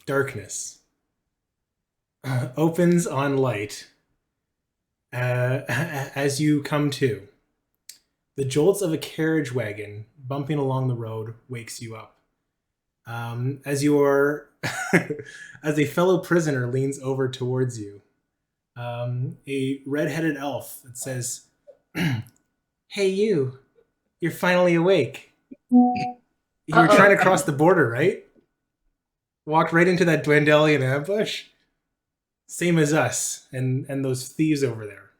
Darkness opens on light as you come to. The jolts of a carriage wagon bumping along the road wakes you up. As your as a fellow prisoner leans over towards you, a red-headed elf that says, "Hey, you're finally awake. You were trying to cross the border, right? Walked right into that Dwendalian ambush. Same as us and those thieves over there."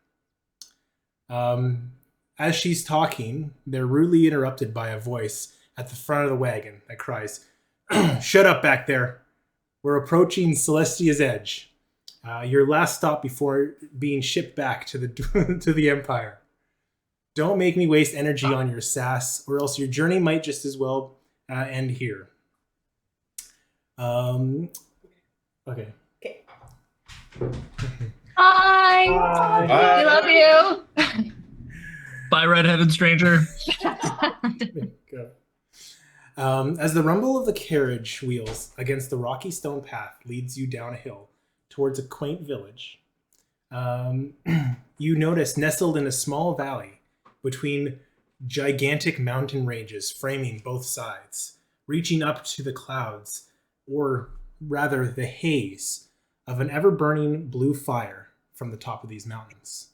As she's talking, they're rudely interrupted by a voice at the front of the wagon that cries, "Shut up back there. We're approaching Celestia's edge. Your last stop before being shipped back to the to the Empire. Don't make me waste energy on your sass, or else your journey might just as well end here." Okay. Okay. Hi. Hi. We love you. Bye, redheaded stranger. As the rumble of the carriage wheels against the rocky stone path leads you down a hill towards a quaint village, you notice nestled in a small valley between gigantic mountain ranges framing both sides, reaching up to the clouds, or rather the haze of an ever-burning blue fire from the top of these mountains.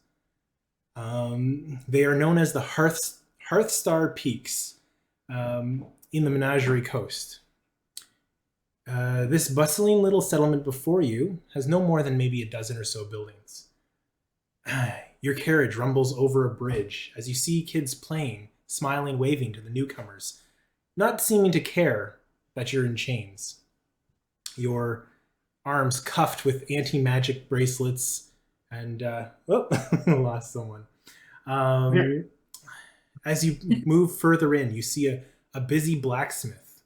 They are known as the Hearthstar Peaks in the Menagerie Coast. This bustling little settlement before you has no more than maybe a dozen or so buildings. Your carriage rumbles over a bridge as you see kids playing, smiling, waving to the newcomers, not seeming to care that you're in chains. Your arms cuffed with anti-magic bracelets and lost someone. As you move further in, you see a busy blacksmith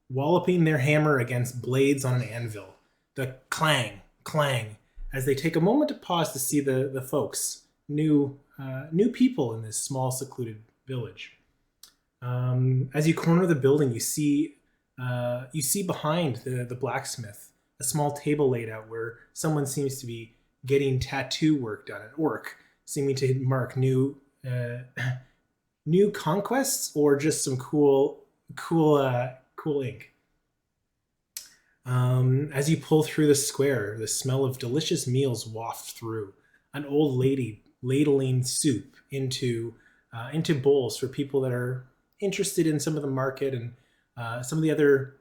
walloping their hammer against blades on an anvil. The clang, clang, as they take a moment to pause to see the folks, new people in this small secluded village. As you corner the building, you see behind the blacksmith a small table laid out where someone seems to be getting tattoo work done, an orc seeming to mark new conquests or just some cool ink. As you pull through the square, the smell of delicious meals waft through. An old lady ladling soup into bowls for people that are interested in some of the market and some of the other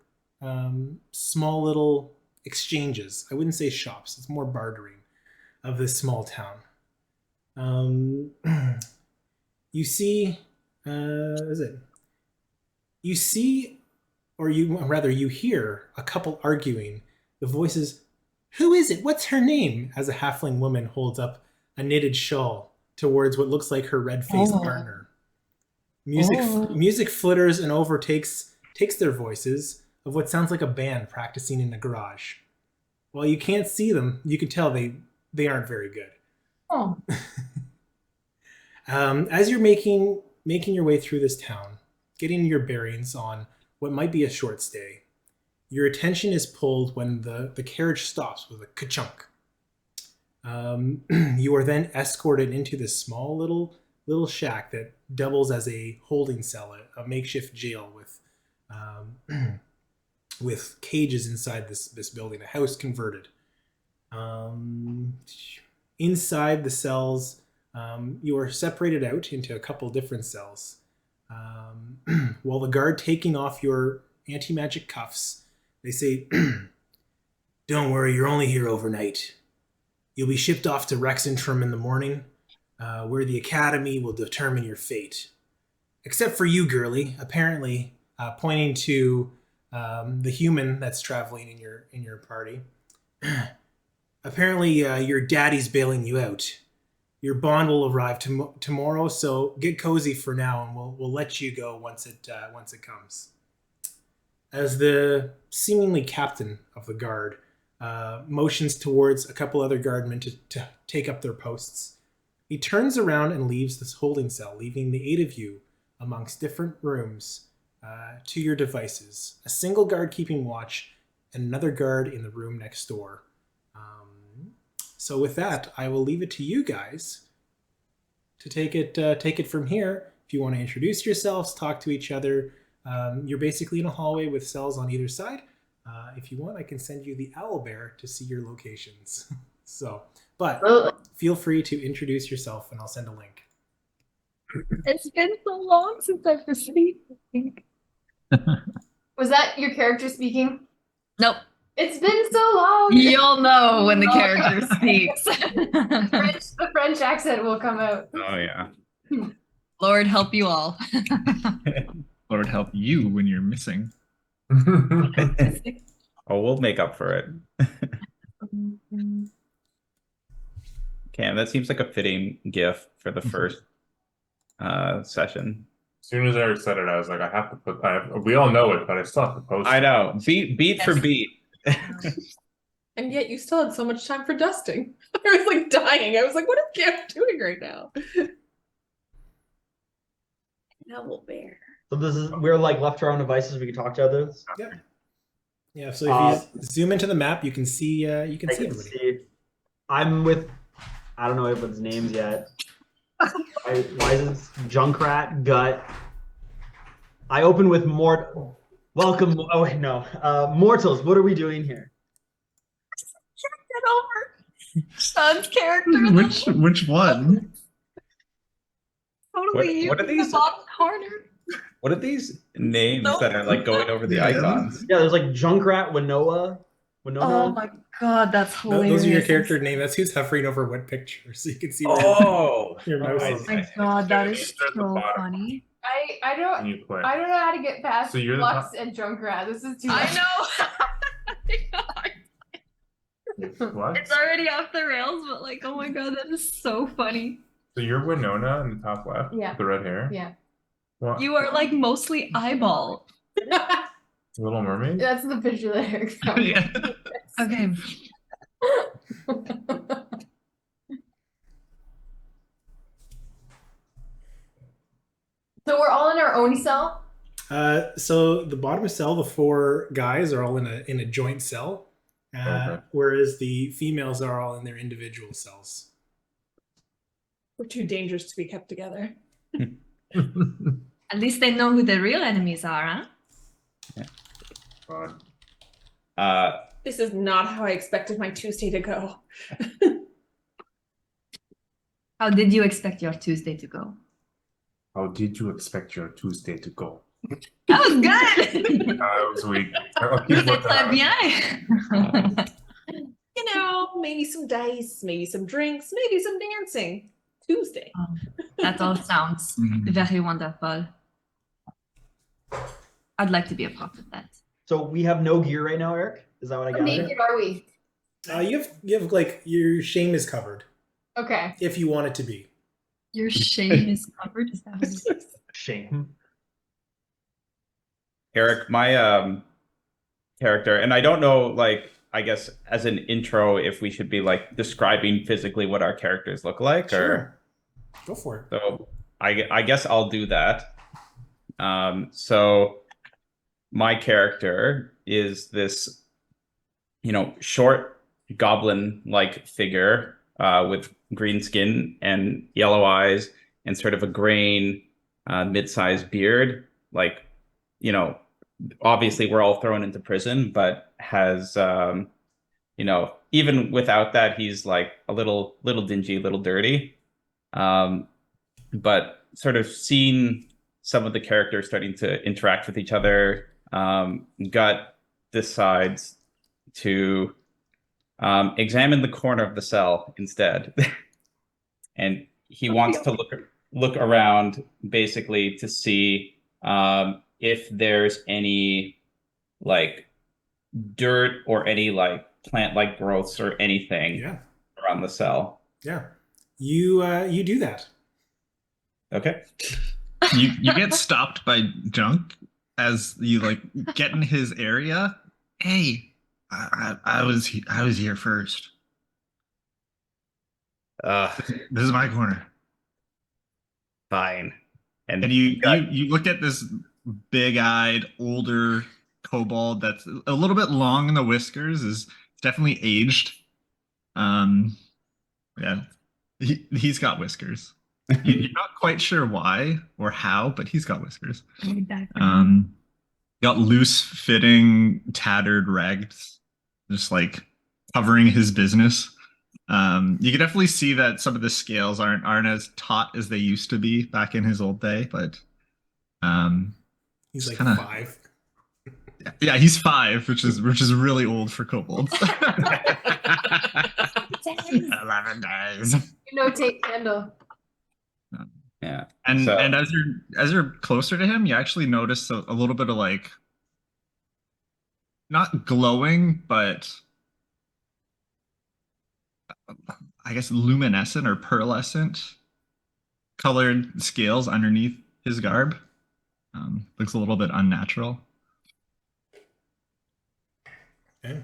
small little exchanges. I wouldn't say shops. It's more bartering of this small town. You see, you hear a couple arguing. The voices, "Who is it? What's her name?" As a halfling woman holds up a knitted shawl towards what looks like her red-faced partner. Music flitters and takes their voices of what sounds like a band practicing in a garage. While you can't see them, you can tell they aren't very good. Oh. As you're making your way through this town, getting your bearings on what might be a short stay, your attention is pulled when the carriage stops with a ka-chunk. You are then escorted into this small little shack that doubles as a holding cell, a makeshift jail with cages inside this building, a house converted. Inside the cells, you are separated out into a couple different cells. While the guard taking off your anti-magic cuffs, they say, "Don't worry, you're only here overnight. You'll be shipped off to Rexentrum in the morning, where the academy will determine your fate. Except for you, girly," apparently pointing to the human that's traveling in your party. "Apparently, your daddy's bailing you out. Your bond will arrive tomorrow, so get cozy for now, and we'll let you go once it comes." As the seemingly captain of the guard motions towards a couple other guardmen to take up their posts, he turns around and leaves this holding cell, leaving the 8 of you amongst different rooms to your devices. A single guard keeping watch and another guard in the room next door. So with that, I will leave it to you guys to take it from here. If you want to introduce yourselves, talk to each other. You're basically in a hallway with cells on either side. If you want, I can send you the owl bear to see your locations. But feel free to introduce yourself, and I'll send a link. It's been so long since I've received. Was that your character speaking? Nope. It's been so long. You'll know when the character speaks. The French accent will come out. Oh yeah. Lord help you all. Lord help you when you're missing. Oh, we'll make up for it. Cam, that seems like a fitting gif for the first session. As soon as Eric said it, I was like, I have to put. We all know it, but I still have to post. I know, beat for beat. And yet you still had so much time for dusting. I was like dying. I was like, what is Cam doing right now? Owl bear. So this is we're like left to our own devices. We can talk to others. Yeah. Yeah. So if you zoom into the map, you can see everybody. I'm with. I don't know everyone's names yet. Why is this Junkrat Gut? I open with Welcome. Oh wait, no. Mortals. What are we doing here? Get over Sean's character. Which one? Totally What are in these? the bottom corner. What are these names that are like going over the icons? Yeah, there's like Junkrat, Winona. Oh my god, that's hilarious. Those are your character name. That's who's hovering over what picture, so you can see. Oh, your mouse is. Oh my god, that is At the so bottom. funny. I don't You quit. I don't know how to get past So you're the Flux and Junkrat. This is too much. I know. What? It's already off the rails, but like, oh my god, that is so funny. So you're Winona in the top left. Yeah. The red hair. Yeah. What? You are like mostly eyeball. Little Mermaid. That's the picture that Eric found. Yeah. Okay. So we're all in our own cell? So the bottom cell, the 4 guys are all in a joint cell, Okay. whereas the females are all in their individual cells. We're too dangerous to be kept together. At least they know who the real enemies are, huh? God. This is not how I expected my Tuesday to go. How did you expect your Tuesday to go? How did you expect your Tuesday to go? That was good. It was weak. I'll keep C'était working très on it. bien. You know, maybe some dice, maybe some drinks, maybe some dancing. Tuesday. That all sounds very wonderful. I'd like to be a part of that. So we have no gear right now, Eric. Is that what I How got? naked are we? You have like your shame is covered Okay. if you want it to be. Your shame is covered. Is that what it is? Shame. Eric, my character, and I don't know, like, I guess as an intro, if we should be like describing physically what our characters look like, or Go for it. so I guess I'll do that. So my character is this, short goblin-like figure with green skin and yellow eyes and sort of a graying mid-sized beard. Like, obviously we're all thrown into prison, but has, even without that, he's like a little dingy, a little dirty. But sort of seeing some of the characters starting to interact with each other, Gut decides to examine the corner of the cell instead. And he wants to look around basically to see if there's any like dirt or any like plant-like growths or anything around the cell. Yeah. You do that. Okay. You get stopped by Junk as you like get in his area. Hey, I was here first. This is my corner. Fine. And you look at this big-eyed, older kobold that's a little bit long in the whiskers is definitely aged. Yeah, he's got whiskers. You're not quite sure why or how, but he's got whiskers. Got loose fitting, tattered rags, just like covering his business. You can definitely see that some of the scales aren't as taut as they used to be back in his old day, but He's like kinda, 5. Yeah, he's 5, which is really old for kobolds. 11 days. Take Kendall. Yeah. And as you're closer to him, you actually notice a little bit of like not glowing, but I guess luminescent or pearlescent colored scales underneath his garb. Looks a little bit unnatural. Okay.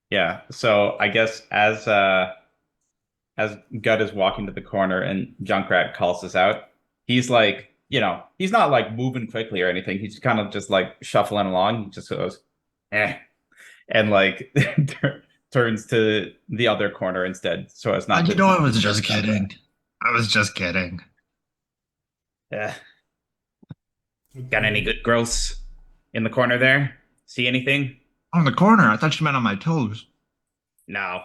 Yeah. So I guess as Gut is walking to the corner and Junkrat calls us out, he's like, he's not like moving quickly or anything. He's kind of just like shuffling along. He just goes, eh, and like turns to the other corner instead, so as not. I was just kidding. I was just kidding. Yeah. Got any good growths in the corner there? See anything? On the corner? I thought you meant on my toes. No.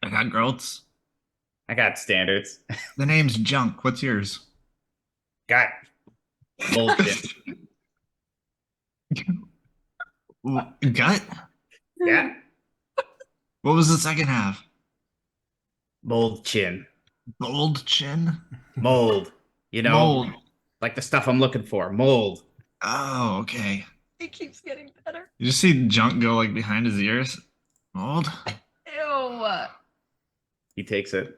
I got growths. I got standards. The name's Junk. What's yours? Got bullshit. Gut? Yeah. What was the second half? Mold chin. Gold chin? Mold. Mold. Like the stuff I'm looking for. Mold. Oh, okay. It keeps getting better. You just see Junk go like behind his ears. Mold? Ew. He takes it.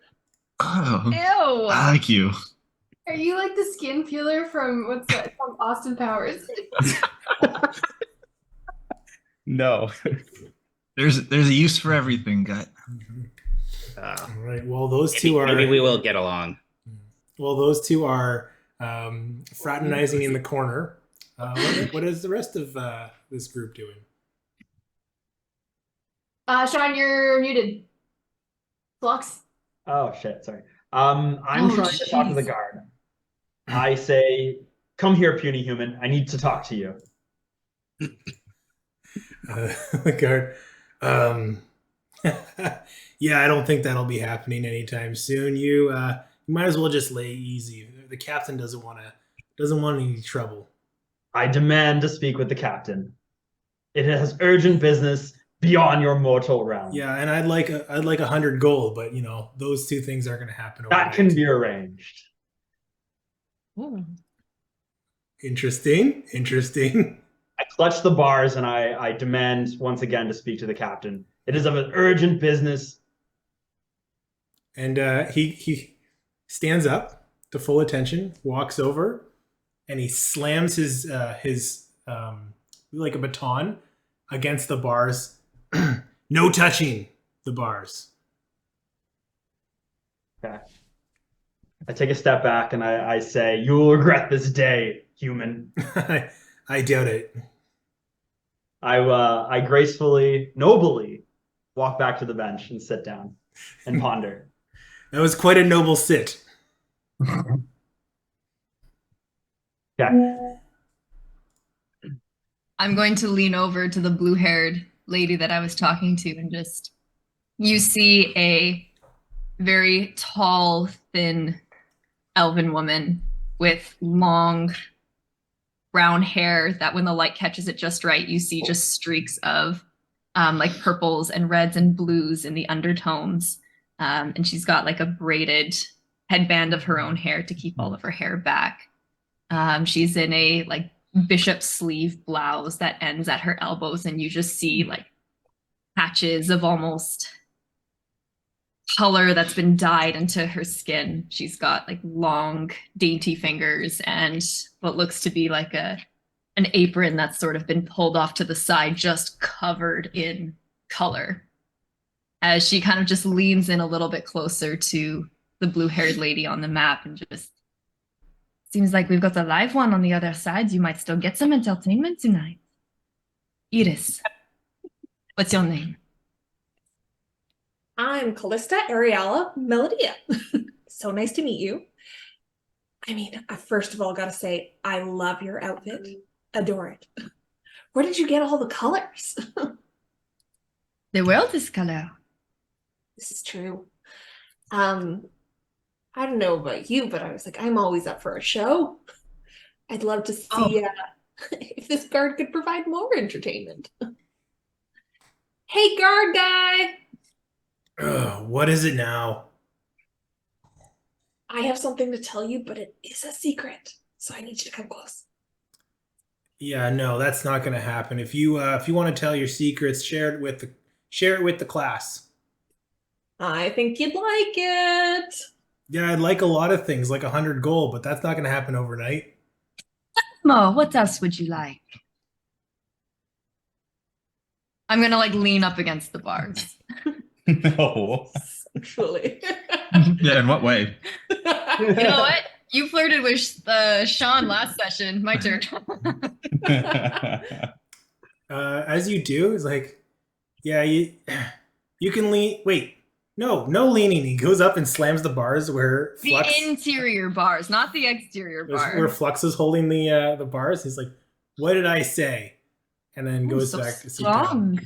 Oh. Ew. I like you. Are you like the skin peeler from what's that from Austin Powers? No. There's a use for everything, Gut. All right. Well, those two are. Maybe we will get along. Well, those two are fraternizing in the corner. What is the rest of this group doing? Shawn, you're muted. Flux. Oh shit, sorry. I'm trying to talk to the guard. I say, "Come here, puny human. I need to talk to you." The guard. Yeah, I don't think that'll be happening anytime soon. You might as well just lay easy. The captain doesn't want any trouble. I demand to speak with the captain. It has urgent business beyond your mortal realm. Yeah, and I'd like 100 gold, but those two things aren't going to happen overnight. That can be arranged. Ooh. Interesting. I clutch the bars and I demand once again to speak to the captain. It is of an urgent business. And he stands up to full attention, walks over, and he slams his like a baton against the bars. No touching the bars. Okay. I take a step back and I say, "You will regret this day, human." I doubt it. I gracefully, nobly walk back to the bench and sit down and ponder. That was quite a noble sit. Yeah. I'm going to lean over to the blue-haired lady that I was talking to and you see a very tall, thin elven woman with long brown hair that when the light catches it just right, you see just streaks of like purples and reds and blues in the undertones. And she's got like a braided headband of her own hair to keep all of her hair back. She's in a like bishop sleeve blouse that ends at her elbows, and you just see like patches of almost color that's been dyed into her skin. She's got like long, dainty fingers and what looks to be like an apron that's sort of been pulled off to the side, just covered in color. As she kind of just leans in a little bit closer to the blue-haired lady on the map and just seems like we've got a live one on the other side. You might still get some entertainment tonight. Iris, what's your name? I'm Callista Ariella Melodia. So nice to meet you. I mean, I first of all gotta say, I love your outfit. Adore it. Where did you get all the colors? The world is color. This is true. I don't know about you, but I was like, I'm always up for a show. I'd love to see if this guard could provide more entertainment. Hey, guard guy! What is it now? I have something to tell you, but it is a secret, so I need you to come close. Yeah, no, that's not going to happen. If you want to tell your secrets, share it with the class. I think you'd like it. Yeah, I'd like a lot of things, like 100 gold, but that's not going to happen overnight. Mo, what else would you like? I'm gonna like lean up against the bars. No. Sexually. Yeah, in what way? You know what? You flirted with Shawn last session. My turn. As you do, it's like, yeah, you can lean. Wait, no leaning. He goes up and slams the bars where Flux, The interior bars, not the exterior bar. where Flux is holding the bars. He's like, "What did I say?" And then goes so back to sit down. strong.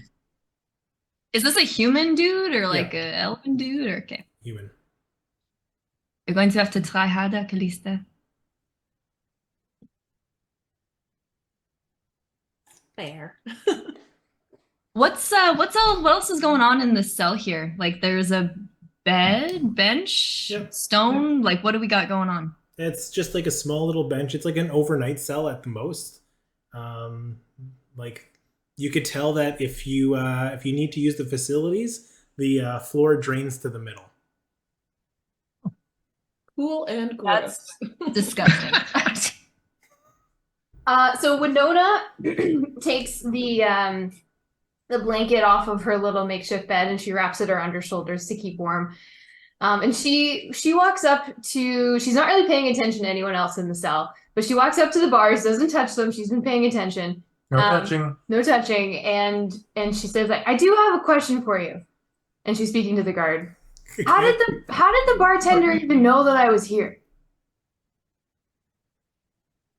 Is this a human dude or like a elven dude? Or okay, Human. you're going to have to try harder, Callista. Fair. What else is going on in the cell here? Like there's a bed, bench, Yep. stone. Like what do we got going on? It's just like a small little bench. It's like an overnight cell at the most. Like you could tell that if you need to use the facilities, the floor drains to the middle. Cool and gross. That's disgusting. So Winona takes the blanket off of her little makeshift bed and she wraps it around her shoulders to keep warm. And she walks up to, she's not really paying attention to anyone else in the cell, but she walks up to the bars, doesn't touch them. She's been paying attention. No touching. No touching. And she says, like, I do have a question for you. And she's speaking to the guard. How did the bartender even know that I was here?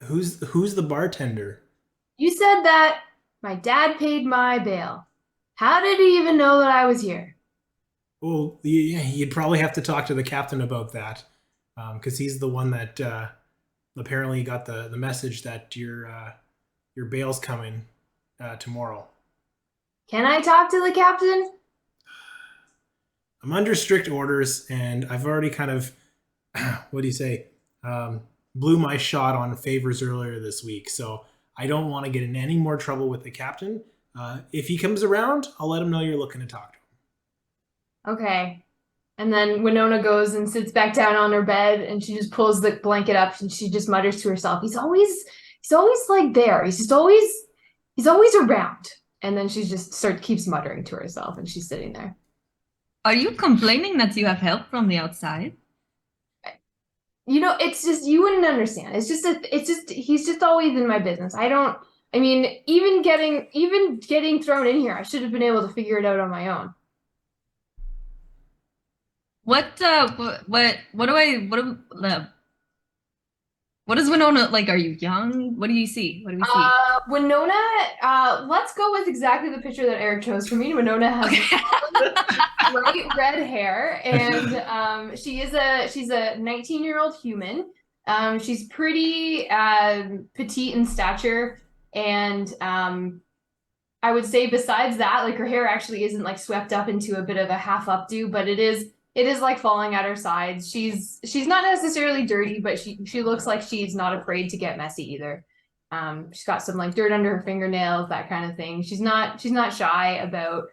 Who's the bartender? You said that my dad paid my bail. How did he even know that I was here? Well, you'd probably have to talk to the captain about that, because he's the one that apparently got the message that your bail's coming tomorrow. Can I talk to the captain? I'm under strict orders, and I've already kind of, what do you say, blew my shot on favors earlier this week, so I don't want to get in any more trouble with the captain. If he comes around, I'll let him know you're looking to talk to him. Okay. And then Winona goes and sits back down on her bed and she just pulls the blanket up and she just mutters to herself, he's always like there. He's always around. And then she just keeps muttering to herself and she's sitting there. Are you complaining that you have help from the outside? You know, it's just, you wouldn't understand. He's just always in my business. Even getting thrown in here, I should have been able to figure it out on my own. What is Winona like? Are you young? What do you see? What do we see? Winona, let's go with exactly the picture that Eric chose for me. Winona has bright red hair, and she's a 19-year-old human. She's pretty petite in stature, and I would say besides that, like her hair actually isn't like swept up into a bit of a half updo, but it is like falling at her sides. She's not necessarily dirty, but she looks like she's not afraid to get messy either. She's got some like dirt under her fingernails, that kind of thing. She's not shy about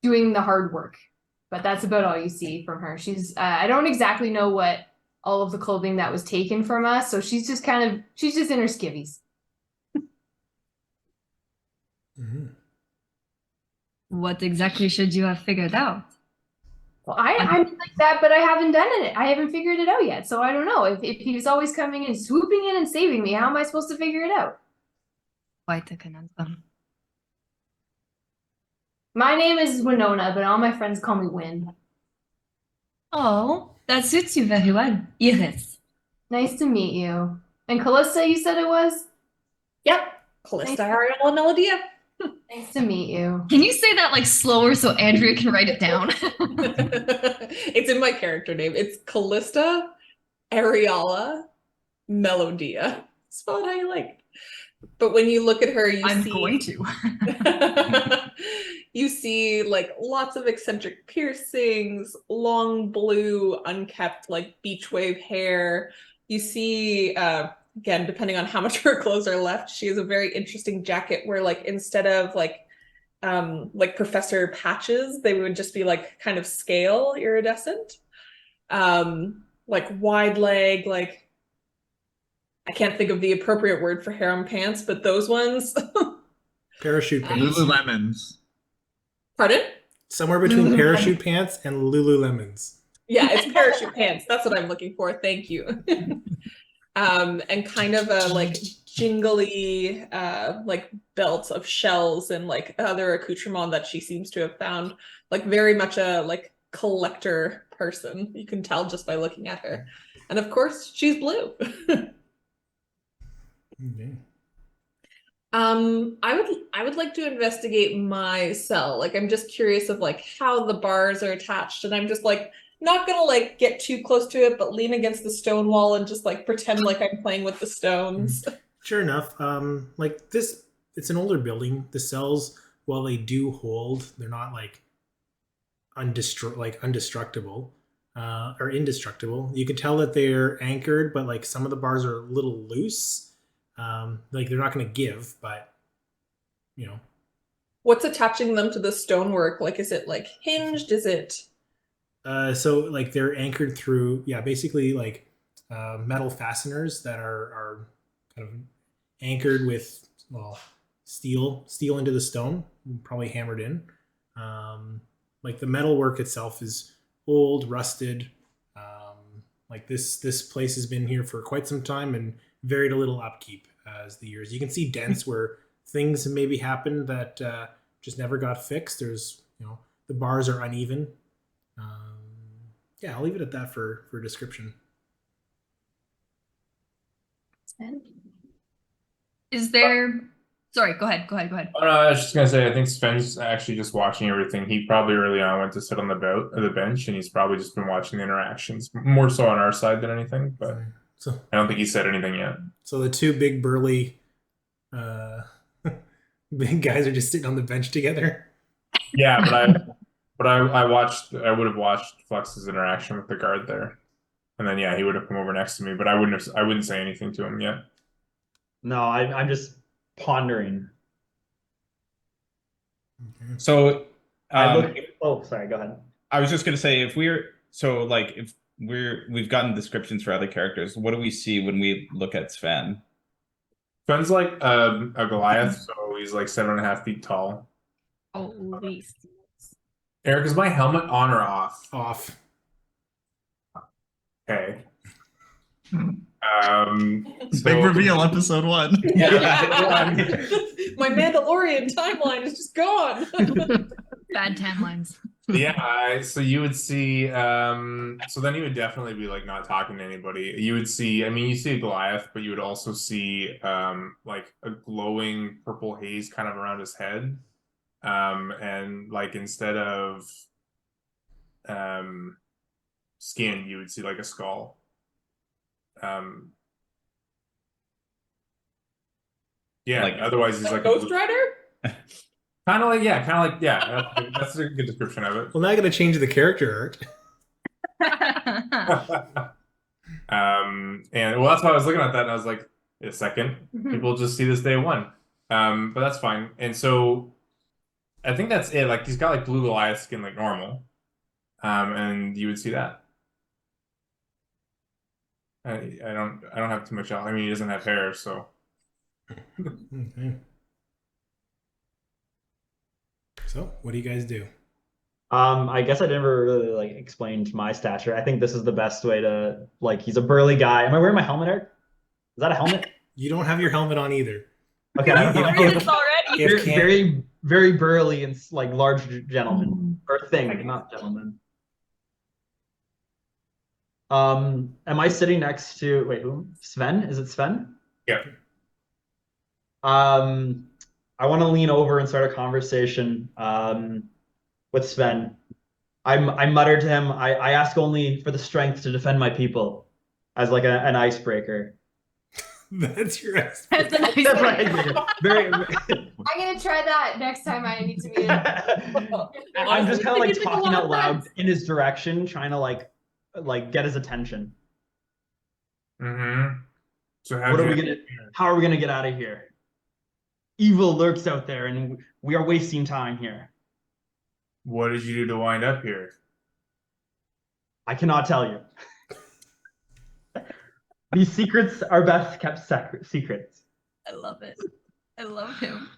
doing the hard work, but that's about all you see from her. She's I don't exactly know what all of the clothing that was taken from us, so she's just in her skivvies. Mm-hmm. What exactly should you have figured out? Well, I'm like that, but I haven't done it. I haven't figured it out yet, so I don't know. If he's always coming and swooping in and saving me, how am I supposed to figure it out? Quite a conundrum. My name is Winona, but all my friends call me Win. Oh, that suits you very well. Iris. Nice to meet you. And Callista, you said it was? Yep. Callista, Ariella, Melodia. Nice to meet you. Can you say that like slower so Andrea can write it down? It's in my character name. It's Callista, Ariella, Melodia. Spell it how you like. But when you look at her, you I'm see going to. you see like lots of eccentric piercings, long blue, unkept like beach wave hair. You see again, depending on how much of her clothes are left, she has a very interesting jacket where like instead of like professor patches, they would just be like kind of scale iridescent. Like wide leg, like I can't think of the appropriate word for harem pants, but those ones. Parachute pants. Lululemons. Pardon? Somewhere between parachute pants and Lululemons. Yeah, it's parachute pants. That's what I'm looking for. Thank you. And kind of a like jingly like belt of shells and like other accoutrement that she seems to have found. Like very much a like collector person. You can tell just by looking at her. And of course, she's blue. Okay. I would like to investigate my cell. Like I'm just curious of like how the bars are attached, and I'm just like not gonna like get too close to it, but lean against the stone wall and just like pretend like I'm playing with the stones. Sure enough, like this, it's an older building. The cells, while they do hold, they're not like undestructible or indestructible. You can tell that they're anchored, but like some of the bars are a little loose. Like they're not going to give, but you know. What's attaching them to the stonework? Like, is it like hinged? Is it? So like they're anchored through, basically like metal fasteners that are kind of anchored with steel into the stone, probably hammered in. Like the metal work itself is old, rusted. Like this place has been here for quite some time and very little upkeep as the years. You can see dents where things maybe happened that just never got fixed. There's, the bars are uneven. I'll leave it at that for description. Sven? Is there... Sorry, go ahead. Oh, no, I was just gonna say, I think Sven's actually just watching everything. He probably early on went to sit on the bench, and he's probably just been watching the interactions, more so on our side than anything. But So I don't think he said anything yet. the two big burly big guys are just sitting on the bench together. Yeah, but I would have watched Flux's interaction with the guard there, and then he would have come over next to me, but I wouldn't say anything to him yet. No, I'm just pondering. Okay. So Sorry, go ahead. I was just gonna say, if we've gotten descriptions for other characters, what do we see when we look at Sven? Sven's like a Goliath, so he's like 7.5 feet tall. Holy Eric, is my helmet on or off? Off. Okay. Big reveal, episode 1. My Mandalorian timeline is just gone. bad timelines. So you would see so then you would definitely be like not talking to anybody. You would see, you see a Goliath, but you would also see like a glowing purple haze kind of around his head. And like instead of skin, you would see like a skull. Otherwise he's like Ghost Rider? Kind of like that's a good description of it. Well, now I got to change the character art. And that's why I was looking at that and I was like, a second, people just see this day one. But that's fine. And so I think that's it. Like he's got like blue Goliath skin like normal. And you would see that. I don't have too much else. He doesn't have hair, so Okay. So, what do you guys do? I guess I never really like explained my stature. I think this is the best way to he's a burly guy. Am I wearing my helmet, Eric? Is that a helmet? You don't have your helmet on either. Okay. It's already. Very very burly and like large gentleman or thing, not gentleman. Am I sitting next to wait, who? Sven? Is it Sven? Yeah. I want to lean over and start a conversation with Sven. I muttered to him, I ask only for the strength to defend my people as like an icebreaker. That's your That's a icebreaker. nice That's my idea. icebreaker. Very, I'm gonna try that next time I need to meet him. I'm just kind of like Honestly, talking a lot out of loud sense. in his direction, trying to like get his attention. Mm-hmm. So How are we gonna get out of here? Evil lurks out there, and we are wasting time here. What did you do to wind up here? I cannot tell you. These secrets are best kept secrets. I love it. I love him.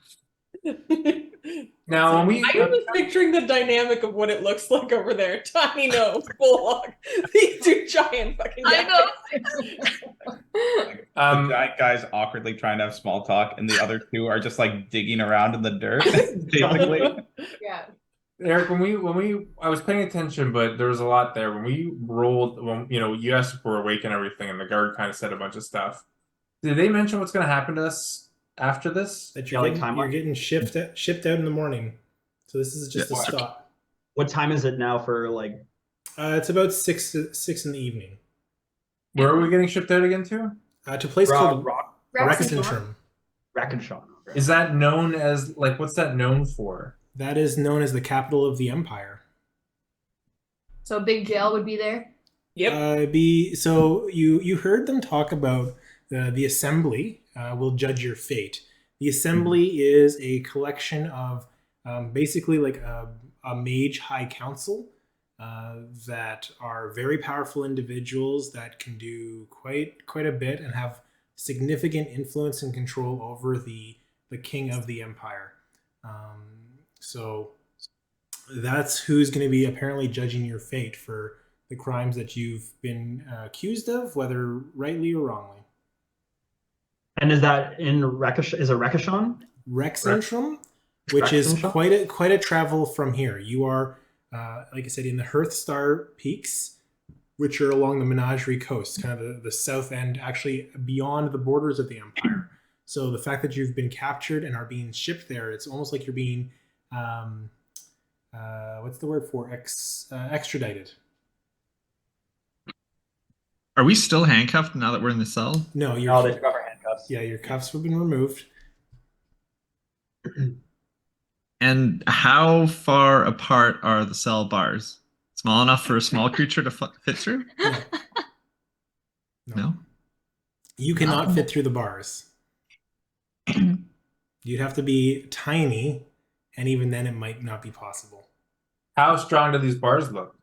Now, when we I was picturing the dynamic of what it looks like over there. Tiny nose, bulldog. These two giant fucking guys. I The giant guy's awkwardly trying to have small talk, and the other two are just like digging around in the dirt, basically. Yeah. Eric, I was paying attention, but there was a lot there. When we rolled, you asked if we're awake and everything, and the guard kind of said a bunch of stuff. Did they mention what's going to happen to us after this? That Yeah, like time you're up. getting shipped out in the morning. So this is just a stop. What time is it now for like? It's about 6 in the evening. Where are we getting shipped out again to? To a place called Rexentrum. Rexentrum. Is that known as, like, what's that known for? That is known as the capital of the empire. So a big jail would be there. Yep. So you heard them talk about the assembly will judge your fate. The assembly is a collection of basically like a mage high council that are very powerful individuals that can do quite a bit and have significant influence and control over the king of the empire. So that's who's going to be apparently judging your fate for the crimes that you've been accused of, whether rightly or wrongly. And is that in Is it Rekashon? Rexentrum, which is Rexentrum? quite a travel from here. You are, like I said, in the Hearthstar Peaks, which are along the Menagerie Coast, kind of the south end, actually beyond the borders of the Empire. So the fact that you've been captured and are being shipped there, it's almost like you're being, what's the word for extradited? Are we still handcuffed now that we're in the cell? No, Oh, they took off our handcuffs. yeah, your cuffs have been removed. And how far apart are the cell bars? Small enough for a small creature to fit through? No. You cannot fit through the bars. You'd have to be tiny, and even then it might not be possible. How strong do these bars look?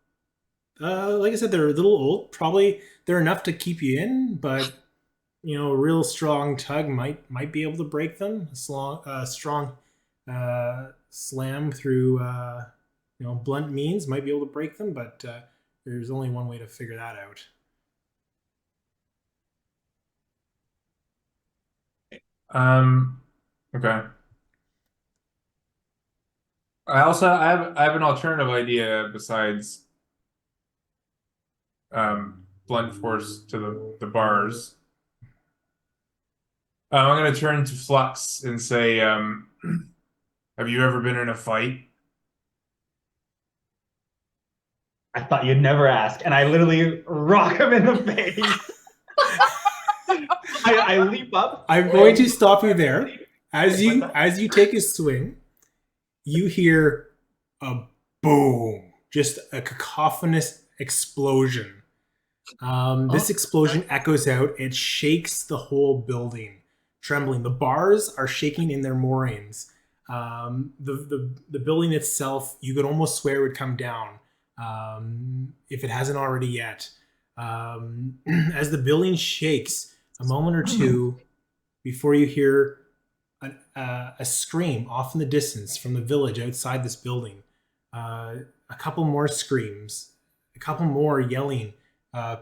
Like I said, they're a little old. Probably they're enough to keep you in, but a real strong tug might be able to break them. A strong slam through blunt means might be able to break them, but there's only one way to figure that out. Okay. I have an alternative idea besides blunt force to the bars. I'm going to turn to Flux and say, have you ever been in a fight? I thought you'd never ask, and I literally rock him in the face. I leap up. I'm going to stop you there. As you take a swing, you hear a boom, just a cacophonous explosion. This explosion echoes out. It shakes the whole building, trembling. The bars are shaking in their moorings. The building itself, you could almost swear would come down if it hasn't already yet. As the building shakes, a moment or two before you hear a scream off in the distance from the village outside this building. A couple more screams, a couple more yelling,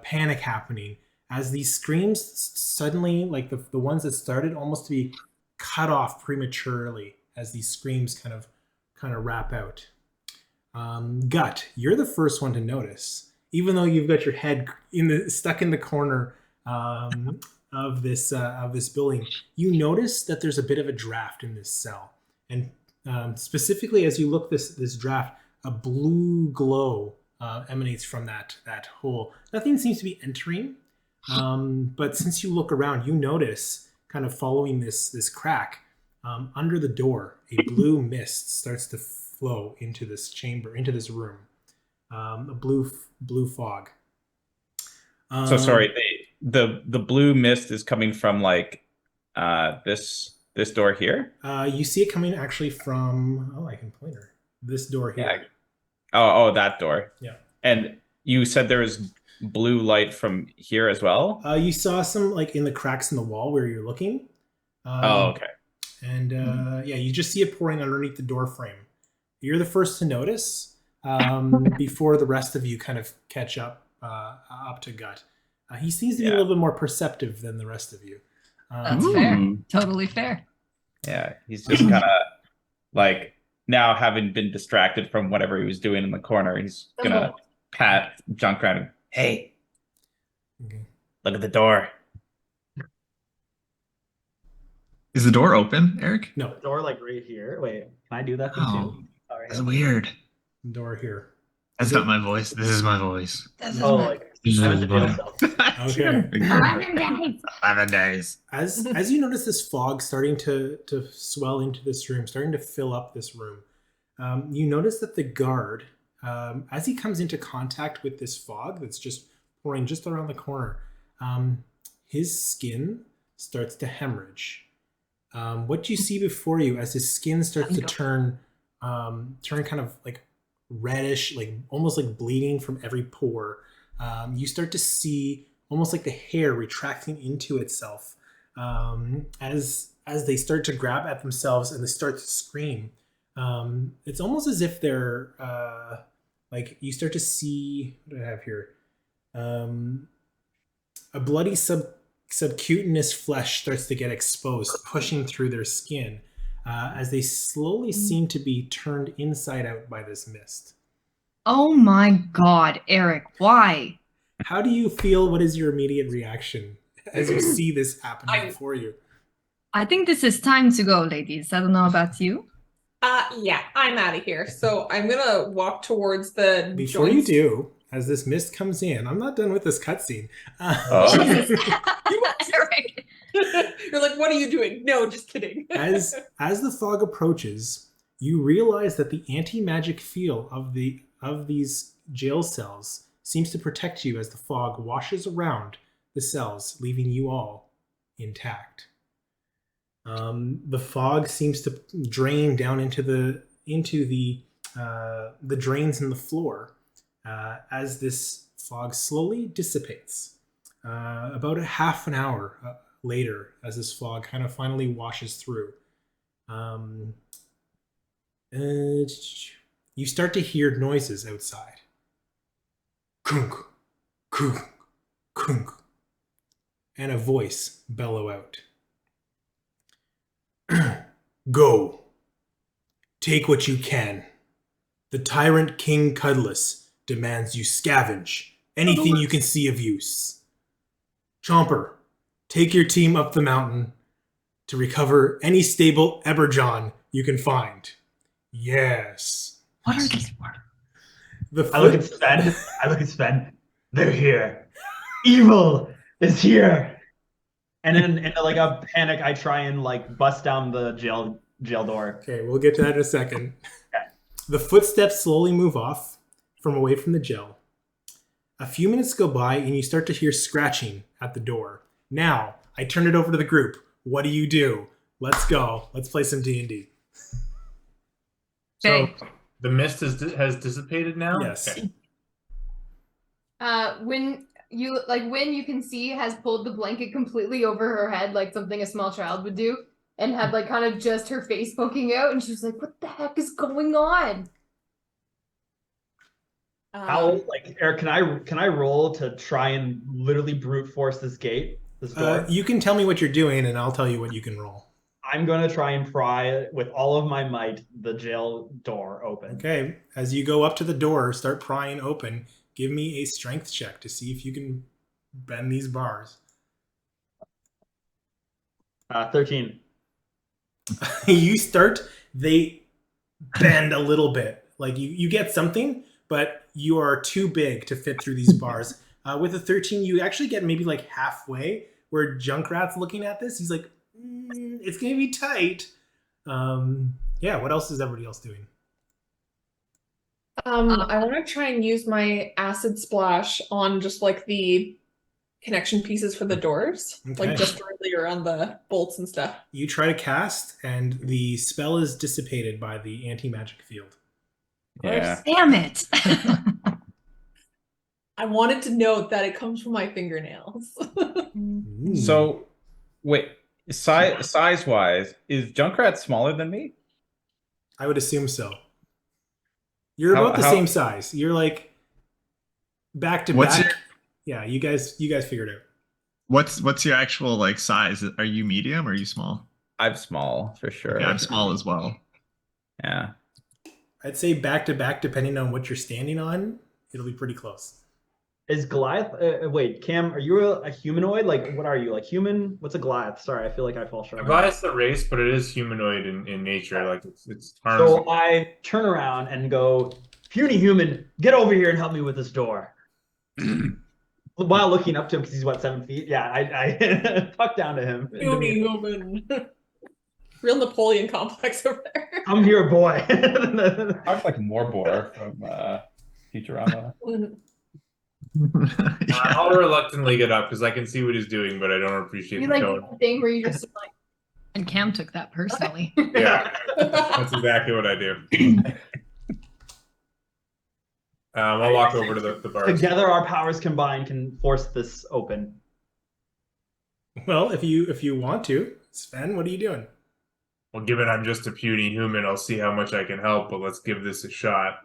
panic happening as these screams suddenly, like the ones that started, almost to be cut off prematurely as these screams kind of wrap out. Gut, you're the first one to notice, even though you've got your head stuck in the corner of this building. You notice that there's a bit of a draft in this cell, and specifically as you look this draft, a blue glow emanates from that hole. Nothing seems to be entering, but since you look around, you notice, kind of following this crack, under the door, a blue mist starts to flow into this chamber, into this room. A blue fog. So sorry, the blue mist is coming from like this door here. You see it coming actually from I can point her. This door here. Yeah. Oh, that door. Yeah. And you said there was blue light from here as well? You saw some like in the cracks in the wall where you're looking. Okay. And yeah, you just see it pouring underneath the door frame. You're the first to notice before the rest of you kind of catch up to Gut. He seems to be a little bit more perceptive than the rest of you. That's fair. Totally fair. Yeah, he's just kind of like, now having been distracted from whatever he was doing in the corner, he's gonna pat Junkrat and, hey, look at the door. Is the door open, Eric? No. Door like right here. Wait, can I do that thing too? Sorry. That's weird. Door here. That's not my voice. This is my voice. Like This is I was my the voice. Okay. 11 days. As you notice this fog starting to swell into this room, starting to fill up this room, you notice that the guard, as he comes into contact with this fog that's just pouring just around the corner, his skin starts to hemorrhage. What you see before you as his skin starts to turn kind of like reddish, like almost like bleeding from every pore. You start to see almost like the hair retracting into itself as they start to grab at themselves and they start to scream. It's almost as if they're like, you start to see, what do I have here? A bloody subcutaneous flesh starts to get exposed, pushing through their skin as they slowly seem to be turned inside out by this mist. Oh my God, Eric, why? How do you feel? What is your immediate reaction as you see this happening before you? I think this is time to go, ladies. I don't know about you. Yeah, I'm out of here. So I'm gonna walk towards the Before you do, as this mist comes in, I'm not done with this cutscene. Eric. You're like, what are you doing? No, just kidding. As the fog approaches, you realize that the anti-magic feel of these jail cells seems to protect you as the fog washes around the cells, leaving you all intact. The fog seems to drain down into the drains in the floor as this fog slowly dissipates. About a half an hour later, as this fog kind of finally washes through, you start to hear noises outside. Kunk, kunk, kunk, and a voice bellow out. Go. Take what you can. The tyrant King Cudless demands you scavenge anything you can see of use. Chomper, take your team up the mountain to recover any stable Eberjon you can find. Yes. What are these words? I look at Sven. They're here. Evil is here. And then in like a panic, I try and like bust down the jail door. Okay, we'll get to that in a second. Okay. The footsteps slowly move off from away from the jail. A few minutes go by and you start to hear scratching at the door. Now, I turn it over to the group. What do you do? Let's go. Let's play some D&D. So the mist has dissipated now? Yes. Okay. When you can see has pulled the blanket completely over her head like something a small child would do, and had like kind of just her face poking out, and she's like, what the heck is going on? How, like, Eric, can I roll to try and literally brute force this door? You can tell me what you're doing and I'll tell you what you can roll. I'm gonna try and pry with all of my might the jail door open. Okay, as you go up to the door, start prying open. Give me a strength check to see if you can bend these bars. 13. You start, they bend a little bit. Like you get something, but you are too big to fit through these bars. With a 13, you actually get maybe like halfway, where Junkrat's looking at this. He's like, it's going to be tight. Yeah, what else is everybody else doing? I want to try and use my acid splash on just like the connection pieces for the doors, Okay. like just really around the bolts and stuff. You try to cast, and the spell is dissipated by the anti-magic field. Yeah. Damn it. I wanted to note that it comes from my fingernails. So, wait, size-wise, is Junkrat smaller than me? I would assume so. You're about the same size. You're like back to What's back. Yeah, you guys figured out. What's your actual like size? Are you medium or are you small? I'm small for sure. Yeah, I'm small as well. Yeah. I'd say back to back, depending on what you're standing on, it'll be pretty close. Is Goliath? Wait, Cam, are you a humanoid? Like, what are you? Like human? What's a Goliath? Sorry, I feel like I fall short. Goliath's the race, but it is humanoid in nature. Like it's So I turn around and go, puny human, get over here and help me with this door. While looking up to him because he's what, 7 feet? Yeah, I tuck down to him. Puny human. Real Napoleon complex over there. I'm here, boy. I'm like Morbor from Futurama. I'll reluctantly get up because I can see what he's doing, but I don't appreciate You the like tone. the thing where you just like And Cam took that personally. Yeah, that's exactly what I do. I'll walk over to the bars. Together, our powers combined can force this open. Well, if you want to, Sven, what are you doing? Well, given I'm just a puny human, I'll see how much I can help, but let's give this a shot.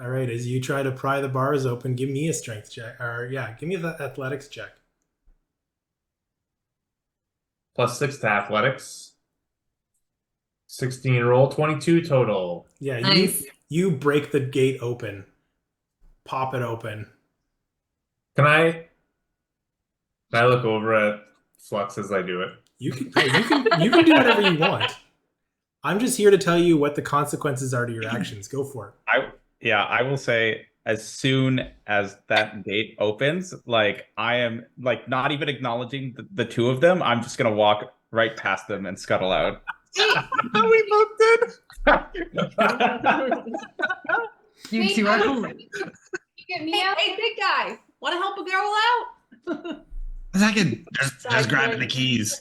All right, as you try to pry the bars open, give me a strength check, or yeah, give me the athletics check. +6 to athletics. 16 roll, 22 total. Yeah, Nice. you break the gate open, pop it open. Can I look over at Flux as I do it? You can do whatever you want. I'm just here to tell you what the consequences are to your actions. Go for it. I will say as soon as that gate opens, like I am like not even acknowledging the two of them. I'm just gonna walk right past them and scuttle out. We both did. You Wait, two are how- cool. you get me Hey, out. hey, big guy, want to help a girl out? A second. Just grabbing the keys.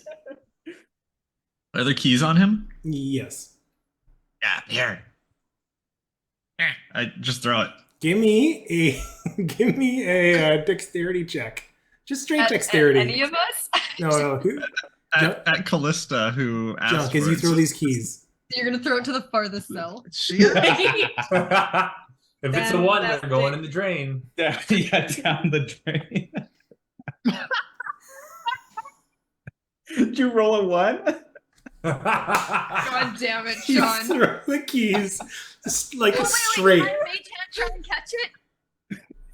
Are there keys on him? Yes. Yeah, here. I just throw it. Give me a dexterity check. Just straight dexterity. Any of us? No. At Callista, who asked Junk, as for you it. throw these keys. You're gonna throw it to the farthest cell. If it's a one, they're Fantastic. going in the drain. Yeah, down the drain. Did you roll a 1? God damn it, You Shawn. throw the keys like Wait, straight. can I mage hand try and catch it?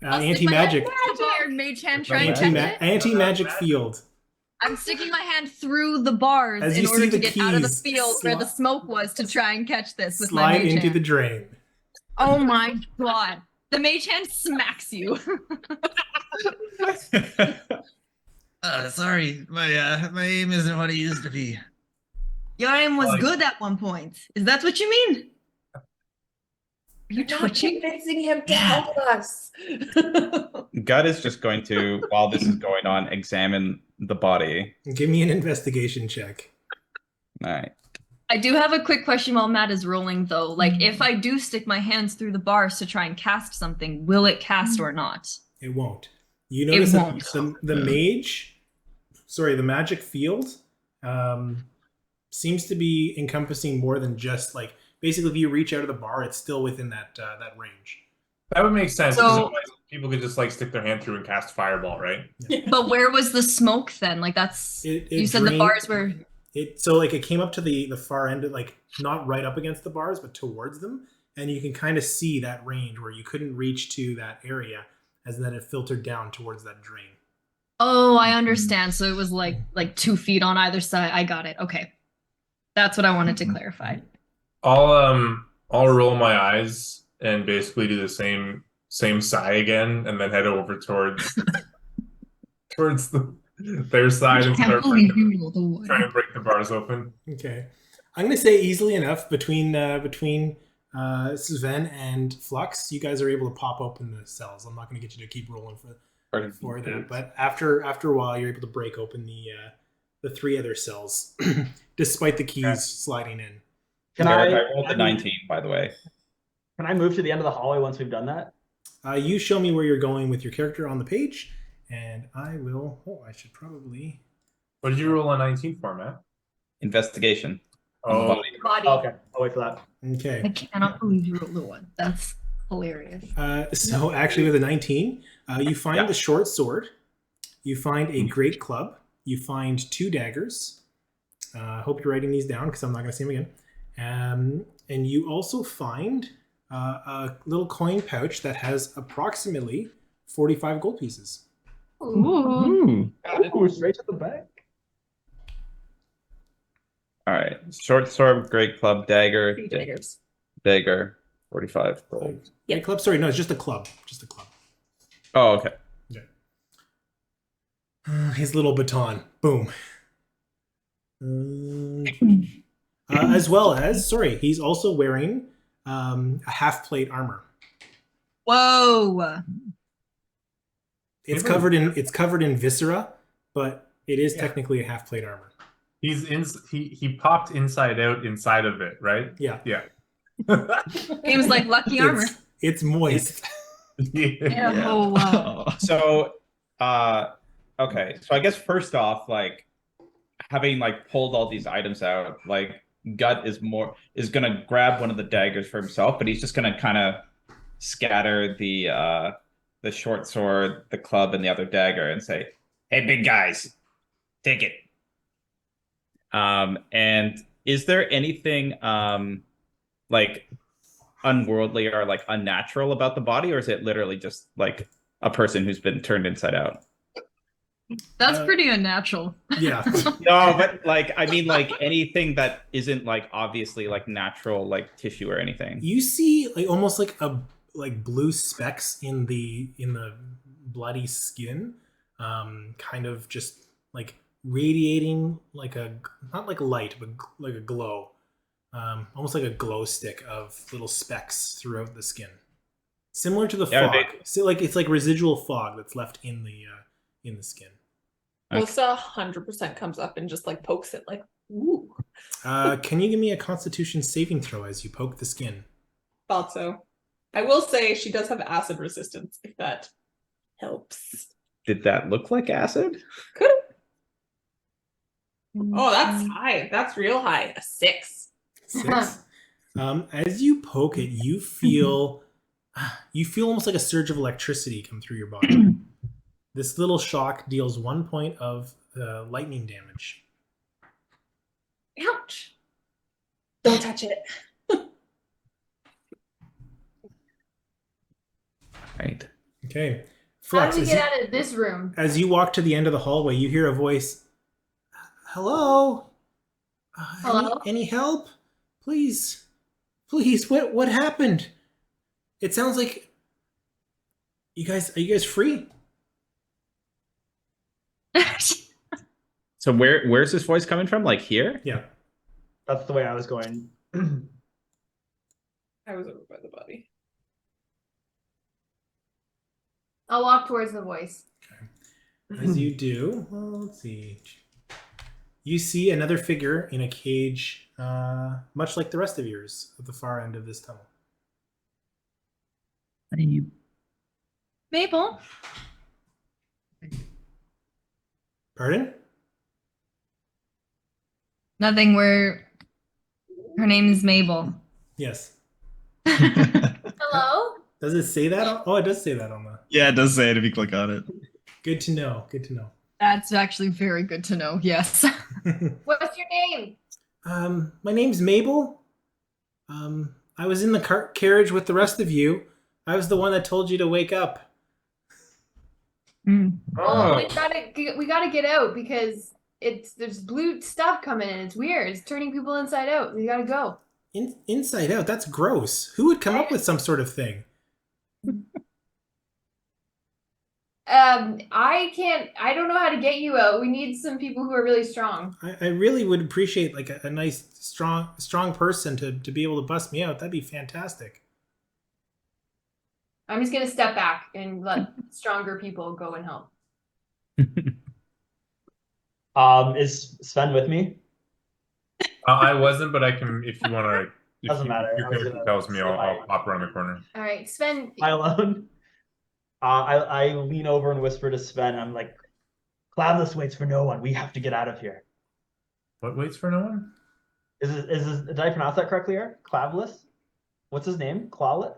Anti-magic. Mage hand try and catch it. Anti-magic field. I'm sticking my hand through the bars As in you order see to the get out of the keys field where the smoke was to try and catch this with my Slide mage into hand. the drain. Oh my god. The mage hand smacks you. Sorry, my aim isn't what it used to be. Your aim was good at one point. Is that what you mean? Are you Not twitching? convincing him to Yeah. help us. Gut is just going to, while this is going on, examine the body. Give me an investigation check. All right. I do have a quick question while Matt is rolling, though. Like, if I do stick my hands through the bars to try and cast something, will it cast or not? It won't. You notice won't. that the magic field seems to be encompassing more than just like, basically if you reach out of the bar, it's still within that range. That would make sense. 'cause So- otherwise people could just like stick their hand through and cast fireball, right? But where was the smoke then? Like, that's... It you said the drained- bars were... it came up to the far end, like not right up against the bars, but towards them, and you can kind of see that range where you couldn't reach to that area, as then it filtered down towards that drain. Oh, I understand. So it was like 2 feet on either side. I got it. Okay, that's what I wanted to clarify. I'll roll my eyes and basically do the same sigh again, and then head over towards their side and start trying to break the bars open. Okay, I'm gonna say easily enough between Sven and Flux, you guys are able to pop open the cells. I'm not gonna get you to keep rolling for that, but after a while, you're able to break open the 3 other cells, despite the keys sliding in. I rolled the 19, by the way. Can I move to the end of the hallway once we've done that? You show me where you're going with your character on the page, and I will. Oh, I should probably. What did you roll a 19 for, Matt? Investigation. Oh, Body. Okay, I'll wait for that. Okay. I cannot believe you rolled the 1. That's hilarious. So actually, with a 19, you find the short sword, you find a great club, you find 2 daggers. Hope you're writing these down because I'm not going to see them again. And you also find a little coin pouch that has approximately 45 gold pieces. Ooh. Ooh, straight to the back. All right. Short sword, great club, dagger, 3 daggers. dagger, 45 gold. Great club? Sorry, no, it's just a club. Just a club. Oh, okay. Okay. His little baton. Boom. As well as, sorry, he's also wearing a half plate armor. Whoa. It's covered in viscera, but it is technically a half plate armor. He popped inside out inside of it, right? Yeah. Yeah. Seems like lucky armor. It's moist. Yeah. Oh, wow. So, okay. So I guess first off, like having like pulled all these items out, like Gut is gonna grab one of the daggers for himself, but he's just gonna kind of scatter the short sword, the club, and the other dagger, and say, "Hey, big guys, take it." And is there anything like unworldly or like unnatural about the body, or is it literally just like a person who's been turned inside out? That's pretty unnatural. Yeah. No, but like I mean like anything that isn't like obviously like natural like tissue or anything. You see like almost like blue specks in the bloody skin, kind of just like radiating like not like light, but like a glow, almost like a glow stick of little specks throughout the skin, similar to the fog. So like it's like residual fog that's left in the skin. Callista 100% comes up and just like pokes it like, ooh. Can you give me a Constitution saving throw as you poke the skin? Thought so. I will say she does have acid resistance, if that helps. Did that look like acid? Could have. Oh, that's high. That's real high. A 6. 6. As you poke it, you feel almost like a surge of electricity come through your body. This little shock deals 1 point of lightning damage. Ouch. Don't touch it. Right. Okay. How Flux, do we get out of this room? as you walk to the end of the hallway, you hear a voice. Hello? Hello? Any help? Please. Please, what happened? It sounds like are you guys free? So where's this voice coming from? Like here? Yeah. That's the way I was going. I was over by the body. I'll walk towards the voice. As you do, well, let's see. You see another figure in a cage, much like the rest of yours, at the far end of this tunnel. Mabel? Pardon? Nothing. Her name is Mabel. Yes. Hello? Does it say that? Oh, it does say that on the. Yeah, it does say it if you click on it. Good to know. Good to know. That's actually very good to know. Yes. What's your name? My name's Mabel. I was in the carriage with the rest of you. I was the one that told you to wake up. Mm. Well, Oh, we gotta get out because there's blue stuff coming in. It's weird. It's turning people inside out. We gotta go. Inside out? That's gross. Who would come up with some sort of thing? I don't know how to get you out. We need some people who are really strong. I really would appreciate like a nice, strong person to be able to bust me out. That'd be fantastic. I'm just gonna step back and let stronger people go and help. Is Sven with me? I wasn't, but I can if you want to. Doesn't matter. Your I was character gonna tells me, say I'll pop around the corner. All right, Sven. Am I alone? I lean over and whisper to Sven. I'm like, Cloudless waits for no one. We have to get out of here. What waits for no one? Did I pronounce that correctly, Eric? Cloudless? What's his name? Clawlet?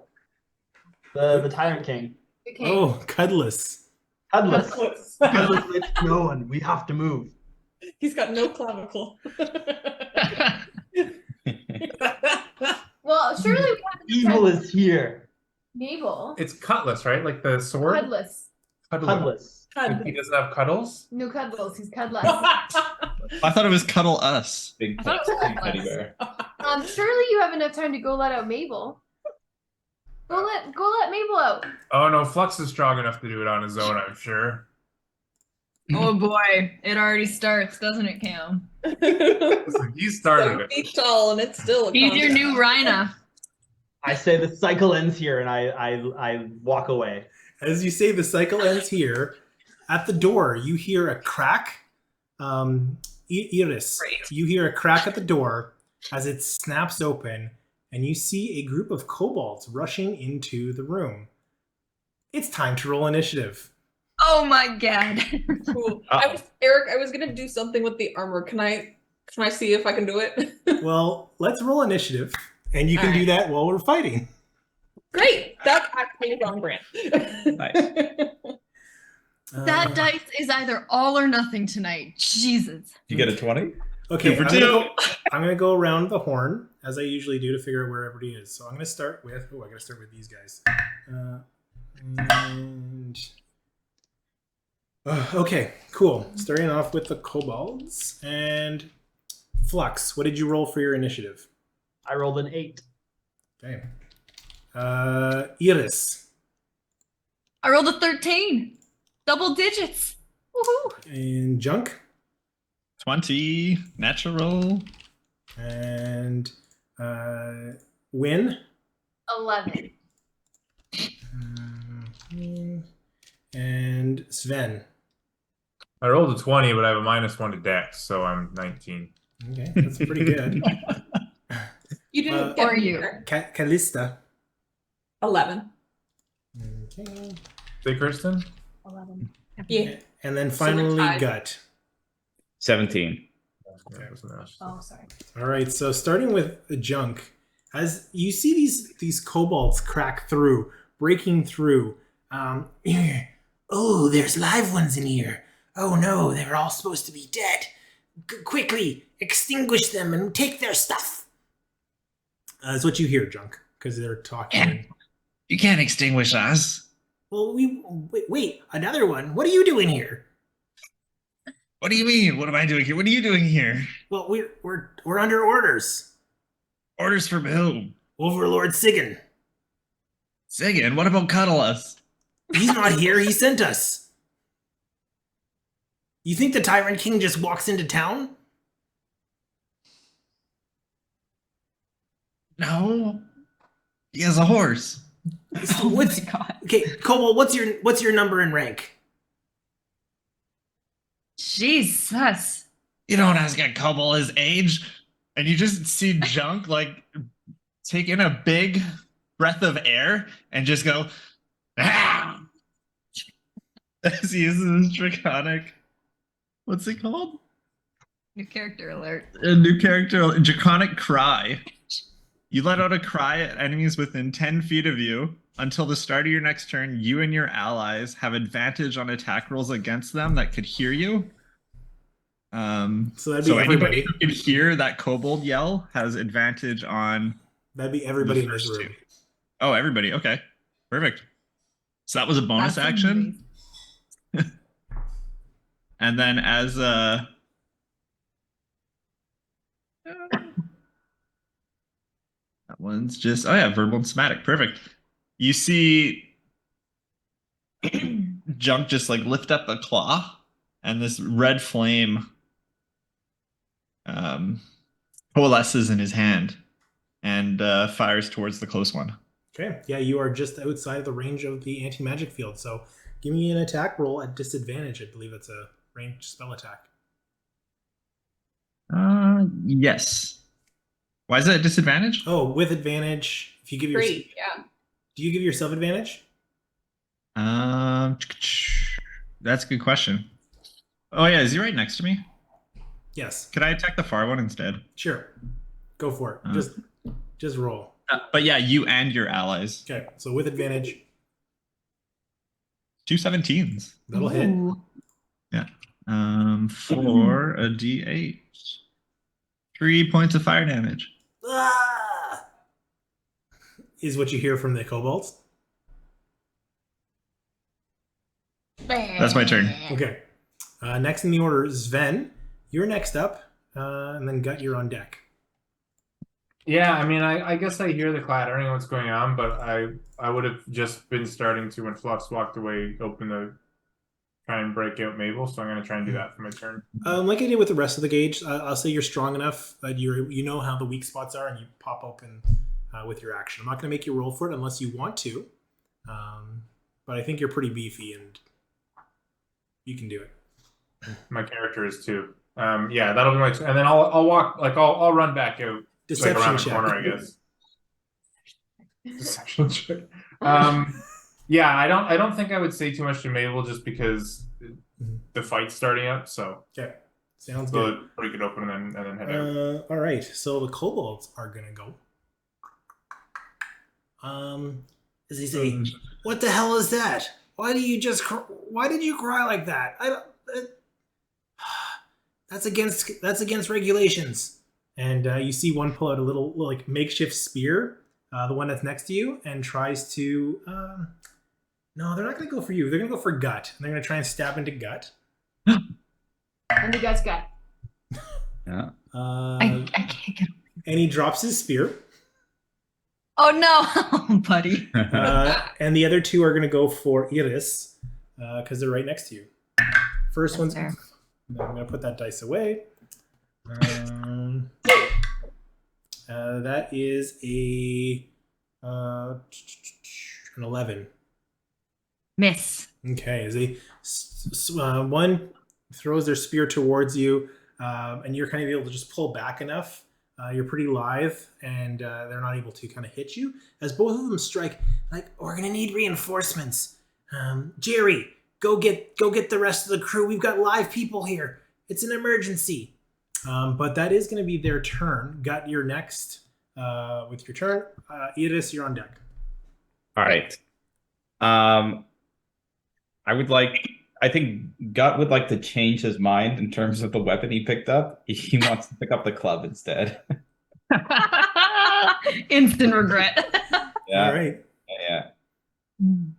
The Tyrant King. The king. Oh, Cudless. Cudless. Cudless waits for no one. We have to move. He's got no clavicle. Well, surely we have to Evil is here. Mabel. It's Cutlass, right? Like the sword. Cudless. Cudless. He doesn't have cuddles. No cuddles. He's cudless. I thought it was cuddle us. Big I thought it was big Cutlass. teddy bear. Surely you have enough time to go let out Mabel. Go let Mabel out. Oh no, Flux is strong enough to do it on his own, I'm sure. Oh boy, it already starts, doesn't it, Cam? Listen, he started 7 it. feet tall, and it's still a He's your contest. new Rhina. I say the cycle ends here, and I walk away. As you say, the cycle ends here. At the door, you hear a crack. Iris, Great. you hear a crack at the door as it snaps open, and you see a group of kobolds rushing into the room. It's time to roll initiative. Oh my god. Cool. Uh-oh. Eric, I was gonna do something with the armor. Can I see if I can do it? Well, let's roll initiative, and you can do Alright. that while we're fighting. Great. That's actually on brand. Nice. That dice is either all or nothing tonight. Jesus. You get a 20? Okay, Two for I'm gonna go around the horn as I usually do to figure out where everybody is. So I'm gonna start with. Oh, I gotta start with these guys. Okay, cool. Starting off with the kobolds and Flux. What did you roll for your initiative? I rolled an 8. Okay. Iris I rolled a 13. Double digits. Woohoo. and Junk 20 natural. and Win 11. and Sven. I rolled a 20, but I have a -1 to Dex, so I'm 19. Okay, that's pretty good. You didn't get Or me you. there. Callista. 11. Okay. Say Kirsten? 11. Yeah. And then So we're finally, tied. Gut. 17. Oh, sorry. All right, so starting with the Junk, as you see these kobolds crack through, breaking through. Oh, there's live ones in here. Oh no, they're all supposed to be dead. Quickly, extinguish them and take their stuff. That's what you hear, Junk, because they're talking. You can't extinguish us. Well, wait, another one. What are you doing here? What do you mean? What am I doing here? What are you doing here? Well, we're under orders. Orders from whom? Overlord Sigan. Sigan, what about cuddle us? He's not here. He sent us. You think the Tyrant King just walks into town? No. He has a horse. What's God. okay, Kobold? What's your number and rank? Jesus. You don't ask a couple his age. And you just see Junk like take in a big breath of air and just go, ah! As he uses his draconic. What's it called? New character alert. A new character, draconic cry. You let out a cry at enemies within 10 feet of you. Until the start of your next turn, you and your allies have advantage on attack rolls against them that could hear you. So that'd be everybody. Anybody who can hear that kobold yell has advantage on. That'd be everybody the in this first room. two. Oh, everybody. Okay, perfect. So that was a bonus That's action. And then as that one's just verbal and somatic. Perfect. You see Junk just like lift up a claw, and this red flame coalesces in his hand and fires towards the close one. Okay. Yeah, you are just outside of the range of the anti-magic field. So give me an attack roll at disadvantage. I believe it's a ranged spell attack. Yes. Why is that a disadvantage? Oh, with advantage. If you give your, Great, yeah. do you give yourself advantage? That's a good question. Oh yeah, is he right next to me? Yes. Could I attack the far one instead? Sure. Go for it. Just roll. But yeah, you and your allies. Okay. So with advantage, 2 17s. that'll hit. Ooh. Yeah. For a D8. 3 points of fire damage. Ah! Is what you hear from the kobolds. That's my turn. Okay. Next in the order is Sven. You're next up. And then Gut, you're on deck. Yeah, I mean, I guess I hear the clatter. I don't know what's going on, but I would have just been starting to, when Flux walked away, open the try and break out Mabel. So I'm going to try and do that for my turn. Like I did with the rest of the gauge, I'll say you're strong enough that you know how the weak spots are, and you pop open with your action. I'm not going to make you roll for it unless you want to, but I think you're pretty beefy and you can do it. My character is too. Yeah, that'll be my turn, and then I'll walk I'll run back out. Deception like around check. the corner, I guess. Deception check. Yeah, I don't think I would say too much to Mabel just because the fight's starting up. So Okay, sounds so good. break it open and then head out. All right, so the kobolds are gonna go. As he say, "What the hell is that? Why do you just? Why did you cry like that? I don't. That's against regulations." And you see one pull out a little like makeshift spear, the one that's next to you, and tries to. No, they're not going to go for you. They're going to go for Gut. They're going to try and stab into Gut. And the Gut's gut. Yeah. I can't get. And he drops his spear. Oh no, buddy. And the other two are going to go for Iris because they're right next to you. First one's. There. I'm going to put that dice away. That is an 11. Miss. Okay, as they one throws their spear towards you, and you're kind of able to just pull back enough. You're pretty lithe, and they're not able to kind of hit you. As both of them strike, like, we're gonna need reinforcements. Jerry, go get the rest of the crew. We've got live people here. It's an emergency. But that is going to be their turn. Gut, you're next with your turn. Iris, you're on deck. All right. I think Gut would like to change his mind in terms of the weapon he picked up. He wants to pick up the club instead. Instant regret. Yeah. All right. Yeah.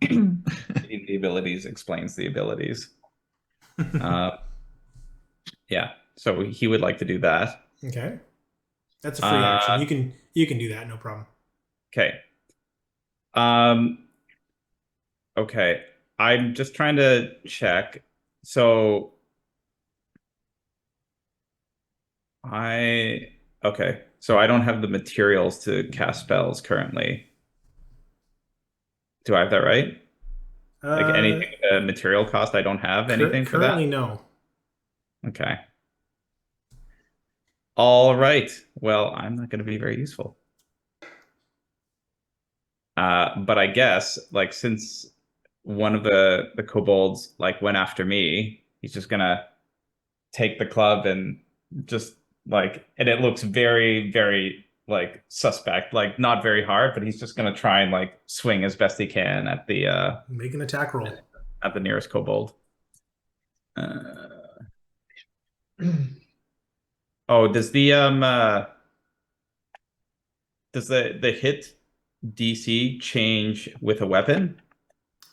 The abilities explains the abilities. Yeah. So he would like to do that. Okay. That's a free action. You can do that, no problem. Okay. Okay. I'm just trying to check. So I don't have the materials to cast spells currently. Do I have that right? Like anything material cost, I don't have anything for that? Currently, no. Okay. All right. Well, I'm not going to be very useful. But I guess, like, since one of the kobolds like went after me, he's just gonna take the club and just like, and it looks very, very like suspect, like not very hard, but he's just gonna try and like swing as best he can at the Make an attack roll. nearest kobold. Oh, does the hit DC change with a weapon?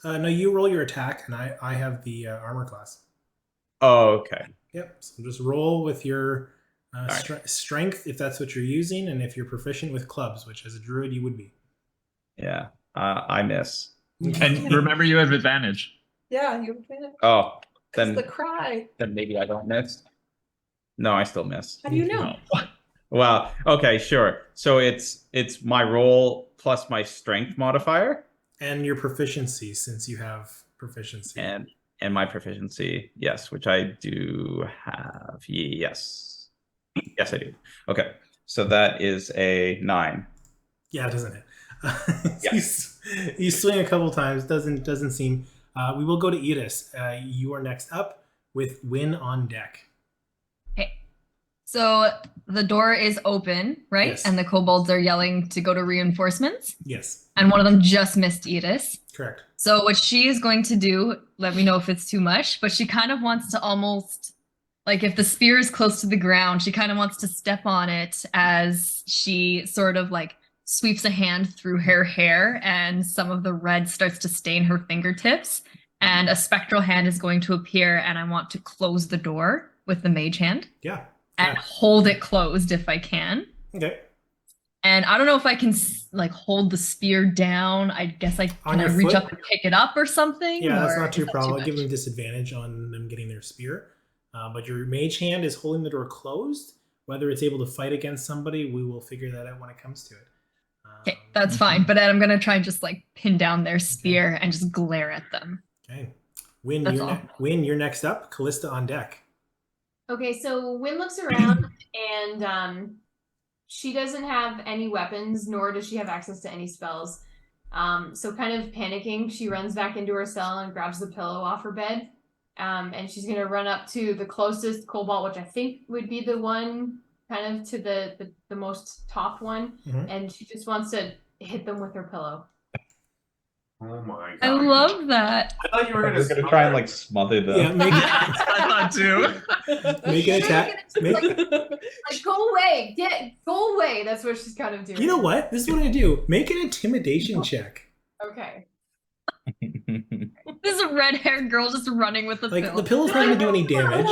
No, you roll your attack, and I have the armor class. Oh, okay. Yep. So just roll with your right. strength if that's what you're using, and if you're proficient with clubs, which as a druid you would be. Yeah, I miss. And remember, you have advantage. Yeah, you finished. Oh, That's then the cry. maybe I don't miss. No, I still miss. How do you know? Well, okay, sure. So it's my roll plus my strength modifier And your proficiency, since you have proficiency. and my proficiency, yes, which I do have. Yes, yes, I do. Okay, so that is a 9. Yeah, doesn't it? Yeah. You swing a couple times. Doesn't seem. We will go to Edis. You are next up with Win on deck. Okay. So the door is open, right? Yes. And the kobolds are yelling to go to reinforcements. Yes, And one of them just missed Edis. correct. So what she is going to do, let me know if it's too much, but she kind of wants to almost, like if the spear is close to the ground, she kind of wants to step on it as she sort of like sweeps a hand through her hair, and some of the red starts to stain her fingertips, and a spectral hand is going to appear, and I want to close the door with the mage hand Yeah. and hold it closed if I can. Okay. And I don't know if I can like hold the spear down. I guess I On can I your reach foot? up and pick it up or something. Yeah, that's or not too is that problem. I'll give much? them disadvantage on them getting their spear. But your mage hand is holding the door closed. Whether it's able to fight against somebody, we will figure that out when it comes to it. Okay, that's fine. But I'm gonna try and just like pin down their spear and just glare at them. Okay. Win, That's all. Win, you're next up. Callista on deck. Okay, so Win looks around and she doesn't have any weapons, nor does she have access to any spells. So kind of panicking, she runs back into her cell and grabs the pillow off her bed. And she's gonna run up to the closest cobalt, which I think would be the one kind of to the most top one, Mhm. and she just wants to hit them with her pillow. Oh my god. I love that. I thought you were We're gonna gonna try and like smother them. Yeah, make I thought too. make an attack. Like go away, go away. That's what she's kind of doing. You know what? This is what I do. Make an intimidation check. Okay. This is a red-haired girl just running with the Like pill. the pillow's not going to do any damage.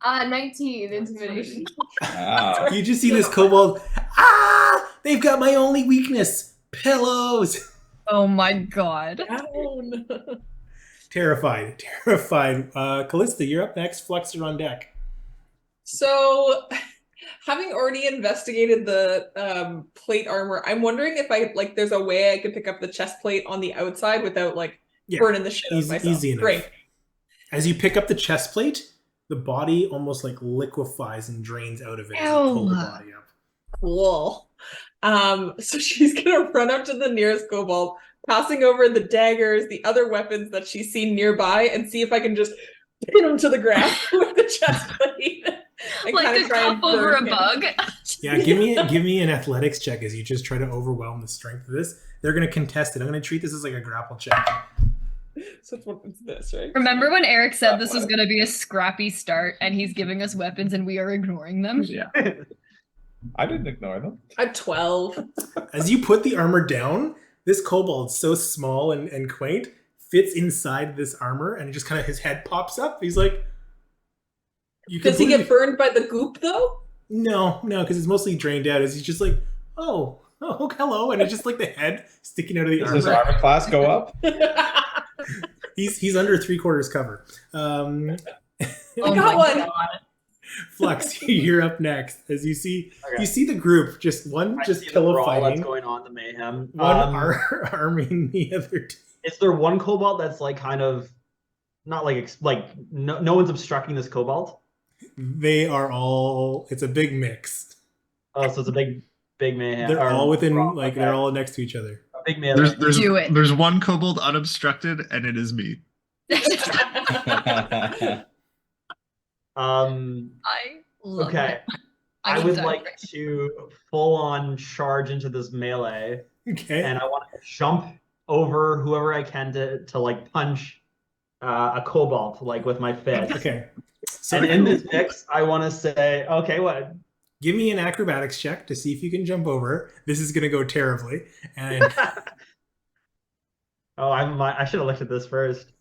19 intimidation. Wow. You just see this kobold. Ah! They've got my only weakness. Pillows. Oh my god. Down. Terrified. Callista, you're up next. Flux, you're on deck. So, having already investigated the plate armor, I'm wondering if there's a way I could pick up the chest plate on the outside without Yeah, burning the shit out of easy- myself. easy enough. Great. As you pick up the chest plate, the body almost like liquefies and drains out of it as you pull the Ew. body up. Cool. So she's gonna run up to the nearest kobold, passing over the daggers, the other weapons that she's seen nearby, and see if I can just pin him to the ground with the chest plate. And Like kinda a try and cup over a burn him. bug. Yeah, give me an athletics check as you just try to overwhelm the strength of this. They're going to contest it. I'm going to treat this as like a grapple check. So it's this, right? Remember when Eric said this was going to be a scrappy start and he's giving us weapons and we are ignoring them? Yeah. I didn't ignore them. At 12. As you put the armor down, this kobold, so small and quaint, fits inside this armor, and just kind of his head pops up. He's like, Does he get burned by the goop though? No, because it's mostly drained out. As he's just like, oh, hello, and it's just like the head sticking out of the Does his armor. armor class go up? He's under 3/4 cover. Oh got my one. God. Flux, you're up next. As you see, Okay. you see the group, just one I just see the pillow brawl that's fighting, going on, the mayhem. one arming the other two. Is there one cobalt that's like kind of not no one's obstructing this cobalt? They are all. It's a big mix. Oh, so it's a big mayhem. They're or all within, brawl. like Okay. they're all next to each other. A big melee. Do it. There's one kobold unobstructed, and it is me. I love Okay. it. I would like to full on charge into this melee, Okay. and I want to jump over whoever I can to like punch a cobalt like with my fist. Okay. So And in this mix, I want to say, okay, what? give me an acrobatics check to see if you can jump over. This is going to go terribly. And Oh, I should have looked at this first.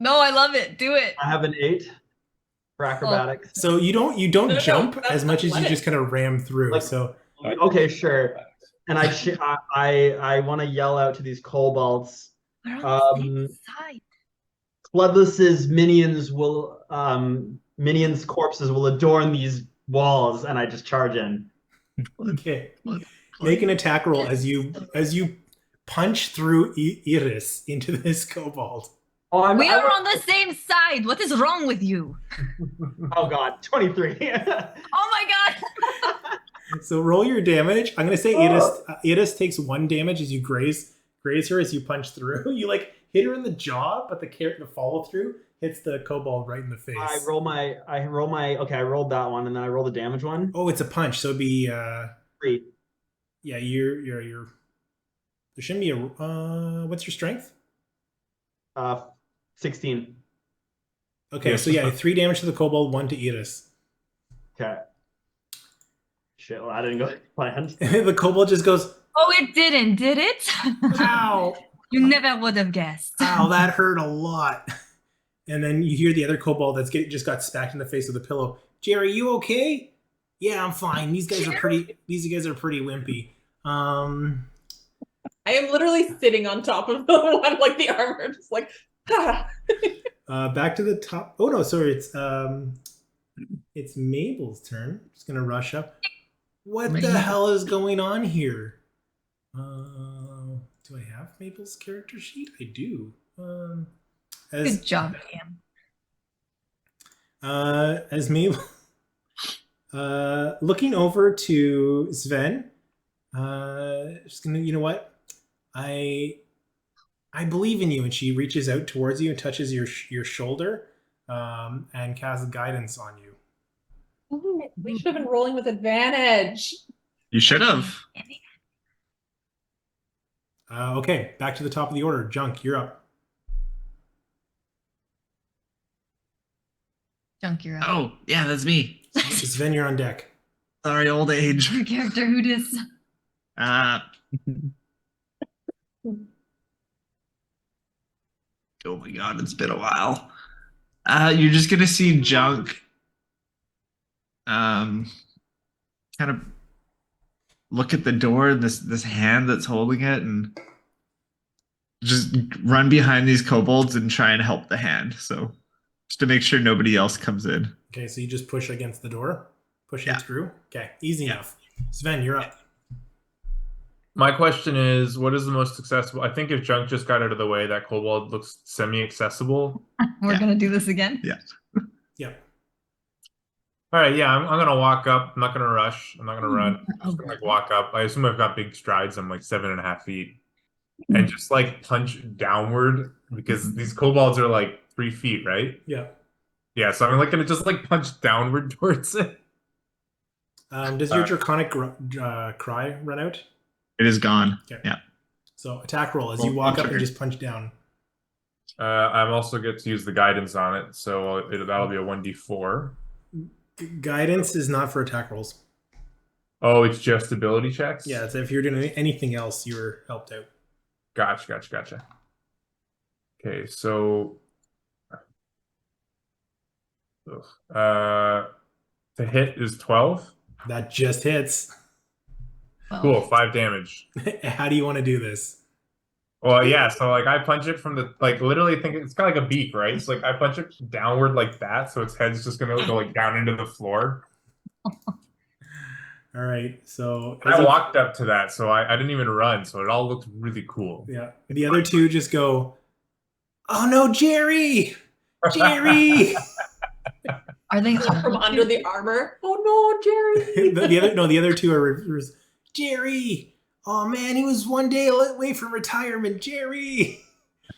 No, I love it. Do it. I have an 8 for acrobatics. so you don't No, jump that's as much as you athletic. just kind of ram through. Like- So Okay, sure. And I want to yell out to these kobolds. We're on the Um, same side. Bloodless's minions' corpses will adorn these walls, and I just charge in. okay, make an attack roll as you punch through Iris into this kobold. Oh, We are on the same side. What is wrong with you? Oh God, 23. Oh my god. So roll your damage. I'm gonna say Iris takes 1 damage as you graze her as you punch through. You like hit her in the jaw, but the follow through hits the kobold right in the face. I rolled that one, and then I roll the damage one. Oh, it's a punch, so it'd be 3. yeah, you're there shouldn't be a what's your strength? 16. Okay, Yeah. so yeah, 3 damage to the kobold, 1 to Iris. Okay. Shit, well, I didn't go planned. The kobold just goes, Oh, it didn't, did it? ow, You never would have guessed. ow, that hurt a lot. And then you hear the other kobold just got smacked in the face with a pillow. Jerry, you okay? Yeah, I'm fine. These guys are pretty wimpy. I am literally sitting on top of the one, like the armor, just like, ah. Back to the top. Oh no, sorry, it's Mabel's turn. Just gonna rush up. What the hell is going on here? Do I have Mabel's character sheet? I do. Good job, Cam. As Mabel, looking over to Sven, just gonna, you know what? I believe in you, and she reaches out towards you and touches your shoulder, and casts guidance on you. We should have been rolling with advantage. You should have. Okay, back to the top of the order. Junk, you're up. Junk, you're up. Oh, yeah, that's me. Sven, you're on deck. Sorry, old age. Your character, who dis? Oh my god, it's been a while. You're just gonna see Junk kind of look at the door and this hand that's holding it and just run behind these kobolds and try and help the hand. So just to make sure nobody else comes in. Okay, so you just push against the door, pushing Yeah. through. Okay, easy enough. Sven, you're up. My question is, what is the most accessible? I think if Junk just got out of the way, that kobold looks semi-accessible. We're Yeah. gonna do this again. Yeah. All right, yeah, I'm gonna walk up. I'm not gonna rush. I'm not gonna run. I'm just gonna walk up. I assume I've got big strides. I'm like 7.5 feet, and just like punch downward because these kobolds are like 3 feet, right? Yeah. Yeah, so I'm like gonna just like punch downward towards it. Does your draconic cry run out? It is gone. Okay. Yeah. So attack roll as you walk up and just punch down. I'm also get to use the guidance on it, so that'll be a 1d4. Guidance is not for attack rolls. Oh, it's just ability checks? Yeah, it's if you're doing anything else, you're helped out. Gotcha. Okay, so to hit is 12. That just hits. Cool, 5 damage. How do you want to do this? Well, yeah, so like I punch it from the literally think it's kind of like a beak, right? So like I punch it downward like that, so its head's just gonna go like down into the floor. All right, so And I walked up to that, so I didn't even run, so it all looked really cool. Yeah, the other two just go, "Oh no, Jerry! Jerry!" Are they From under the armor. Oh no, Jerry. the other two are Jerry. Oh man, he was one day away from retirement, Jerry.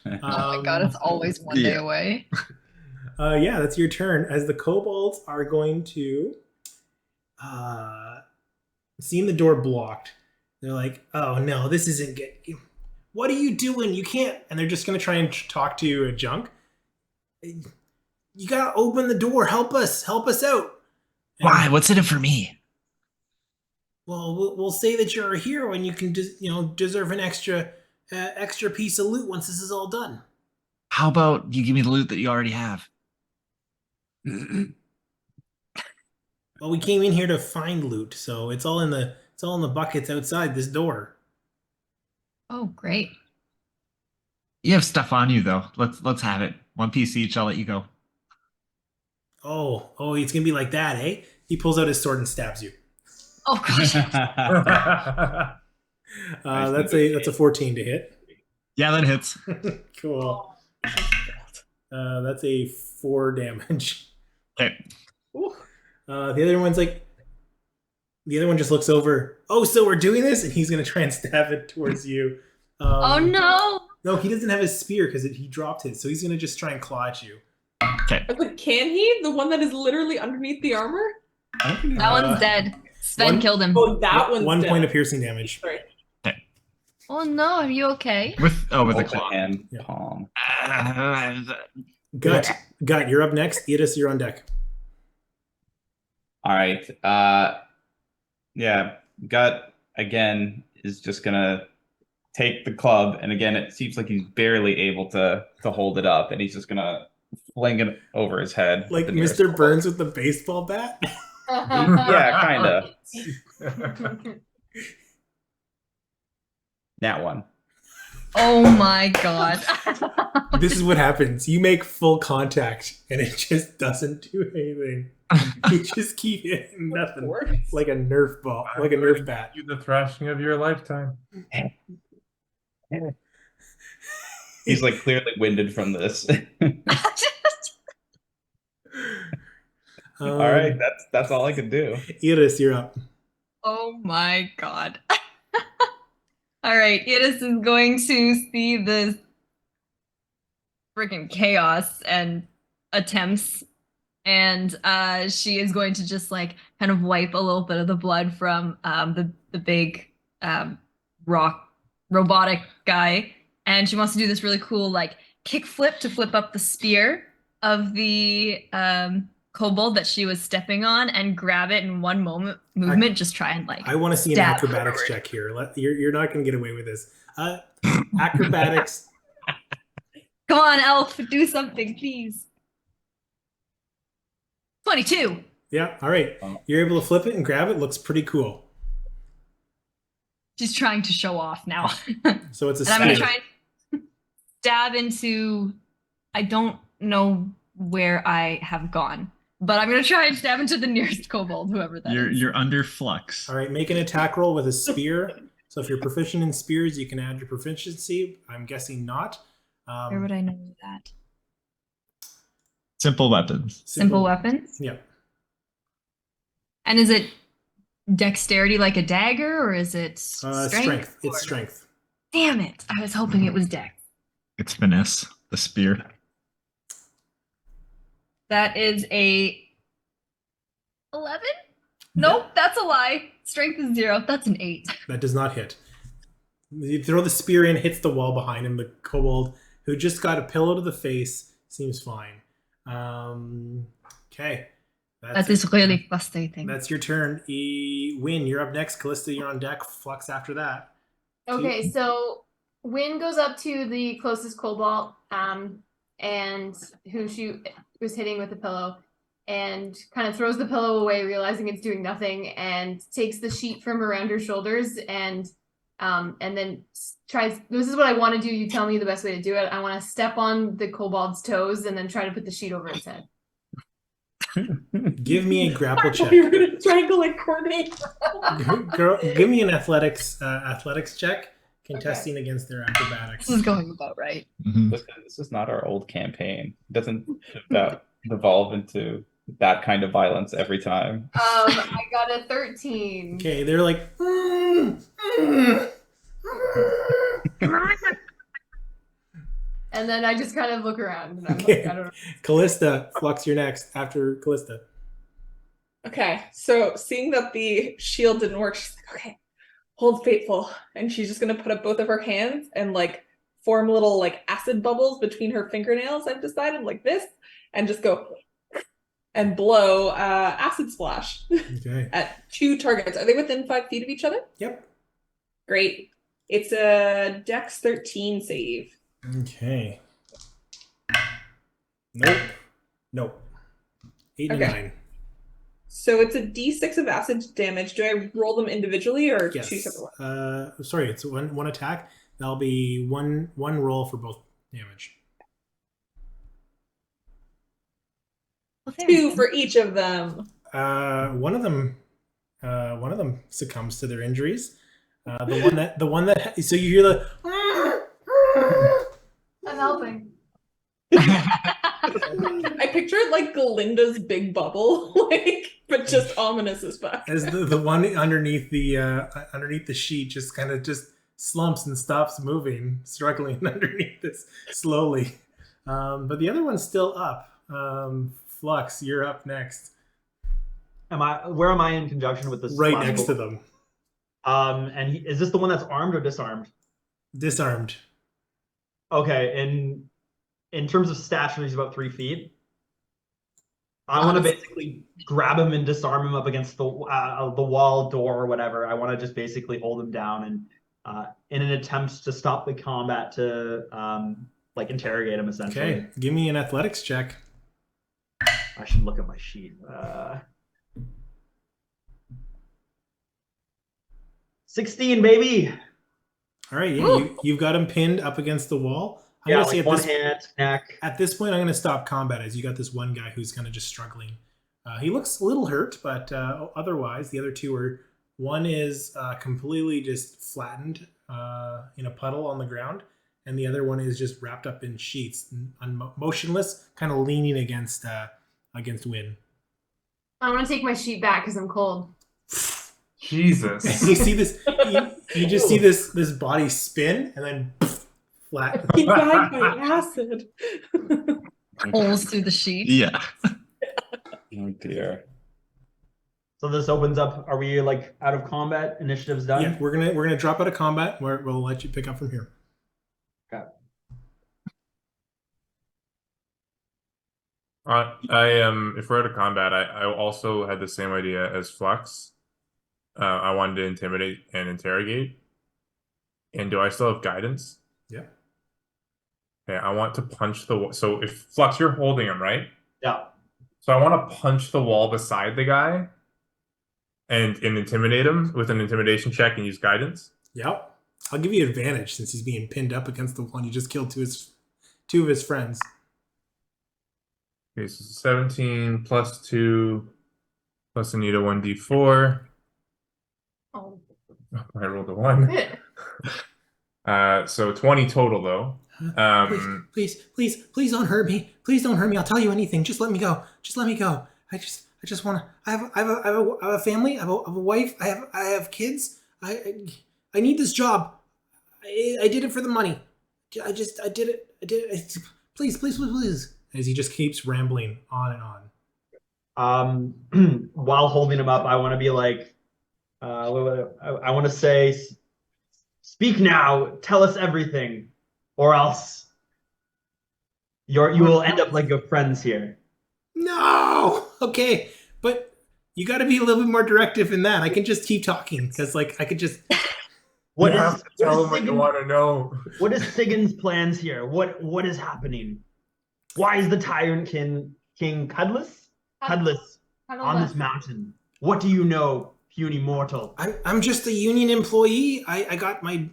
Oh my god, it's always one day away. Yeah, that's your turn. As the kobolds are going to seeing the door blocked, they're like, "Oh no, this isn't good. What are you doing? You can't." And they're just gonna try and talk to Junk. You gotta open the door. Help us out. And, Why? What's in it for me? well, we'll say that you're a hero and you can deserve an extra piece of loot once this is all done. How about you give me the loot that you already have? Well, we came in here to find loot, so it's all in the buckets outside this door. Oh, great. You have stuff on you though. Let's have it. One piece each. I'll let you go. Oh, it's gonna be like that, eh? He pulls out his sword and stabs you. Oh gosh. That's a 14 to hit. Yeah, that hits. Cool. That's a 4 damage. Okay. The other one just looks over. Oh, so we're doing this, and he's gonna try and stab it towards you. Oh no! No, he doesn't have his spear because he dropped his, so he's gonna just try and claw at you. Okay. But can he? The one that is literally underneath the armor? That one's dead. Sven killed him. Oh, that one's 1 dead. point of piercing damage. Sorry. Oh no, are you okay? With the Open claw. hand Yeah. palm. Gut, you're up next. Edis, you're on deck. All right. Yeah. Gut again is just gonna take the club, and again, it seems like he's barely able to hold it up, and he's just gonna fling it over his head. Like the nearest Mr. club. Burns with the baseball bat. Yeah, kind of. That one. Oh my god. This is what happens. You make full contact, and it just doesn't do anything. You just keep hitting nothing. Like a Nerf ball, like a Nerf bat. You the thrashing of your lifetime. He's like clearly winded from this. All right, that's all I could do. Edis, you're up. Oh my god. All right, Edis is going to see this freaking chaos and attempts, and she is going to just like kind of wipe a little bit of the blood from the big robotic guy, and she wants to do this really cool like kick flip to flip up the spear of the kobold that she was stepping on and grab it in one movement. Just try and like. I want to see an stab acrobatics forward. check here. You're not going to get away with this. Acrobatics. Come on, Elf, do something, please. 22. Yeah, all right. You're able to flip it and grab it. Looks pretty cool. She's trying to show off now. So it's a And I'm going to spear. try and stab into. I don't know where I have gone, but I'm going to try and stab into the nearest kobold, whoever that is. You're under flux. All right, make an attack roll with a spear. So if you're proficient in spears, you can add your proficiency. I'm guessing not. Where would I know that? Simple weapons. Simple weapons? Yeah. And is it dexterity like a dagger, or is it Strength. Or- It's strength. Damn it. I was hoping it was dex. It's finesse. The spear. That is a 11? Nope, that's a lie. Strength is 0. That's an 8. That does not hit. You throw the spear in, hits the wall behind him. The kobold, who just got a pillow to the face, seems fine. Okay. That is really frustrating. That's your turn. Win, you're up next. Callista, you're on deck. Flux after that. Okay, so Win goes up to the closest kobold, and who she was hitting with the pillow, and kind of throws the pillow away, realizing it's doing nothing, and takes the sheet from around her shoulders and then tries. This is what I want to do. You tell me the best way to do it. I want to step on the kobold's toes and then try to put the sheet over its head. Give me a grapple check. We were gonna strangle like Courtney. Girl, give me an athletics check, contesting against their acrobatics. This is going about right. Mhm. This is not our old campaign. It doesn't devolve into that kind of violence every time. I got a 13. Okay, they're like. And then I just kind of look around and I'm Okay. like, I don't know. Callista, Flux, you're next after Callista. Okay, so seeing that the shield didn't work, she's like, okay, hold faithful. And she's just gonna put up both of her hands and like form little like acid bubbles between her fingernails, I've decided, like this, and just go and blow acid splash Okay. at 2 targets. Are they within 5 feet of each other? Yep. Great. It's a Dex 13 save. Okay. Nope. 8 and Okay. 9. So it's a D6 of acid damage. Do I roll them individually or Yes. 2 separate ones? Sorry, it's one attack. That'll be one roll for both damage. 2 for each of them. One of them succumbs to their injuries. The one that so you hear the I'm helping. I pictured like Glinda's big bubble, like, but just ominous as fuck. as the one underneath the sheet just kind of just slumps and stops moving, struggling underneath this slowly. But the other one's still up. Flux, you're up next. Where am I in conjunction with this? Right next to them. And is this the one that's armed or disarmed? Disarmed. Okay, in terms of stature, he's about 3 feet. I want to basically grab him and disarm him up against the wall, door, or whatever. I want to just basically hold him down and, in an attempt to stop the combat, to like interrogate him essentially. Okay, give me an athletics check. I should look at my sheet. 16, baby. All right, yeah, you've got him pinned up against the wall. I'm Yeah, gonna say like one hand, neck. at this point, I'm going to stop combat as you got this one guy who's kind of just struggling. He looks a little hurt, but otherwise, the other two are. One is completely just flattened in a puddle on the ground, and the other one is just wrapped up in sheets, motionless, kind of leaning against Wynn. I want to take my sheet back because I'm cold. Jesus. You see this? You just see this body spin and then flat. He died by acid. Holes through the sheet. Yeah. Oh dear. So this opens up. Are we like out of combat? Initiative's done. Yeah, we're gonna drop out of combat. We'll let you pick up from here. Okay. If we're out of combat, I also had the same idea as Flux. I wanted to intimidate and interrogate. And do I still have guidance? Yeah. Okay, I want to punch the wall. So if Flux, you're holding him, right? Yeah. So I want to punch the wall beside the guy and intimidate him with an intimidation check and use guidance. Yep. I'll give you advantage since he's being pinned up against the wall and you just killed two of his friends. Okay, so 17 plus 2 plus Anita 1d4. Oh, I rolled a 1. good. So 20 total though. Please don't hurt me. Please don't hurt me. I'll tell you anything. Just let me go. Just let me go. I just want to. I have a family. I have a wife. I have kids. I need this job. I did it for the money. I did it. Please. As he just keeps rambling on and on. While holding him up, I want to be like, I want to say, speak now. Tell us everything, or else you will end up like your friends here. No. Okay, but you got to be a little bit more directive in that. I can just keep talking because, like, I could just. You have to tell him what you want to know. What is Sigyn's plans here? What is happening? Why is the tyrant king Cudless on this mountain? What do you know, puny mortal? I'm just a union employee. I got my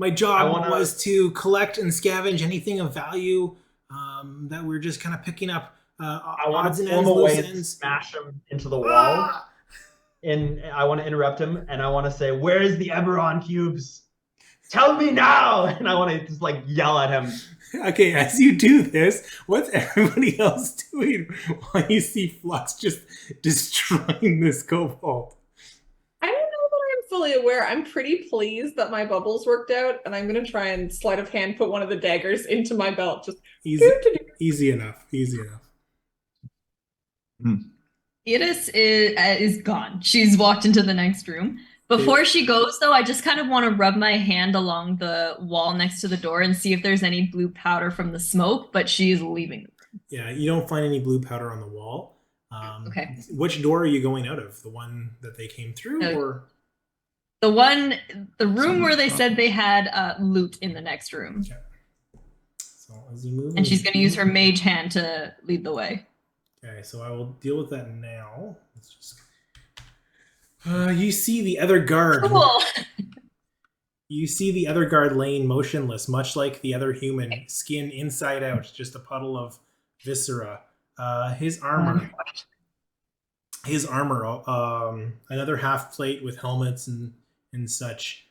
job was to collect and scavenge anything of value that we're just kind of picking up. I want odds to and pull him ends, away loose and ends. smash him into the wall. And I want to interrupt him, and I want to say, "Where is the Eberron cubes? Tell me now!" And I want to just like yell at him. Okay, as you do this, what's everybody else doing while you see Flux just destroying this kobold? I don't know that I'm fully aware. I'm pretty pleased that my bubbles worked out, and I'm going to try and sleight of hand put one of the daggers into my belt. Just Easy enough. Iris is gone. She's walked into the next room. Before she goes, though, I just kind of want to rub my hand along the wall next to the door and see if there's any blue powder from the smoke, but she's leaving the room. Yeah, you don't find any blue powder on the wall. Okay. Which door are you going out of? The one that they came through, or the room where they said they had loot in the next room? Okay. So as you move, and she's going to use her mage hand to lead the way. Okay, so I will deal with that now. Let's just. You see the other guard. Cool. You see the other guard laying motionless, much like the other human, skin inside out, just a puddle of viscera. His armor, another half plate with helmets and such,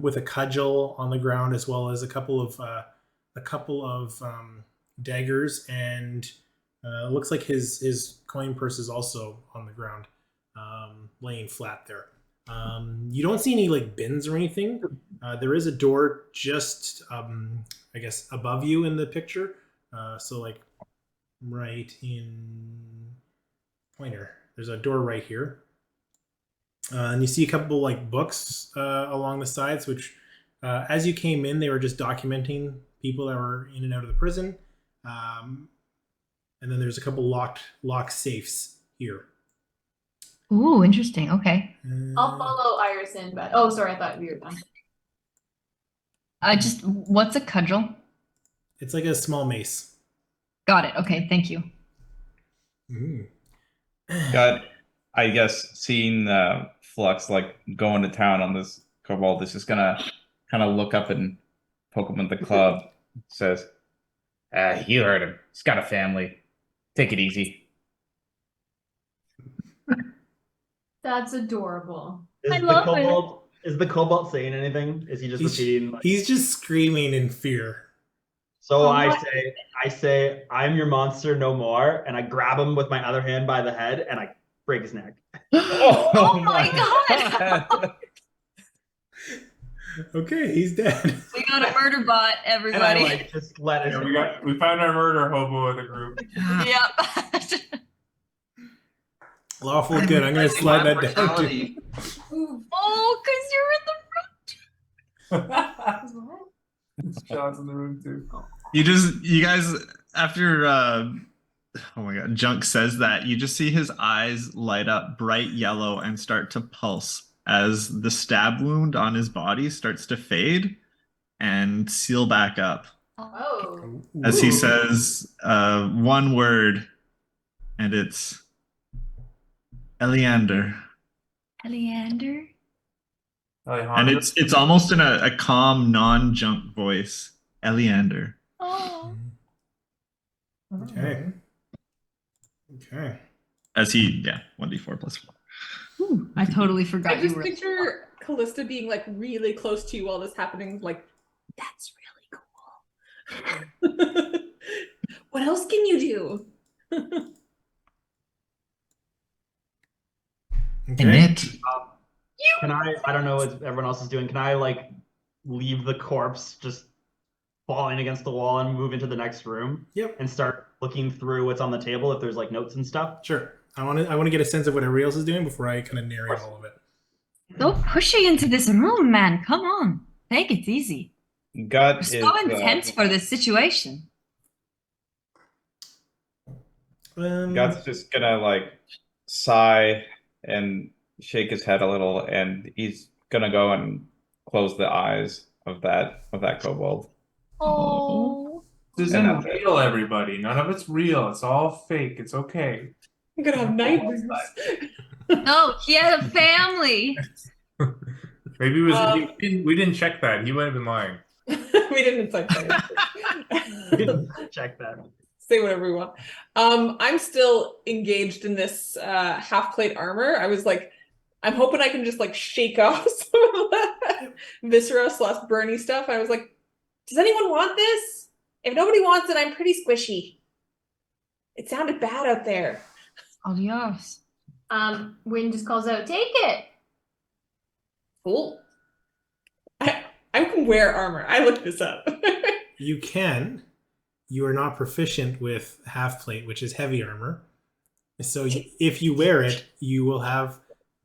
with a cudgel on the ground, as well as a couple of daggers, and looks like his coin purse is also on the ground, laying flat there. You don't see any like bins or anything. There is a door just, I guess, above you in the picture. So like right in pointer, there's a door right here. And you see a couple like books along the sides, which as you came in, they were just documenting people that were in and out of the prison. And then there's a couple locked safes here. Ooh, interesting. Okay. I'll follow Iris in, but oh, sorry, I thought we were done. What's a cudgel? It's like a small mace. Got it. Okay, thank you. Got, I guess, seeing Flux like going to town on this kobold is just gonna kind of look up and poke him at the club. Says, "You heard him. He's got a family. Take it easy." That's adorable. I love it. Is the kobold saying anything? Is he just repeating? Like, he's just screaming in fear. So I say, I'm your monster no more, and I grab him with my other hand by the head, and I break his neck. Oh my god! Okay, he's dead. We got a murder bot, everybody. And I just let it. We found our murder hobo with a group. Yep. Lawful good. I'm gonna slide that down. Oh, because you're in the room. Shawn's in the room too. You guys, after oh my god, Junk says that, you just see his eyes light up bright yellow and start to pulse as the stab wound on his body starts to fade and seal back up. Oh. As he says one word, and it's Eleander. Eleander? And it's almost in a calm, non-Junk voice. Eleander. Oh. Okay. As he, 1d4 plus 4. Ooh, I totally forgot. I just picture Callista being like really close to you while this is happening. Like, that's really cool. What else can you do? Okay. Can I don't know what everyone else is doing. Can I like leave the corpse just falling against the wall and move into the next room? Yep. And start looking through what's on the table if there's like notes and stuff? Sure. I want to get a sense of what everybody else is doing before I kind of narrate all of it. So pushing into this room, man. Come on. Take it easy. God We're so intense for this situation. God's just gonna like sigh and shake his head a little, and he's gonna go and close the eyes of that kobold. Oh. This isn't real, everybody. None of it's real. It's all fake. It's okay. I'm gonna have nightmares. No, he had a family. Maybe it was. We didn't check that. He might have been lying. We didn't check that. We didn't check that. Say whatever we want. I'm still engaged in this half plate armor. I was like, I'm hoping I can just like shake off some of that viscera / Bernie stuff. I was like, does anyone want this? If nobody wants it, I'm pretty squishy. It sounded bad out there. Adios. Wynn just calls out, take it. Cool. I can wear armor. I looked this up. You can. You are not proficient with half plate, which is heavy armor. So if you wear it, you will have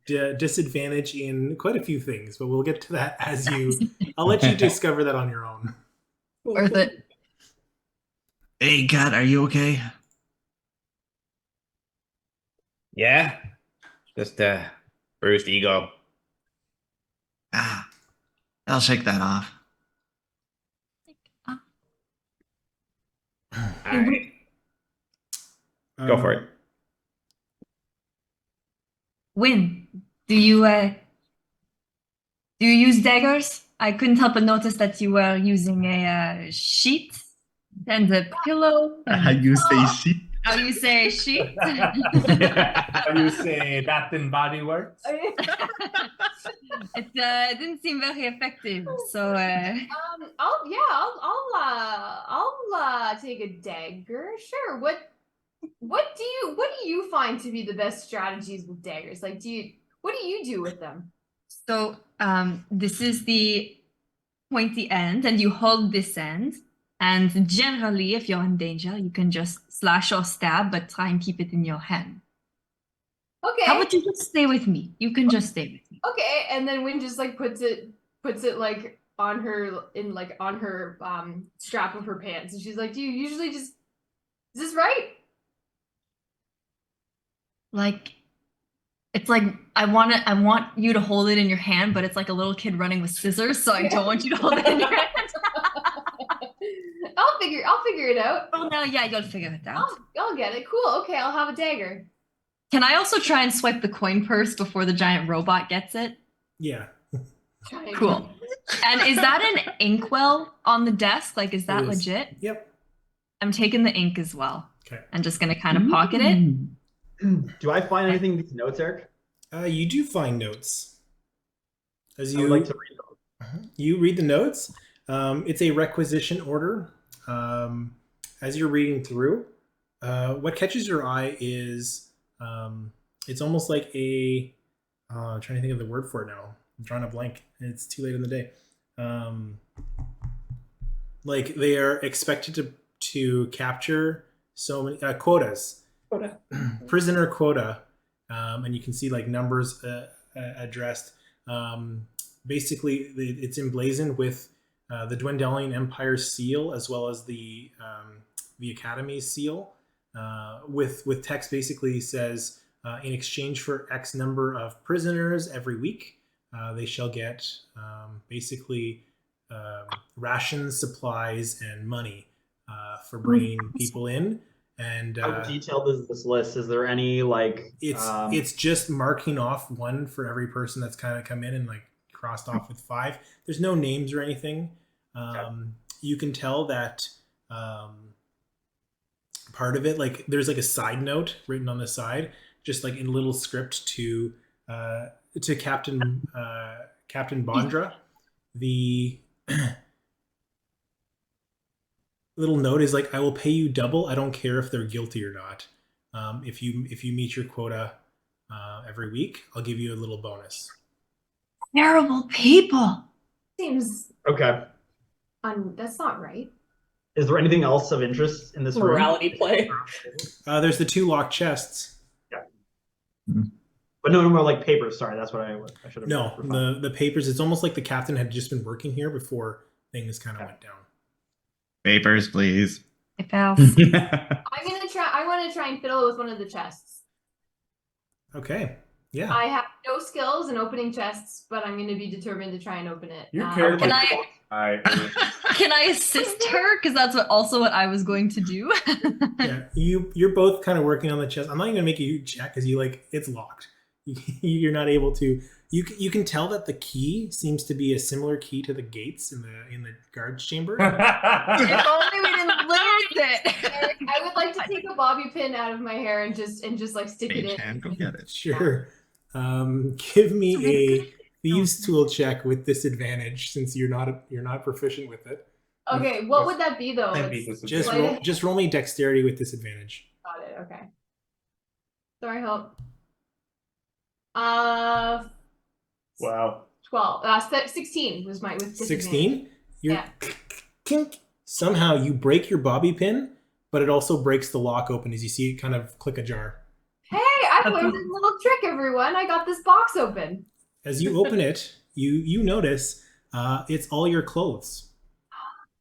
disadvantage in quite a few things, but we'll get to that as you. I'll let you discover that on your own. Worth it. Hey, Kat, are you okay? Yeah, just bruised ego. Ah, I'll shake that off. All right, go for it. Win. Do you use daggers? I couldn't help but notice that you were using a sheet and a pillow. How you say sheep? How you say sheet? How do you say Bath and Body Works? It didn't seem very effective. So I'll take a dagger. Sure. What do you find to be the best strategies with daggers? Like, what do you do with them? So this is the pointy end, and you hold this end. And generally, if you're in danger, you can just slash or stab, but try and keep it in your hand. Okay. How about you just stay with me? You can just stay with me. Okay, and then Wynn just like puts it like on her strap of her pants, and she's like, "Do you usually just? Is this right?" Like, it's like I want you to hold it in your hand, but it's like a little kid running with scissors, so I don't want you to hold it in your hand. I'll figure it out. Oh no, yeah, you'll figure it out. I'll get it. Cool. Okay, I'll have a dagger. Can I also try and swipe the coin purse before the giant robot gets it? Yeah. Cool. And is that an inkwell on the desk? Like, is that It is. legit? Yep. I'm taking the ink as well. Okay. I'm just gonna kind of pocket it. Do I find anything in these notes, Eric? You do find notes. As I you would like to read them. You read the notes. It's a requisition order. As you're reading through, what catches your eye is it's almost like I'm trying to think of the word for it now. I'm drawing a blank, and it's too late in the day. Like they are expected to capture so many quotas. Quota. Prisoner quota, and you can see like numbers addressed. Basically, it's emblazoned with the Dwendalian Empire seal as well as the Academy's seal, with text basically says, in exchange for X number of prisoners every week, they shall get basically rations, supplies, and money for bringing people in. And How detailed is this list? Is there any like? It's just marking off one for every person that's kind of come in and like crossed off with 5. There's no names or anything. You can tell that part of it, like there's like a side note written on the side, just like in little script to Captain Bondra. The little note is like, I will pay you double. I don't care if they're guilty or not. If you meet your quota every week, I'll give you a little bonus. Terrible people. Seems Okay. That's not right. Is there anything else of interest in this room? Morality play. There's the 2 locked chests. But no more like papers. Sorry, that's what I should have. No, the papers. It's almost like the captain had just been working here before things kind of went down. Papers, please. It fails. I want to try and fiddle with one of the chests. Okay. Yeah. I have no skills in opening chests, but I'm going to be determined to try and open it. Your character. Can I assist her? Because that's what I was going to do. Yeah. You're both kind of working on the chest. I'm not even gonna make you check because it's locked. You're not able to. You can tell that the key seems to be a similar key to the gates in the guards chamber. If only we didn't lose it. Eric, I would like to take a bobby pin out of my hair and just like stick it in. Hand, go get it. Sure. Give me a thieves tool check with disadvantage since you're not proficient with it. Okay, what would that be though? Just roll me dexterity with disadvantage. Got it. Okay. Sorry, help. 12. 16 was my with disadvantage. 16. Yeah. Kink. Somehow you break your bobby pin, but it also breaks the lock open as you see it kind of click ajar. I learned a little trick, everyone. I got this box open. As you open it, you notice it's all your clothes.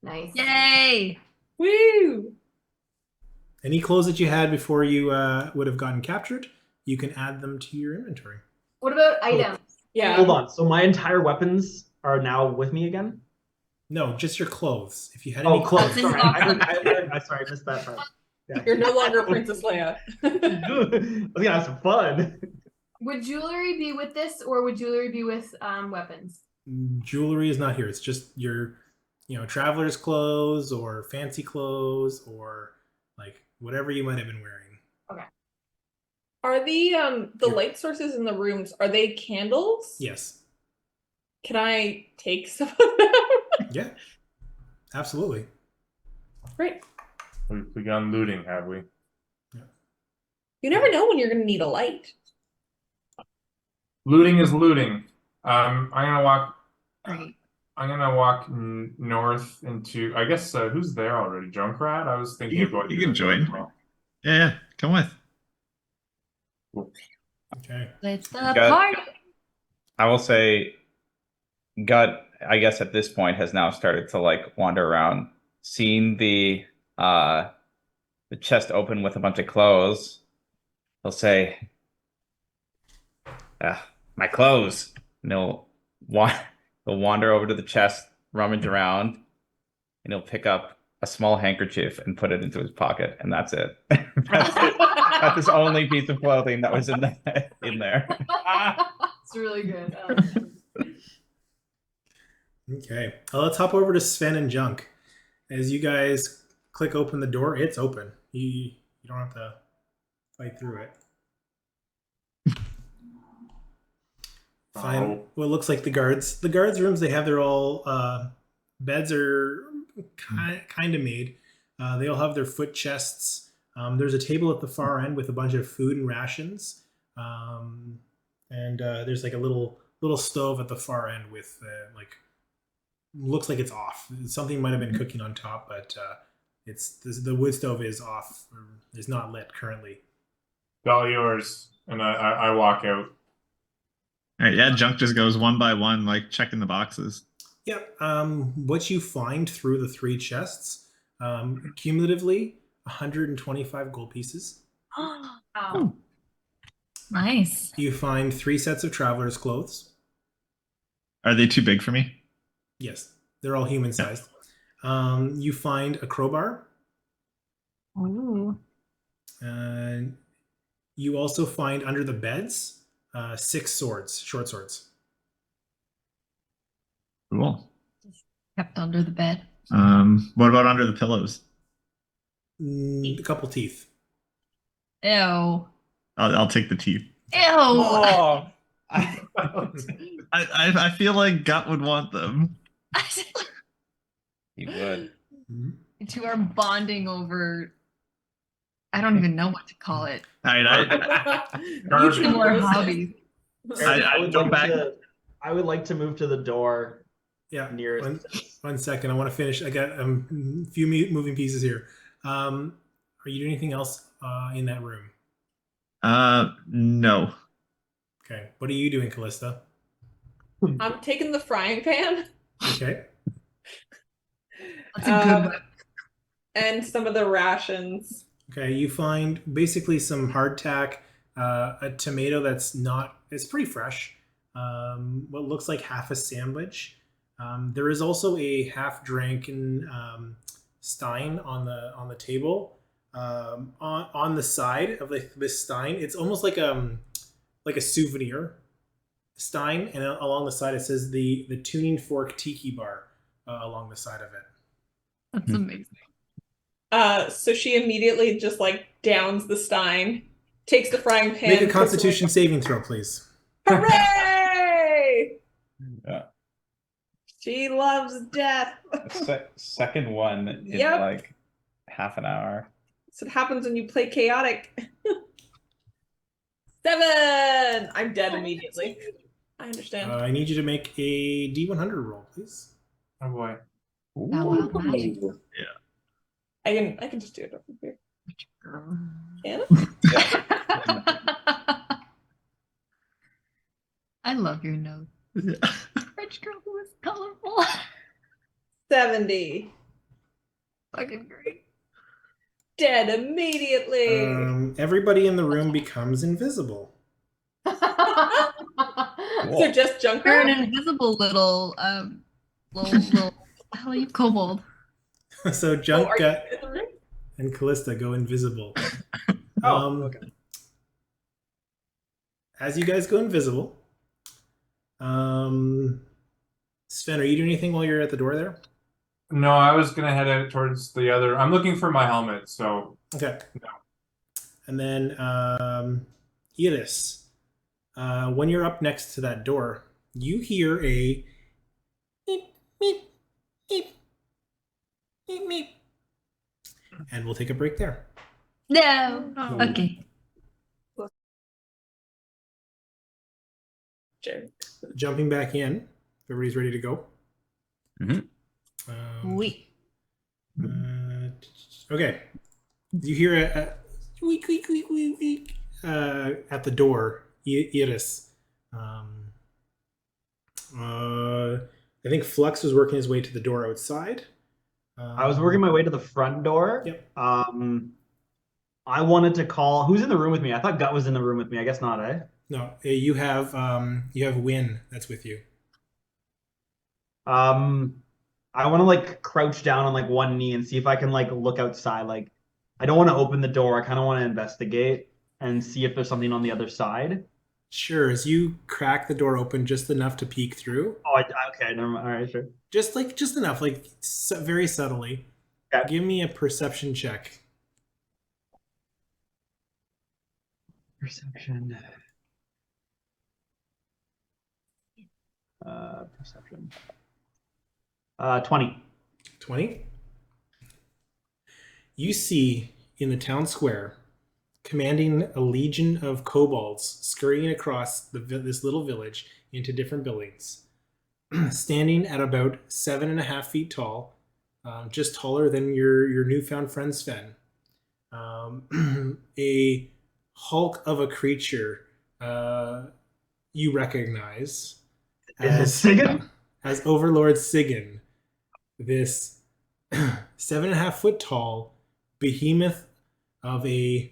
Nice. Yay! Woo! Any clothes that you had before you would have gotten captured, you can add them to your inventory. What about items? Yeah. Hold on. So my entire weapons are now with me again? No, just your clothes. If you had Oh, any clothes. That's Sorry, awesome. I missed that part. Yeah. You're no longer Princess Leia. I was gonna have some fun. Would jewelry be with this, or would jewelry be with weapons? Jewelry is not here. It's just your, traveler's clothes or fancy clothes or like whatever you might have been wearing. Are the light sources in the rooms, are they candles? Yes. Can I take some of them? Yeah. Absolutely. Great. We've begun looting, have we? You never know when you're going to need a light. Looting is looting. I'm gonna walk. Great. I'm gonna walk north into. I guess who's there already? Junkrat. I was thinking You- of going. you can to join. as well. Yeah, come with. Okay. It's the Got- party. I will say, Gut, I guess at this point has now started to like wander around, seeing the chest open with a bunch of clothes. He'll say, "My clothes," and he'll wander over to the chest, rummage around, and he'll pick up a small handkerchief and put it into his pocket, and that's it. That's it. That's his only piece of clothing that was in there. It's really good. I like it. Okay. Let's hop over to Sven and Junk. As you guys click open the door, it's open. You don't have to fight through it. Find what looks like the guards. The guards' rooms, they have their all beds are kind of made. They all have their foot chests. There's a table at the far end with a bunch of food and rations. And there's like a little stove at the far end with looks like it's off. Something might have been cooking on top, but the wood stove is off, or is not lit currently. It's all yours, and I walk out. All right, yeah, Junk just goes one by one, like checking the boxes. Yep. What you find through the 3 chests, cumulatively 125 gold pieces. Wow. Nice. You find 3 sets of traveler's clothes. Are they too big for me? Yes, they're all human sized. You find a crowbar. Ooh. And you also find under the beds 6 swords, short swords. Cool. Kept under the bed. What about under the pillows? A couple teeth. Ew. I'll take the teeth. Ew. Oh, I feel like Gut would want them. he would. You two are bonding over. I don't even know what to call it. All right, Garbage. More hobbies. I go back. I would like to move to the door Yeah. nearest. One second. I want to finish. I got a few moving pieces here. Are you doing anything else in that room? No. Okay. What are you doing, Callista? I'm taking the frying pan Okay. That's a good one. and some of the rations. Okay. You find basically some hardtack, a tomato that's not. It's pretty fresh. What looks like half a sandwich. There is also a half-drinking stein on the table. On the side of this stein, it's almost like a souvenir stein, and along the side it says the tuning fork tiki bar along the side of it. That's amazing. So she immediately just like downs the stein, takes the frying pan. Make a puts it Constitution saving throw, please. away. Hooray! Yeah. She loves death. Second one in Yep. like half an hour. That's what happens when you play chaotic. 7. I'm dead immediately. I understand. I need you to make a D100 roll, please. Oh boy. Oh, wow, magic. I can just do it over here. Can I? I love your nose. French girl who is colorful. 70. Fucking great. Dead immediately. Everybody in the room becomes invisible. So just You're an Junkrat? invisible little little how are you kobold? So Oh, Junk are you Gut in the room? and Callista go invisible. Okay. As you guys go invisible, Sven, are you doing anything while you're at the door there? No, I was gonna head out towards the other. I'm looking for my helmet, so Okay. no. And then Iris, when you're up next to that door, you hear a meep, meep, meep, meep, meep. And we'll take a break there. No. Oh. Okay. Jumping back in, everybody's ready to go. Mhm. Wait. Okay. You hear a squeak, squeak, squeak, squeak, squeak, at the door, Iris. I think Flux was working his way to the door outside. I was working my way to the front door. Yep. I wanted to call. Who's in the room with me? I thought Gut was in the room with me. I guess not, eh? No, you have Win that's with you. I want to like crouch down on like one knee and see if I can like look outside. Like, I don't want to open the door. I kind of want to investigate and see if there's something on the other side. Sure. As you crack the door open just enough to peek through. Oh, okay. Never mind. All right, sure. Just enough, like very subtly. Okay. Give me a perception check. Perception. Perception. 20. 20. You see in the town square, commanding a legion of kobolds scurrying across this little village into different buildings, standing at about 7.5 feet tall, just taller than your newfound friend Sven. A hulk of a creature you recognize Is it Sigan? as Overlord Sigan, this 7.5 foot tall behemoth of a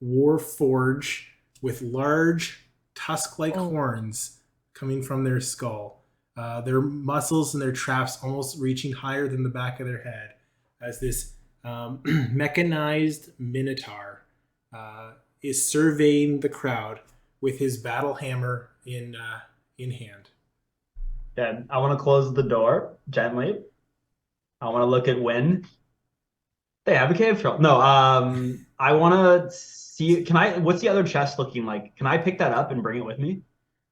warforge with large tusk-like horns coming from their skull. Their muscles and their traps almost reaching higher than the back of their head, as this mechanized minotaur is surveying the crowd with his battle hammer in hand. Then I want to close the door gently. I want to look at Win. They have a cave troll. No, I want to see. What's the other chest looking like? Can I pick that up and bring it with me?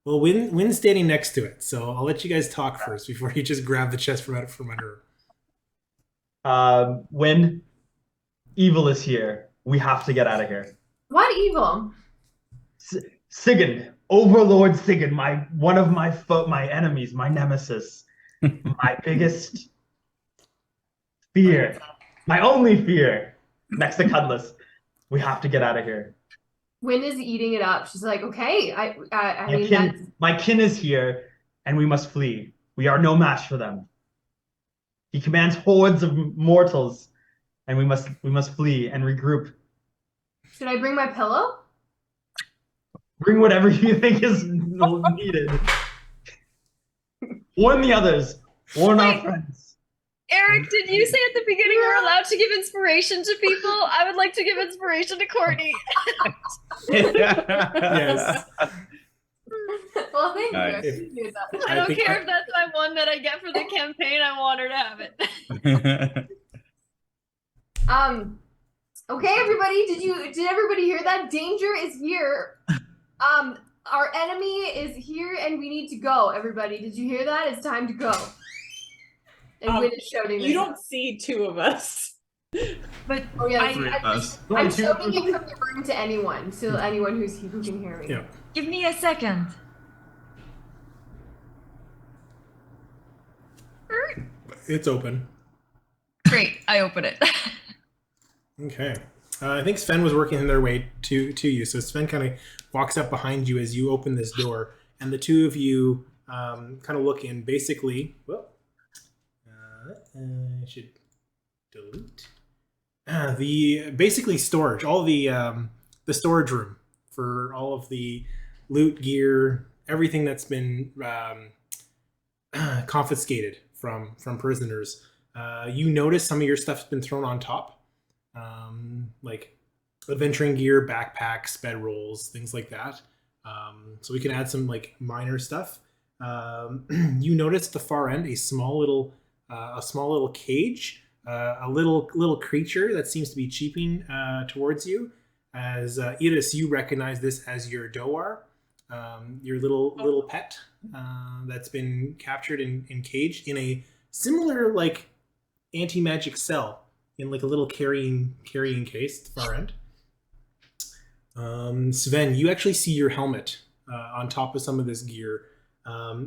Well, Win's standing next to it, so I'll let you guys talk first before you just grab the chest from under her. Win, evil is here. We have to get out of here. What evil? Sigan, Overlord Sigan, one of my enemies, my nemesis, my biggest fear, my only fear, next to Cudless. We have to get out of here. Win is eating it up. She's like, okay, I mean, My kin is here, and we must flee. We are no match for them. He commands hordes of mortals, and we must flee and regroup. should I bring my pillow? Bring whatever you think is needed. Warn the others. Warn our friends. Eric, did you say at the beginning we're allowed to give inspiration to people? I would like to give inspiration to Courtney. Yes. Well, thank Nice. you. I appreciate that. I don't think care if that's my one that I get for the campaign. I want her to have it. Okay, everybody, did everybody hear that? Danger is here. Our enemy is here, and we need to go. Everybody, did you hear that? It's time to go. And Win is shouting. You this don't out. see two of us. But Oh yeah, Three of us. I'm shouting it from the room to anyone, so anyone who can hear me. Yeah. give me a second. It's open. Great, I open it. Okay. I think Sven was working their way to you. So Sven kind of walks up behind you as you open this door and the two of you kind of look in. Basically, I should delete the basically storage, all the storage room for all of the loot, gear, everything that's been confiscated from prisoners. You notice some of your stuff's been thrown on top, like adventuring gear, backpacks, bedrolls, things like that. So we can add some like minor stuff. You notice at the far end a small little cage, a little creature that seems to be cheeping towards you. As Iris, you recognize this as your Doar, your little pet that's been captured and caged in a similar like anti-magic cell in like a little carrying case at the far end. Sven, you actually see your helmet on top of some of this gear.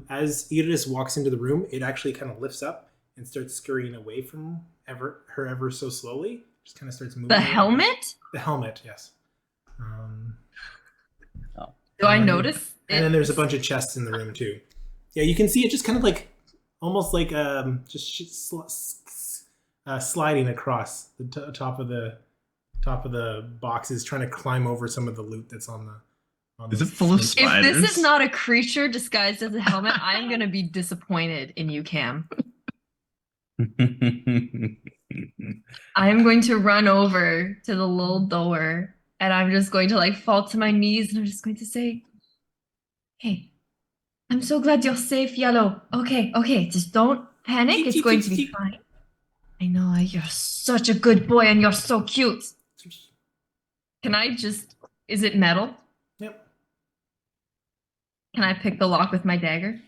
As Iris walks into the room, it actually kind of lifts up and starts scurrying away from her ever so slowly. Just kind of starts moving. The around. helmet? The helmet, yes. Do I notice? And then there's a bunch of chests in the room too. Yeah, you can see it just kind of like almost like just sliding across the top of the boxes, trying to climb over some of the loot that's on the. Is it full of If spiders? this is not a creature disguised as a helmet, I'm gonna be disappointed in you, Cam. I'm going to run over to the little door and I'm just going to like fall to my knees and I'm just going to say, "Hey, I'm so glad you're safe, Yellow. Okay, just don't panic. It's going to be fine. I know you're such a good boy and you're so cute." Can I just, is it metal? Yep. Can I pick the lock with my dagger?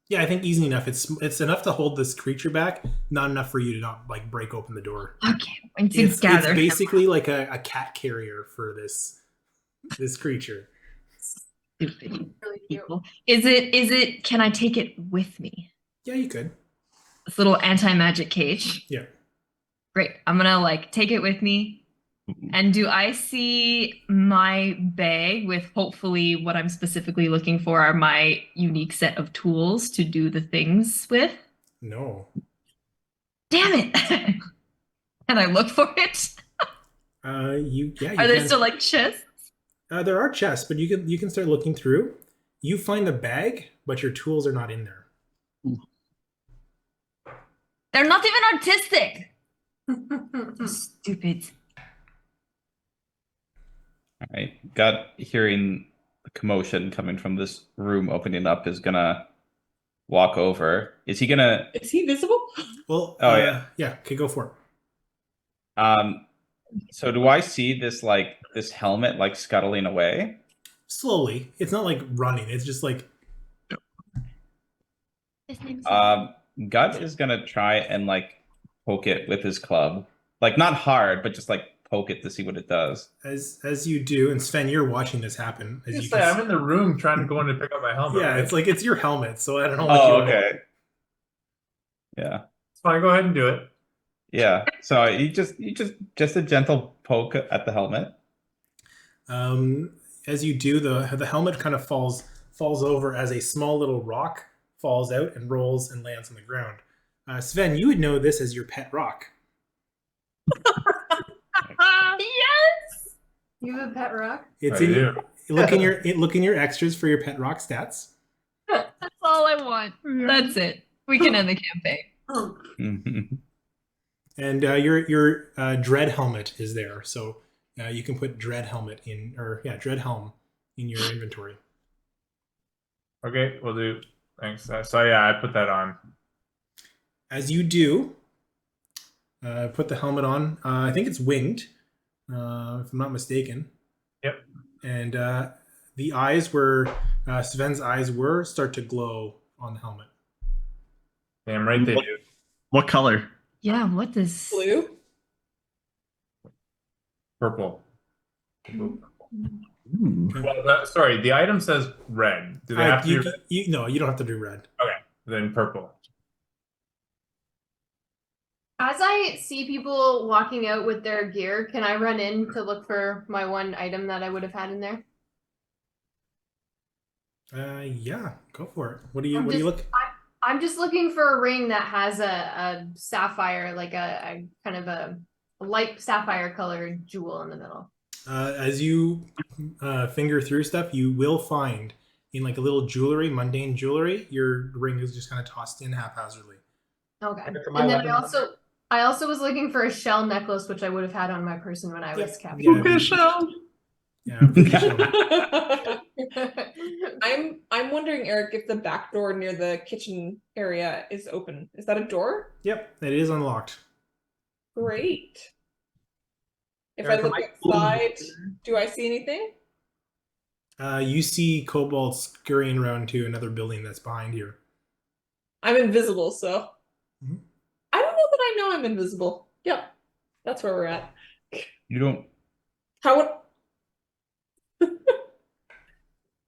Yeah, I think easy enough. It's enough to hold this creature back, not enough for you to not like break open the door. Okay, I'm going to It's gather. basically like a cat carrier for this creature. Stupid people. Is it, can I take it with me? Yeah, you could. This little anti-magic cage. Yeah. Great. I'm gonna like take it with me. And do I see my bag with hopefully what I'm specifically looking for are my unique set of tools to do the things with? No. Damn it! Can I look for it? You Are can. there still like chests? There are chests, but you can start looking through. You find the bag, but your tools are not in there. They're not even artistic. Stupid. All right. Gut hearing the commotion coming from this room opening up is gonna walk over. Is he gonna? Is he visible? Well, yeah. Okay, go for it. So do I see this helmet like scuttling away? Slowly. It's not like running. It's just like. Gut is gonna try and like poke it with his club, like not hard, but just like poke it to see what it does. As you do, and Sven, you're watching this happen. As you I'm in the room trying to go in to pick up my helmet. Yeah, right? it's like it's your helmet, so I don't know. Oh, okay. Yeah. It's fine. Go ahead and do it. Yeah. So you just a gentle poke at the helmet. As you do, the helmet kind of falls over as a small little rock falls out and rolls and lands on the ground. Sven, you would know this as your pet rock. Yes! You have a pet rock? It's I do. look in your extras for your pet rock stats. That's all I want. That's it. We can end the campaign. And your dread helmet is there, so you can put dread helm in your inventory. Okay, we'll do. Thanks. So yeah, I put that on. As you do, put the helmet on. I think it's winged, if I'm not mistaken. Yep. And the eyes where Sven's eyes were start to glow on the helmet. Damn right they do. What color? Yeah, what does... Blue? Purple. Ooh. Well, sorry, the item says red. Do they have to? No, you don't have to do red. Okay, then purple. As I see people walking out with their gear, can I run in to look for my one item that I would have had in there? Yeah, go for it. What do you look? I'm just looking for a ring that has a sapphire, like a kind of a light sapphire colored jewel in the middle. As you finger through stuff, you will find in like a little jewelry, mundane jewelry, your ring is just kind of tossed in haphazardly. Okay. For my And then weapons. I also was looking for a shell necklace, which I would have had on my person when I was captured. Yeah, yeah. I'm wondering, Eric, if the back door near the kitchen area is open. Is that a door? Yep, it is unlocked. Great. If Eric, I look am I- outside, do I see anything? You see kobolds scurrying around to another building that's behind here. I'm invisible, so Mhm. I don't know that I know I'm invisible. Yep, that's where we're at. You don't. How would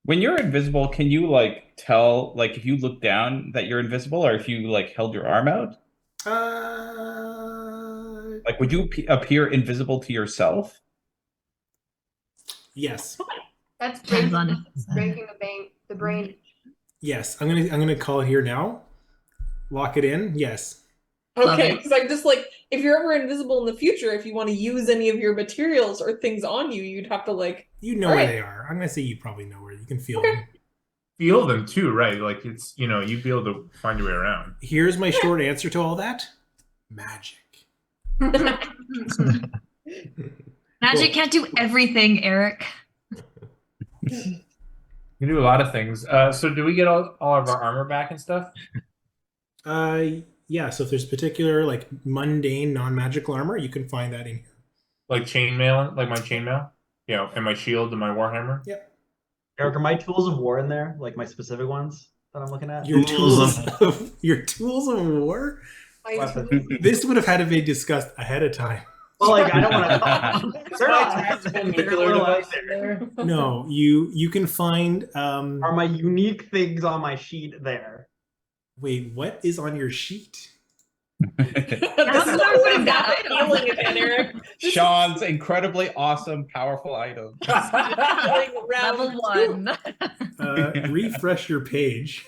When you're invisible, can you like tell like if you look down that you're invisible, or if you like held your arm out? Like, would you appear invisible to yourself? Yes, That's Depends on breaking the brain. yes. I'm gonna call it here now. Lock it in. Yes. Love okay? it. Because I'm just like, if you're ever invisible in the future, if you want to use any of your materials or things on you, you'd have to like. You know where they are. I'm gonna say you probably know where. You can feel them. Feel them too, right? Like it's you'd be able to find your way around. Here's my short answer to all that: magic. Magic can't do everything, Eric. You can do a lot of things. So do we get all of our armor back and stuff? Yeah. So if there's particular like mundane, non-magical armor, you can find that in here. Like chainmail, like my chainmail? And my shield and my warhammer? Yep. Eric, are my tools of war in there? Like my specific ones that I'm looking at? Your Tools tools of war. Weapons. This would have had to be discussed ahead of time. Well, like I don't want to. They're not. They're a little out there. No, you can find. Are my unique things on my sheet there? Wait, what is on your sheet? This is not putting that feeling again, Eric. Shawn's incredibly awesome, powerful item. Level 1. Refresh your page.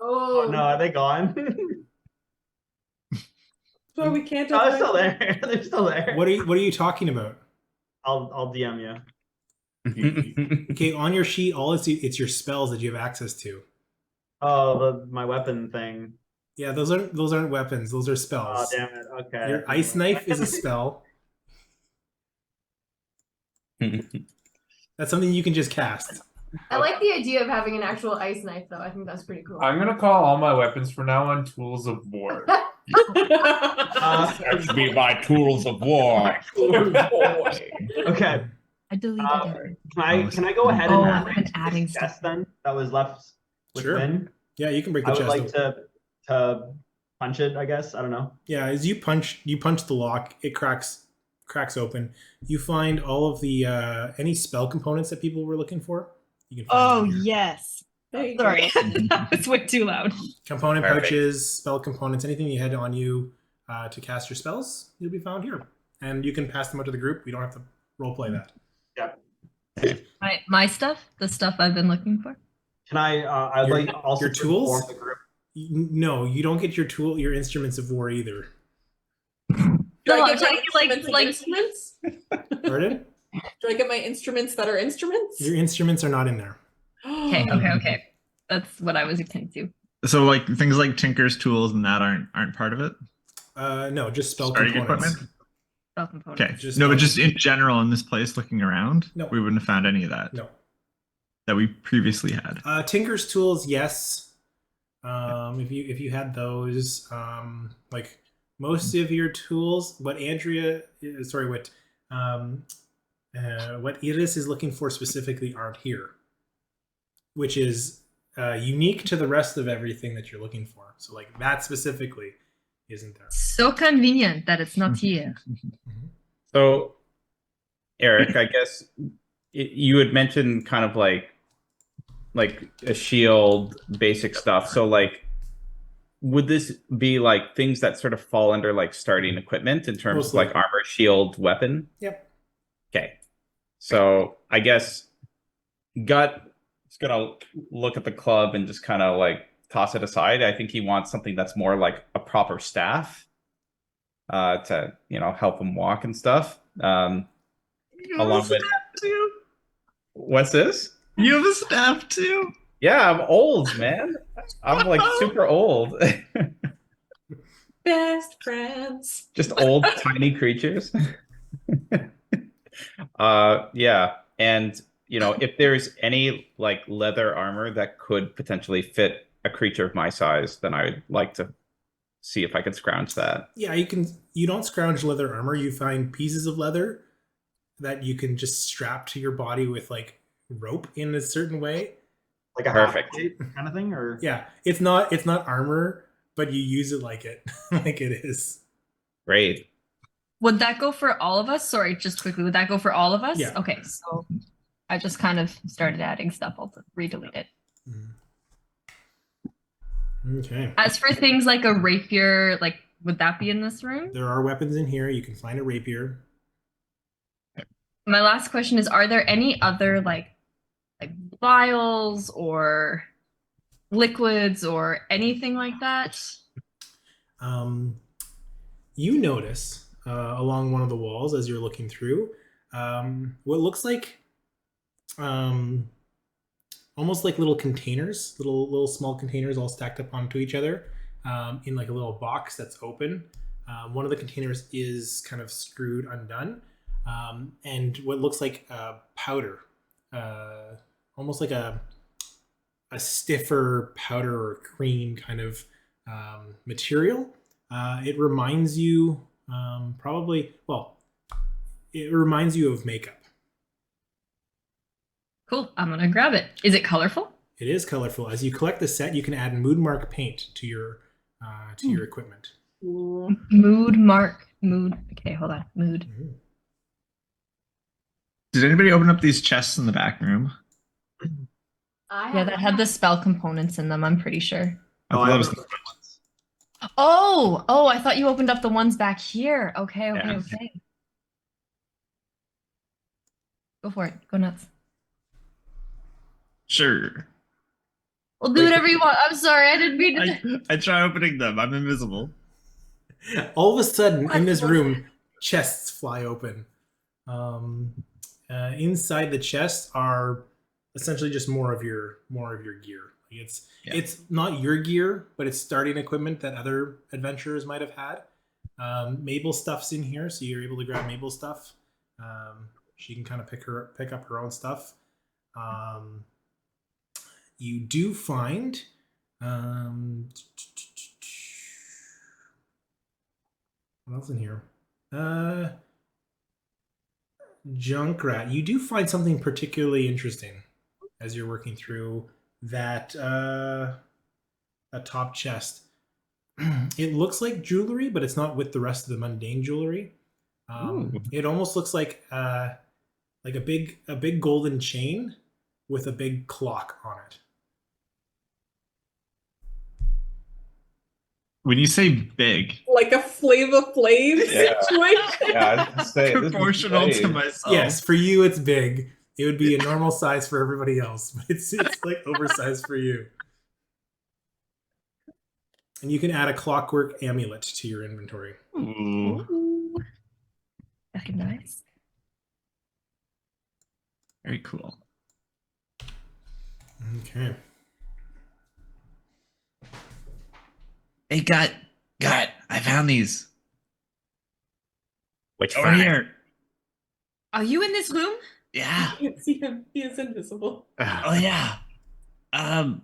Oh no, are they gone? So we can't. No, they're still there. They're still there. What are you talking about? I'll DM you. Okay, on your sheet, it's your spells that you have access to. Oh, my weapon thing. Yeah, those aren't weapons. Those are Oh, spells. damn it. Okay. Your ice knife is a spell. That's something you can just cast. I like the idea of having an actual ice knife, though. I think that's pretty cool. I'm gonna call all my weapons from now on tools of war. That should be my tools of war. Okay. I deleted it. Can I go ahead Oh, and I've been adding the stuff. chest then that was left with Sure. Win? Yeah, you can break the I would chest. like open. to punch it. I guess I don't know. Yeah, as you punch the lock, it cracks open. You find all of the any spell components that people were looking for. You can find them here. yes. There you Sorry. go. It's way too loud. Component Perfect. pouches, spell components, anything you had on you to cast your spells, you'll be found here. And you can pass them out to the group. We don't have to roleplay that. My stuff? The stuff I've been looking for? Can I? I'd Your- like also your to tools? inform the group. No, you don't get your instruments of war either. Do No, I I'm get my talking instruments and instruments? Pardon? Do I get my instruments that are instruments? Your instruments are not in there. Okay. That's what I was akin to. So like things like Tinker's tools and that aren't part of it. No, just spell Starting components. equipment. Spell components. Okay. Just No, but spell- just in general in this place, looking around, No. we wouldn't have found any of that No. that we previously had. Tinker's tools, yes. If you had those, like most of your tools, what Iris is looking for specifically aren't here, which is unique to the rest of everything that you're looking for. So like that specifically isn't there. So convenient that it's not here. So, Eric, I guess you had mentioned kind of like a shield, basic stuff. So like, would this be like things that sort of fall under like starting equipment in terms Mostly. of like armor, shield, weapon? Yep. Okay. So I guess gut just gonna look at the club and just kind of like toss it aside. I think he wants something that's more like a proper staff, to help him walk and stuff. Along with too. what's this? You have a staff too. Yeah, I'm old, man. I'm like super old. Best friends. Just old, tiny creatures. Yeah, and if there's any like leather armor that could potentially fit a creature of my size, then I'd like to see if I could scrounge that. Yeah, you don't scrounge leather armor. You find pieces of leather that you can just strap to your body with like rope in a certain way. Like a Perfect. half-plate kind of thing, or Yeah, it's not armor, but you use it like it like it is. Great. Would that go for all of us? Sorry, just quickly, would that go for all of us? Yeah. Okay, so I just kind of started adding stuff. I'll redelete it. Okay. As for things like a rapier, like would that be in this room? There are weapons in here. You can find a rapier. My last question is: are there any other like vials or liquids or anything like that? You notice along one of the walls as you're looking through what looks like almost like little containers, little small containers all stacked up onto each other in like a little box that's open. One of the containers is kind of screwed undone, and what looks like powder, almost like a stiffer powder or cream kind of material. It reminds you it reminds you of makeup. Cool. I'm gonna grab it. Is it colorful? It is colorful. As you collect the set, you can add mood mark paint to your equipment. Mood. Okay, hold on. Mood. Mm-hmm. Did anybody open up these chests in the back room? Yeah, that had the spell components in them. I'm pretty sure. I thought that was Oh, I thought you opened up the ones back here. Okay. Yeah. Okay. Go for it. Go nuts. sure. Well, do whatever you want. I'm sorry, I didn't mean to. I try opening them. I'm invisible. All of a sudden, in this room, chests fly open. Inside the chests are essentially just more of your gear. It's not your gear, but it's starting equipment that other adventurers might have had. Mabel stuff's in here, so you're able to grab Mabel's stuff. She can kind of pick up her own stuff. You do find what else in here? Junkrat. You do find something particularly interesting as you're working through that a top chest. It looks like jewelry, but it's not with the rest of the mundane jewelry. It almost looks like a big golden chain with a big clock on it. When you say big, Like a Flava Flav Yeah. situation. Yeah, I'd say this is proportional to great. myself. Yes, for you it's big. It would be a normal size for everybody else, but it's like oversized for you. And you can add a clockwork amulet to your inventory. Ooh. Ooh. That's nice. Very cool. Okay. Hey, Gut, I found these. Which Over find? here. Are you in this room? Yeah. You can't see him. He is invisible. Oh yeah. That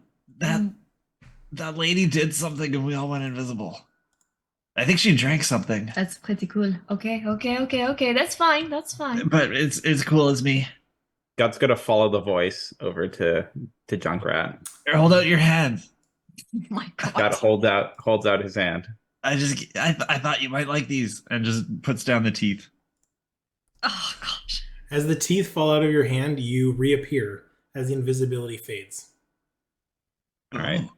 lady did something and we all went invisible. I think she drank something. That's pretty cool. Okay. That's fine. But it's cool as me. God's gonna follow the voice over to Junkrat. Here, hold out your hand. Oh my God. God holds out his hand. I thought you might like these, and just puts down the teeth. Oh gosh. As the teeth fall out of your hand, you reappear as the invisibility fades. All right.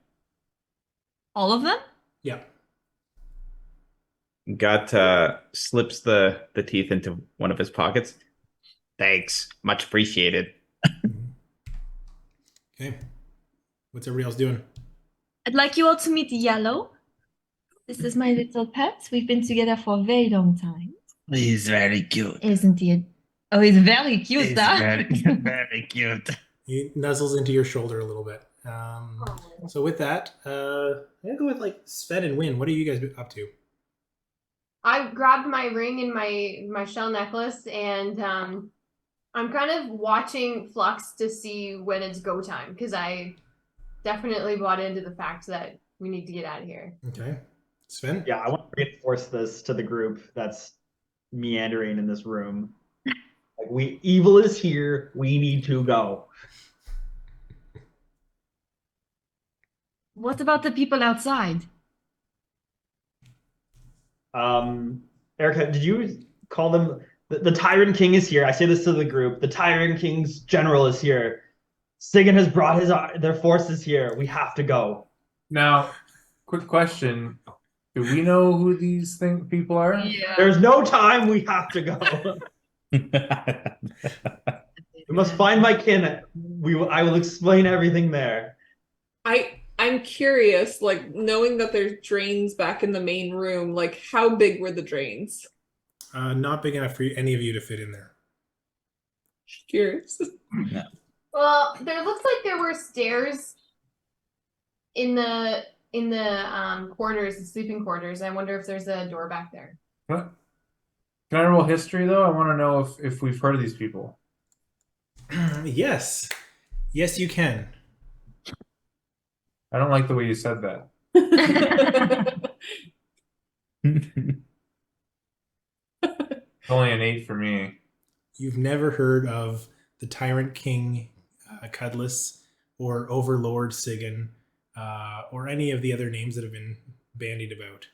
All of them? Yeah. God slips the teeth into one of his pockets. Thanks, much appreciated. Okay. What's everybody else doing? I'd like you all to meet Yellow. This is my little pet. We've been together for a very long time. He's very cute. Isn't he? Oh, he's very cute, He's huh? very cute. He nuzzles into your shoulder a little bit. So with that, I'm gonna go with like Sven and Win. What are you guys up to? I grabbed my ring and my shell necklace, and I'm kind of watching Flux to see when it's go time, because I definitely bought into the fact that we need to get out of here. Okay. Sven? Yeah, I want to reinforce this to the group that's meandering in this room. Like, evil is here. We need to go. What about the people outside? Erica, did you call them? The Tyrant King is here. I say this to the group. The Tyrant King's general is here. Sigan has brought their forces here. We have to go. Now, quick question: do we know who these people are? Yeah. There's no time. We have to go. We must find my kin. I will explain everything there. I'm curious, like, knowing that there's drains back in the main room, like, how big were the drains? Not big enough for any of you to fit in there. Curious. Well, there looks like there were stairs in the quarters, the sleeping quarters. I wonder if there's a door back there. What? Can I roll history though? I want to know if we've heard of these people. Yes. Yes, you can. I don't like the way you said that. It's only an 8 for me. You've never heard of the Tyrant King Cudless or Overlord Sigan or any of the other names that have been bandied about.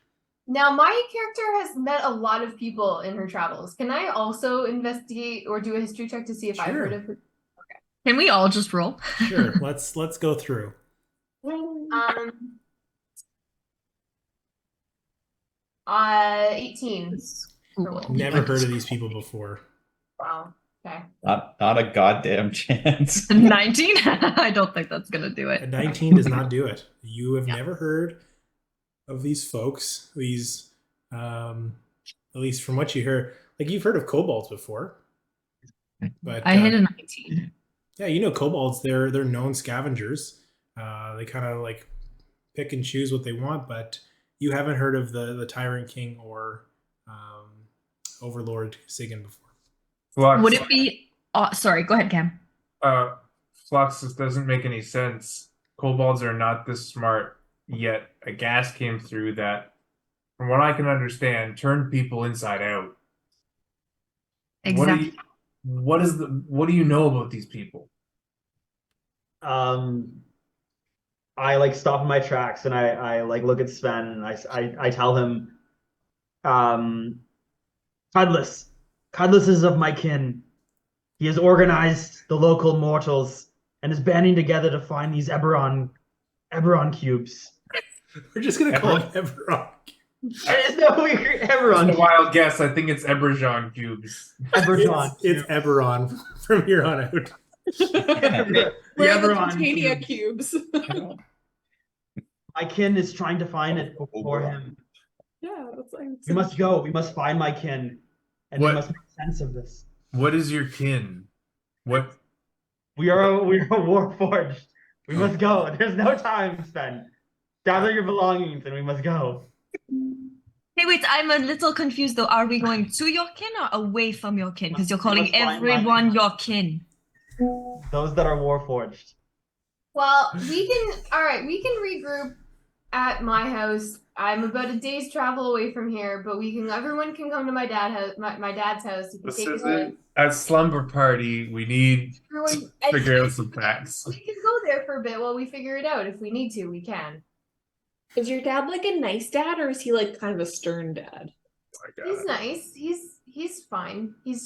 Now, my character has met a lot of people in her travels. Can I also investigate or do a history check to see if I've Sure. heard of her? Can we all just roll? Sure. Let's go through. 18. Never heard of these people before. Wow. Okay. Not a goddamn chance. 19? I don't think that's gonna do A it. 19 does not do it. You have never heard of these folks. These, at least from what you hear, like you've heard of kobolds before. But I hit a 19. yeah, you know kobolds. They're known scavengers. They kind of like pick and choose what they want, but you haven't heard of the Tyrant King or Overlord Sigan before. Flux. Would it be... sorry, go ahead, Cam. Flux, this doesn't make any sense. Kobolds are not this smart, yet a gas came through that, from what I can understand, turned people inside out. Exactly. What do you know about these people? I like stop in my tracks and I like look at Sven and I tell him, Cudless is of my kin. He has organized the local mortals and is banding together to find these Eberron cubes. We're just gonna call it Eberron. There's no weird Eberron. It's a wild guess. I think it's Eberjon cubes. Eberron. It's Eberron from here on out. The Where are the Eberron Titania cube. cubes? My kin is trying to find it for him. Yeah, that's like We must go. We must find my kin, and What? we must make sense of this. What is your kin? What? We are warforged. We must go. There's no time, Sven. Gather your belongings, and we must go. Hey, wait, I'm a little confused though. Are we going to your kin or away from your kin? Because you're calling Let's find my everyone kin. your kin. Those that are warforged. Well, we can regroup at my house. I'm about a day's travel away from here, but everyone can come to my dad's house. You can This take it isn't a slumber party. We need Everyone, to figure out some facts. we can go there for a bit while we figure it out. If we need to, we can. Is your dad like a nice dad, or is he like kind of a stern dad? He's nice. He's fine. He's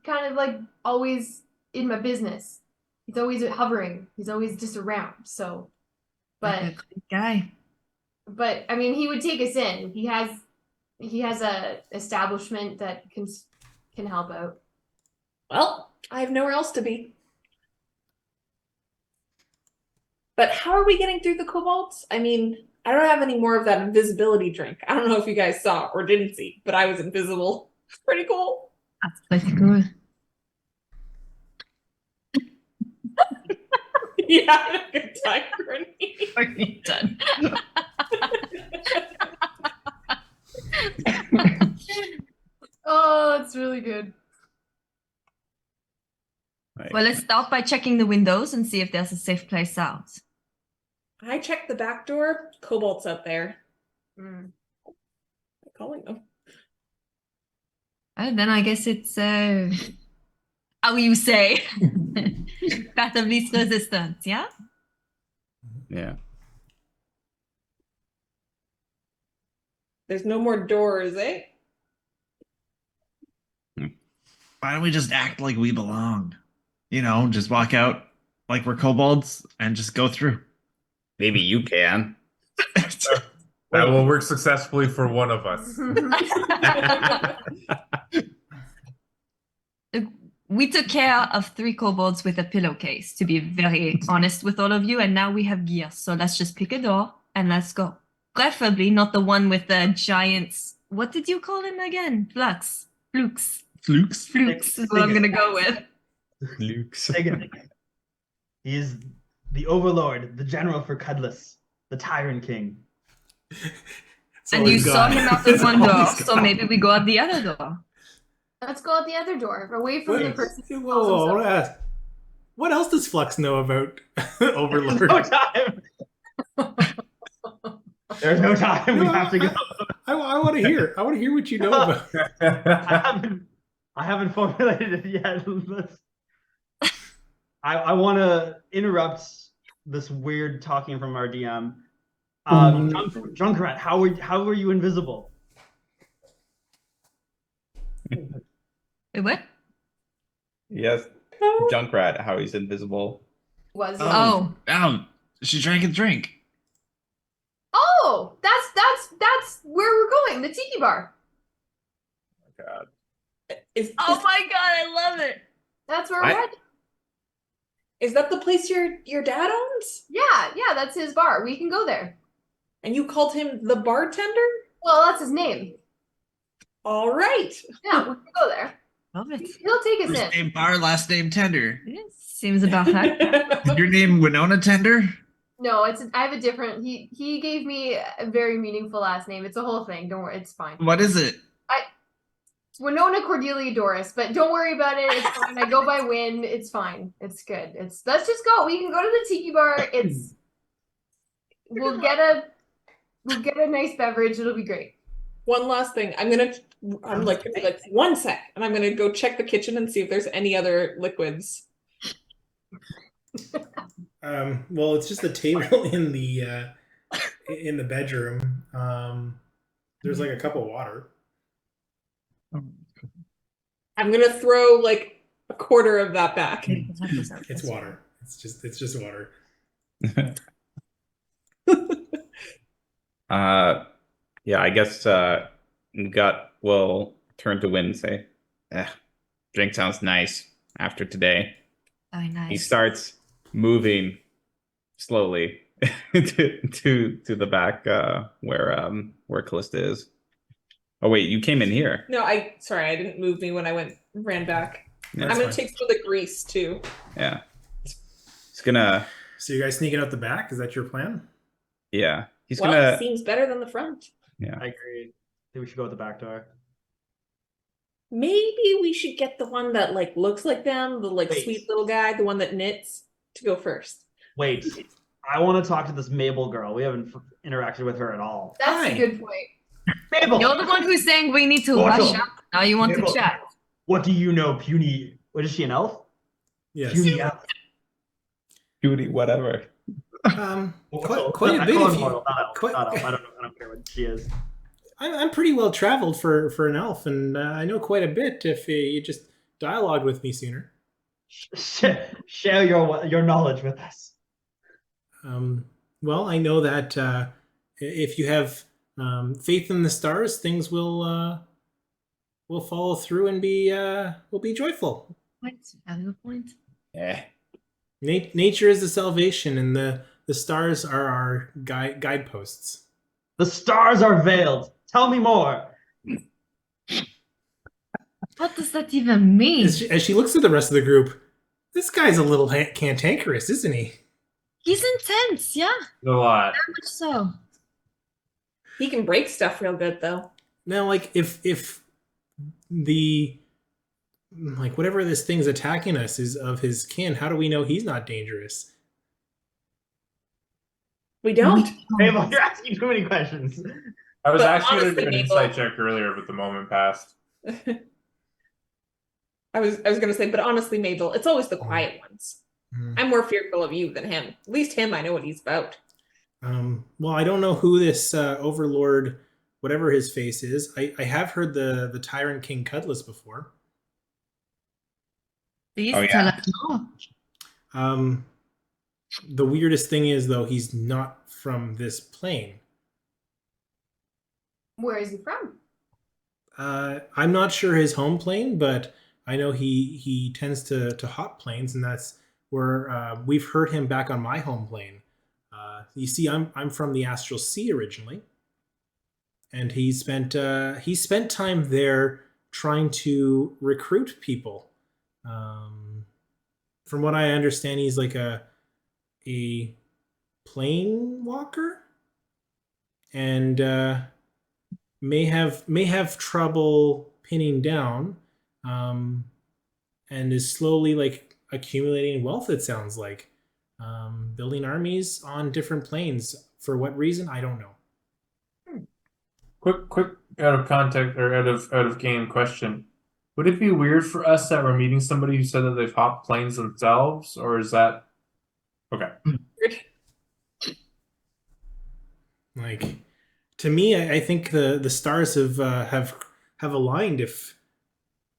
kind of like always in my business. He's always hovering. He's always just around. So, but Like a good guy. but I mean, he would take us in. He has a establishment that can help out. Well, I have nowhere else to be. But how are we getting through the kobolds? I mean, I don't have any more of that invisibility drink. I don't know if you guys saw or didn't see, but I was invisible. Pretty cool. That's pretty cool. Yeah, I had a good time, Courtney. Already done. Oh, it's really good. Right. Well, let's start by checking the windows and see if there's a safe place out. I checked the back door. Kobolds out there. Mm. I'm calling them. And then I guess it's how you say path of least resistance, yeah? Yeah. There's no more doors, eh? Why don't we just act like we belong? You know, just walk out like we're kobolds and just go through. Maybe you can. That will work successfully for one of us. We took care of 3 kobolds with a pillowcase, to be very honest with all of you, and now we have gear. So let's just pick a door and let's go. Preferably not the one with the giants. What did you call him again? Flux. Flux. Flukes? Flux is what I'm gonna go with. Luke's. He is the overlord, the general for Cudless, the Tyrant King. And you saw him out the one door, so maybe we go out the other door. Let's go out the other door, away from the person who Whoa, calls whoa, I himself. want to ask, what else does Flux know about Overlord? No time. There's no time. We have to go. I want to hear. I want to hear what you know about. I haven't formulated it yet. I want to interrupt this weird talking from our DM. Junkrat, how were you invisible? Wait, what? Yes. Junkrat, how he's invisible. Was Oh. Oh, she drank a drink. Oh, that's where we're going. The Tiki bar. God. Oh my god, I love it. That's where What? we're headed. Is that the place your dad owns? Yeah, that's his bar. We can go there. And you called him the bartender? Well, that's his name. All right. Yeah, we can go there. Love it. He'll take us First in. name Bar, last name Tender. Seems about that. Is your name Winona Tender? No, I have a different. He gave me a very meaningful last name. It's a whole thing. Don't worry, it's fine. What is it? It's Winona Cordelia Doris, but don't worry about it. It's fine. I go by Win. It's fine. It's good. Let's just go. We can go to the Tiki bar. We'll get a nice beverage. It'll be great. One last thing. I'm like 1 sec, and I'm gonna go check the kitchen and see if there's any other liquids. Well, it's just a table in the bedroom. There's like a cup of water. I'm gonna throw like a quarter of that back. It's water. It's just water. Yeah, I guess Gut will turn to Win and say, drink sounds nice after today. Very He nice. starts moving slowly to the back where Callista is. Oh wait, you came in here. No, I didn't move me when I ran back. Yeah, I'm That's gonna fine. take some of the grease too. yeah. He's gonna So you guys sneaking out the back? Is that your plan? yeah. He's Well, gonna it seems better than the front. yeah. I agree. I think we should go at the back door. Maybe we should get the one that like looks like them, the like Wait. sweet little guy, the one that knits, to go first. Wait, I want to talk to this Mabel girl. We haven't interacted with her at all. That's Hi. a good point. Mabel, You're the one who's saying we need to What's rush up? up. Now you want Mabel, to chat. what do you know, puny? What is she, an elf? Yes. Puny elf. Beauty, whatever. Quite a I bit. call her If you, mortal, not elf, quite- not elf. I don't care what she is. I'm pretty well traveled for an elf, and I know quite a bit. If you just dialogued with me sooner. Share your knowledge with us. Well, I know that if you have faith in the stars, things will follow through and will be joyful. Point. Valid point. Yeah. Nature is the salvation, and the the stars are our guideposts. The stars are veiled. Tell me more. What does that even mean? As she looks at the rest of the group, this guy's a little cantankerous, isn't he? He's intense, yeah. A lot. Very much so. He can break stuff real good, though. Now, like, if the like whatever this thing's attacking us is of his kin, how do we know he's not dangerous? We don't. Mabel, you're asking too many questions. I was But actually going to do an honestly, insight Mabel- check earlier, but the moment passed. I was gonna say, but honestly, Mabel, it's always the quiet ones. Mm. I'm more fearful of you than him. At least him, I know what he's about. Well, I don't know who this overlord, whatever his face is. I have heard the Tyrant King Cudless before. Please Oh, yeah. tell us more. The weirdest thing is, though, he's not from this plane. Where is he from? I'm not sure his home plane, but I know he tends to hop planes, and that's where we've heard him back on my home plane. You see, I'm from the Astral Sea originally, and he spent time there trying to recruit people. From what I understand, he's like a plane walker, and may have trouble pinning down, and is slowly like accumulating wealth. It sounds like building armies on different planes. For what reason, I don't know. Quick out of context or out of game question. Would it be weird for us that we're meeting somebody who said that they've hopped planes themselves, or is that okay? Like, to me, I think the stars have aligned. If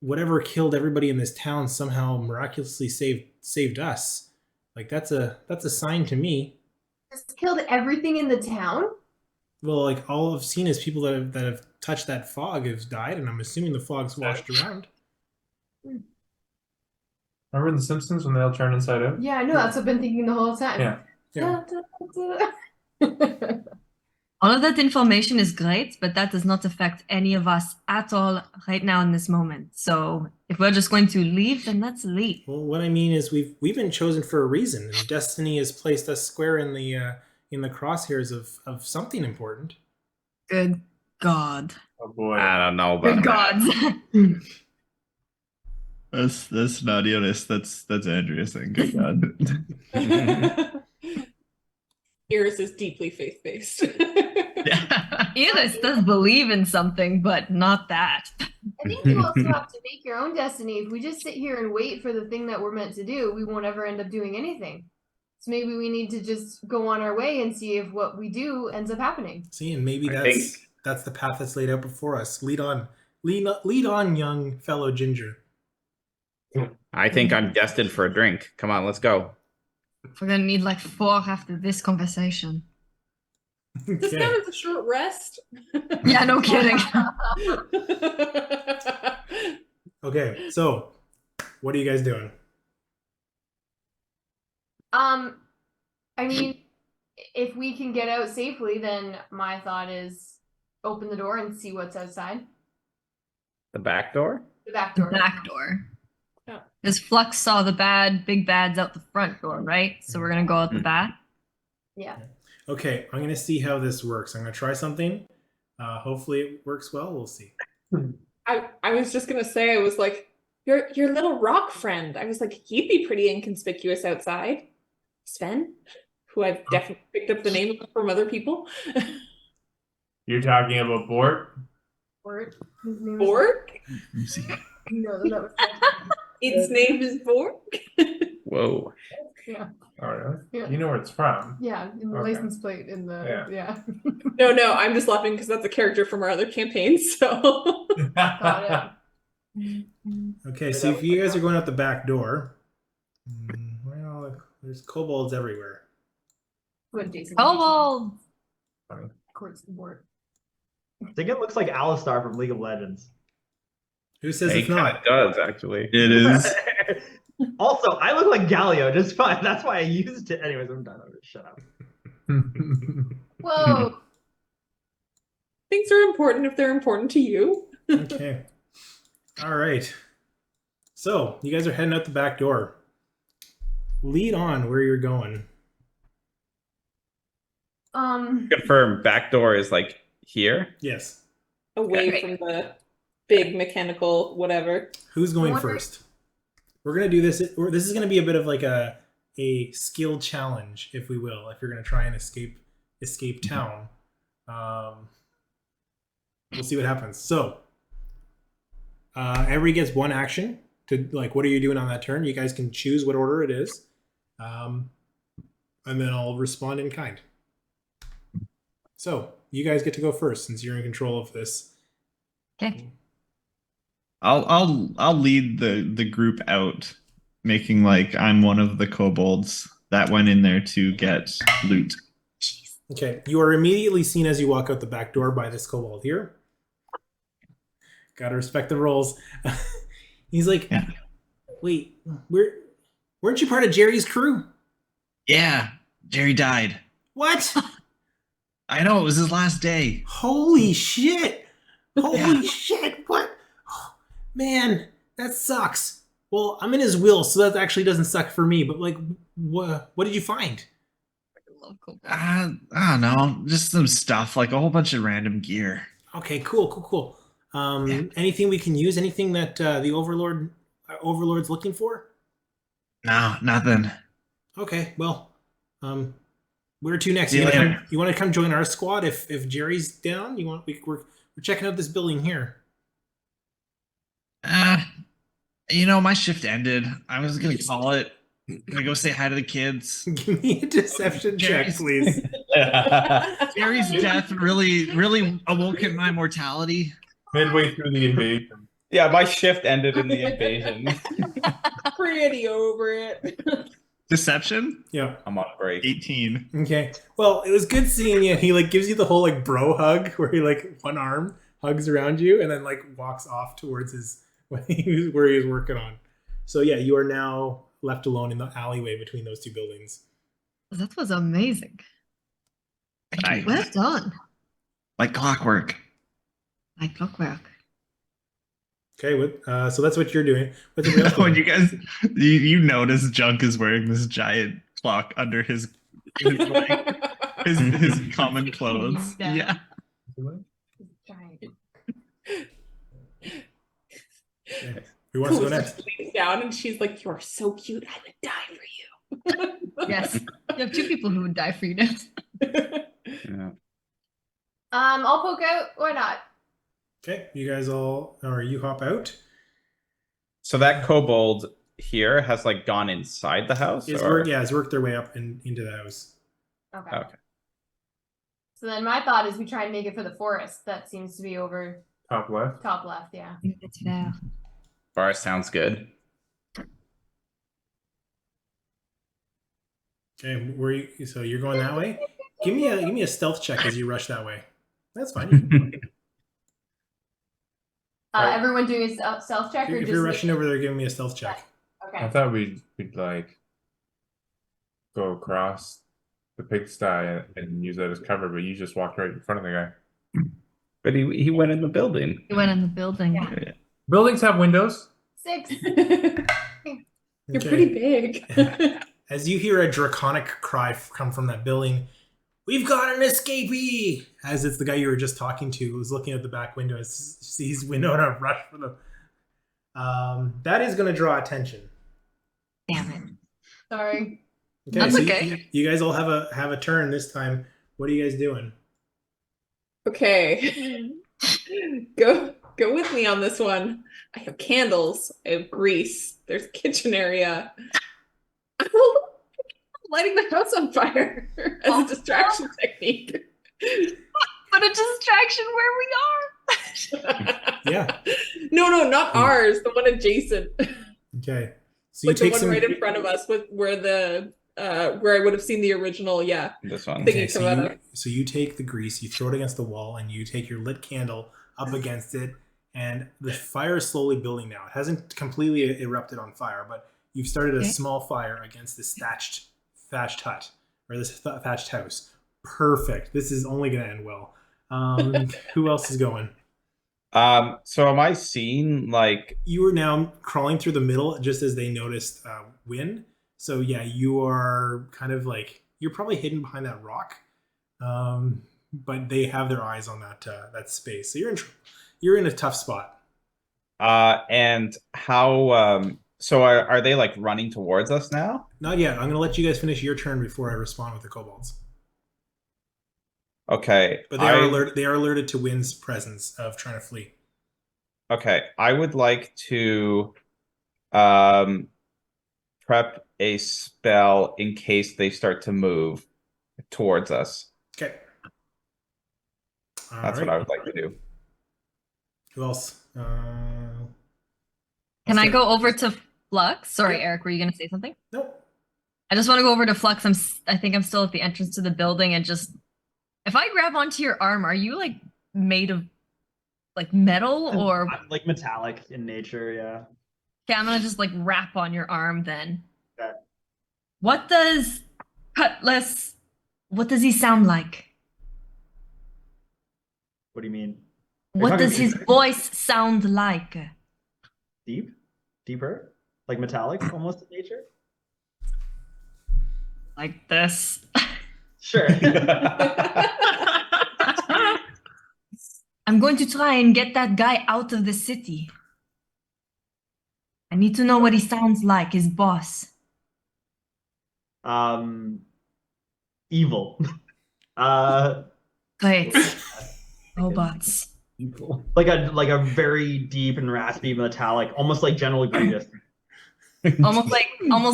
whatever killed everybody in this town somehow miraculously saved us, like that's a sign to me. Just killed everything in the town? Well, like all I've seen is people that have touched that fog have died, and I'm assuming the fog's washed around. Remember in The Simpsons when they all turn inside out? Yeah, I know. That's what I've been thinking the whole time. Yeah. Yeah. All of that information is great, but that does not affect any of us at all right now in this moment. So if we're just going to leave, then let's leave. Well, what I mean is we've been chosen for a reason, and destiny has placed us square in the crosshairs of something important. Good God. Oh boy. I don't know about Good that. gods. That's not Jonas. That's Andrea saying good God. Iris is deeply faith-based. Iris does believe in something, but not that. I think you also have to make your own destiny. If we just sit here and wait for the thing that we're meant to do, we won't ever end up doing anything. So maybe we need to just go on our way and see if what we do ends up happening. See, and maybe I think- that's the path that's laid out before us. Lead on, young fellow Ginger. I think I'm destined for a drink. Come on, let's go. We're gonna need like 4 after this conversation. This Okay. kind of a short rest. Yeah, no kidding. Okay, so what are you guys doing? I mean, if we can get out safely, then my thought is open the door and see what's outside. The back door? The back door. Back door. Oh. Because Flux saw the big bads out the front door, right? So we're gonna go out the back. Yeah. Okay, I'm gonna see how this works. I'm gonna try something. Hopefully it works well. We'll see. I was just gonna say, I was like, your little rock friend. I was like, he'd be pretty inconspicuous outside. Sven, who I've definitely picked up the name of from other people. You're talking about Bort? Bort. His name is Borg? No, that was Its name is Borg? Whoa. yeah. Oh, really? Yeah. You know where it's from. Yeah, in the Okay. license plate in the yeah. No, I'm just laughing because that's a character from our other campaigns, so Got Okay, so if you guys are going out the back door, well, there's kobolds everywhere. Good, Jason. Oh, Court's the board. I think it looks like Alistar from League of Legends. Who says It it's not? does, actually. It is. Also, I look like Galio just fine. That's why I used it. Anyways, I'm done. I'm gonna shut up. Whoa. Things are important if they're important to you. Okay. All right. So you guys are heading out the back door. Lead on where you're going. Confirm, back door is like here. Yes. Away Okay. from the big mechanical whatever. Who's going Wonder- first? We're gonna do this. This is gonna be a bit of like a skill challenge, if we will. If you're gonna try and escape town, we'll see what happens. So, everybody gets one action to like. What are you doing on that turn? You guys can choose what order it is, and then I'll respond in kind. So you guys get to go first since you're in control of this. Okay. I'll lead the group out, making like I'm one of the kobolds that went in there to get loot. Okay, you are immediately seen as you walk out the back door by this kobold here. Gotta respect the roles. He's like, Yeah. wait, weren't you part of Jerry's crew? Yeah, Jerry died. What? I know, it was his last day. Holy shit! Holy shit! What? Man, that sucks. Well, I'm in his will, so that actually doesn't suck for me. But like, what did you find? I love kobolds. I don't know, just some stuff, like a whole bunch of random gear. Okay, cool. Anything we can use? Anything that the Overlord's looking for? No, nothing. Okay, well, where to next? See you later. You want to come join our squad if Jerry's down? We're checking out this building here. My shift ended. I was gonna call it. Gonna go say hi to the kids. Give me a deception check, please. Jerry's death really awoken my mortality. Midway through the invasion. Yeah, my shift ended in the invasion. Pretty over it. Deception? Yeah. I'm on break. 18. Okay. Well, it was good seeing you. He like gives you the whole like bro hug where he like one arm hugs around you and then like walks off towards his where he was working on. So yeah, you are now left alone in the alleyway between those two buildings. That was amazing. Thank you. Well done. Like clockwork. Like clockwork. Okay, so that's what you're doing. What's everybody else When doing? you guys, you notice Junk is wearing this giant clock under his common clothes. Yeah. Giant. Okay. Who wants to go next? Leans down and she's like, "You are so cute. I would die for you." Yes. You have two people who would die for you now. Yeah. I'll poke out. Why not? Okay, you guys you hop out. So that kobold here has like gone inside the house? It's or- worked their way up into the house. Okay. Okay. So then my thought is we try and make it for the forest. That seems to be over Top left. top left. Yeah. It's fair. Bar sounds good. Okay, so you're going that way? Give me a stealth check as you rush that way. That's fine. Everyone doing a self check or If just you're me? rushing over there, give me a stealth check. Okay. I thought we'd like go across the pigsty and use that as cover, but you just walked right in front of the guy. But he went in the building. You went in the building. Yeah. Buildings have windows. 6. You're Okay. pretty big. As you hear a draconic cry come from that building, "We've got an escapee!" As it's the guy you were just talking to who's looking at the back window and sees Winona rush for them. That is going to draw attention. Damn it. Sorry. Okay, That's so okay. You guys all have a turn this time. What are you guys doing? Okay. Go with me on this one. I have candles. I have grease. There's a kitchen area. I'm lighting the house on fire as a distraction technique. But a distraction where we are. Yeah. No, not ours. The one adjacent. Okay. So you Like the take one some. right in front of us with where I would have seen the original, yeah. This one. Thinking Okay, so come out you, of- so you take the grease, you throw it against the wall, and you take your lit candle up against it, and the fire is slowly building now. It hasn't completely erupted on fire, but you've started a Okay. small fire against this thatched hut, or this thatched house. Perfect. This is only going to end well. Who else is going? So am I seeing like You are now crawling through the middle just as they noticed Win. So yeah, you are kind of like you're probably hidden behind that rock, but they have their eyes on that space. So you're in a tough spot. and how so are they like running towards us now? Not yet. I'm going to let you guys finish your turn before I respond with the kobolds. Okay. But they are alerted to Win's presence of trying to flee. Okay, I would like to prep a spell in case they start to move towards us. Okay. That's what I would like to do. Who else? Can I go over to Flux? Sorry, Eric, were you going to say something? Nope. I just want to go over to Flux. I think I'm still at the entrance to the building, and just if I grab onto your arm, are you like made of like metal or I'm like metallic in nature? Yeah. Okay, I'm gonna just like wrap on your arm then. Okay. What does what does he sound like? What do you mean? What does his voice sound like? Deeper, like metallic, almost in nature. Like this. Sure. I'm going to try and get that guy out of the city. I need to know what he sounds like, his boss. Evil. Great. Robots. Evil. Like a very deep and raspy metallic, almost like General Grievous. almost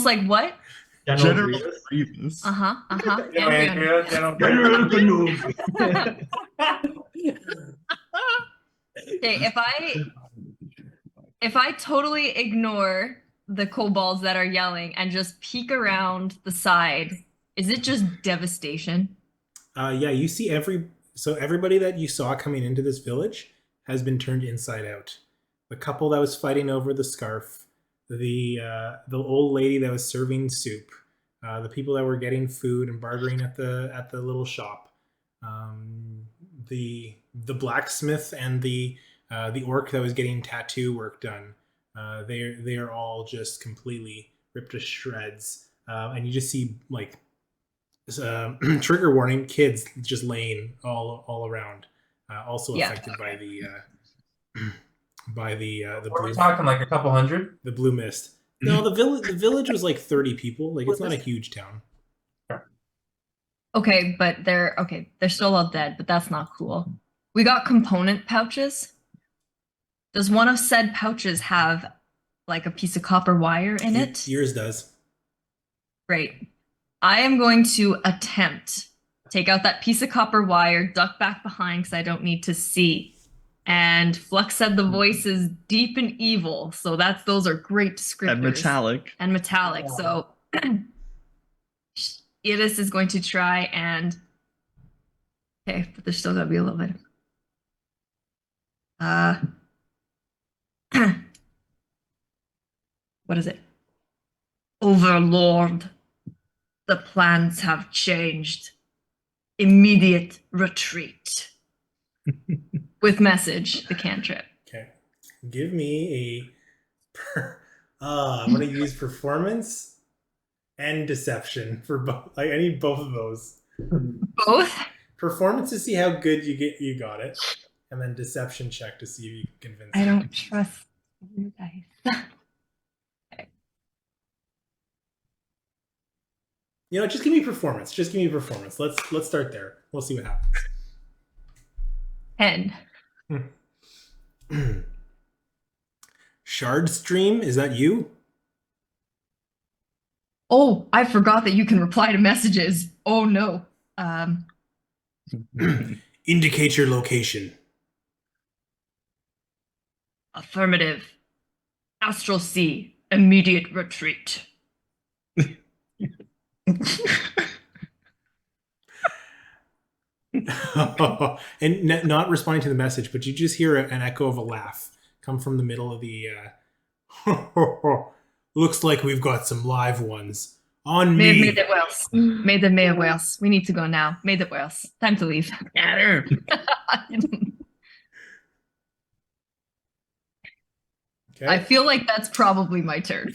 like what? General Grievous. Uh-huh. General Grievous. Okay, if I totally ignore the kobolds that are yelling and just peek around the side, is it just devastation? Yeah, you see everybody that you saw coming into this village has been turned inside out. The couple that was fighting over the scarf, the old lady that was serving soup, the people that were getting food and bartering at the little shop, the blacksmith and the orc that was getting tattoo work done. They are all just completely ripped to shreds, and you just see like trigger warning, kids just laying all around, also affected by the What are we talking, like a couple hundred? the blue mist. No, the village was like 30 people. Like it's not a huge town. Okay, but they're still all dead, but that's not cool. We got component pouches. Does one of said pouches have like a piece of copper wire in it? Yours does. Great. I am going to attempt take out that piece of copper wire, duck back behind because I don't need to see. And Flux said the voice is deep and evil, so those are great descriptors. And metallic. So Iris is going to try and okay, but there's still gotta be a little bit. What is it? Overlord, the plans have changed. Immediate retreat. With message, the cantrip. Okay. Give me I'm going to use performance and deception for both. I need both of those. Both? Performance to see how good you got it, and then deception check to see if you can convince I them. don't trust you guys. Okay. You know, just give me performance. Just give me performance. Let's start there. We'll see what happens. 10. Shard stream, is that you? Oh, I forgot that you can reply to messages. Oh no. Indicate your location. Affirmative. Astral Sea. Immediate retreat. And not responding to the message, but you just hear an echo of a laugh come from the middle of the looks like we've got some live ones. On May me. the Wells. May the May of Wales. We need to go now. May the Wells. Time to leave. Okay. I feel like that's probably my turn.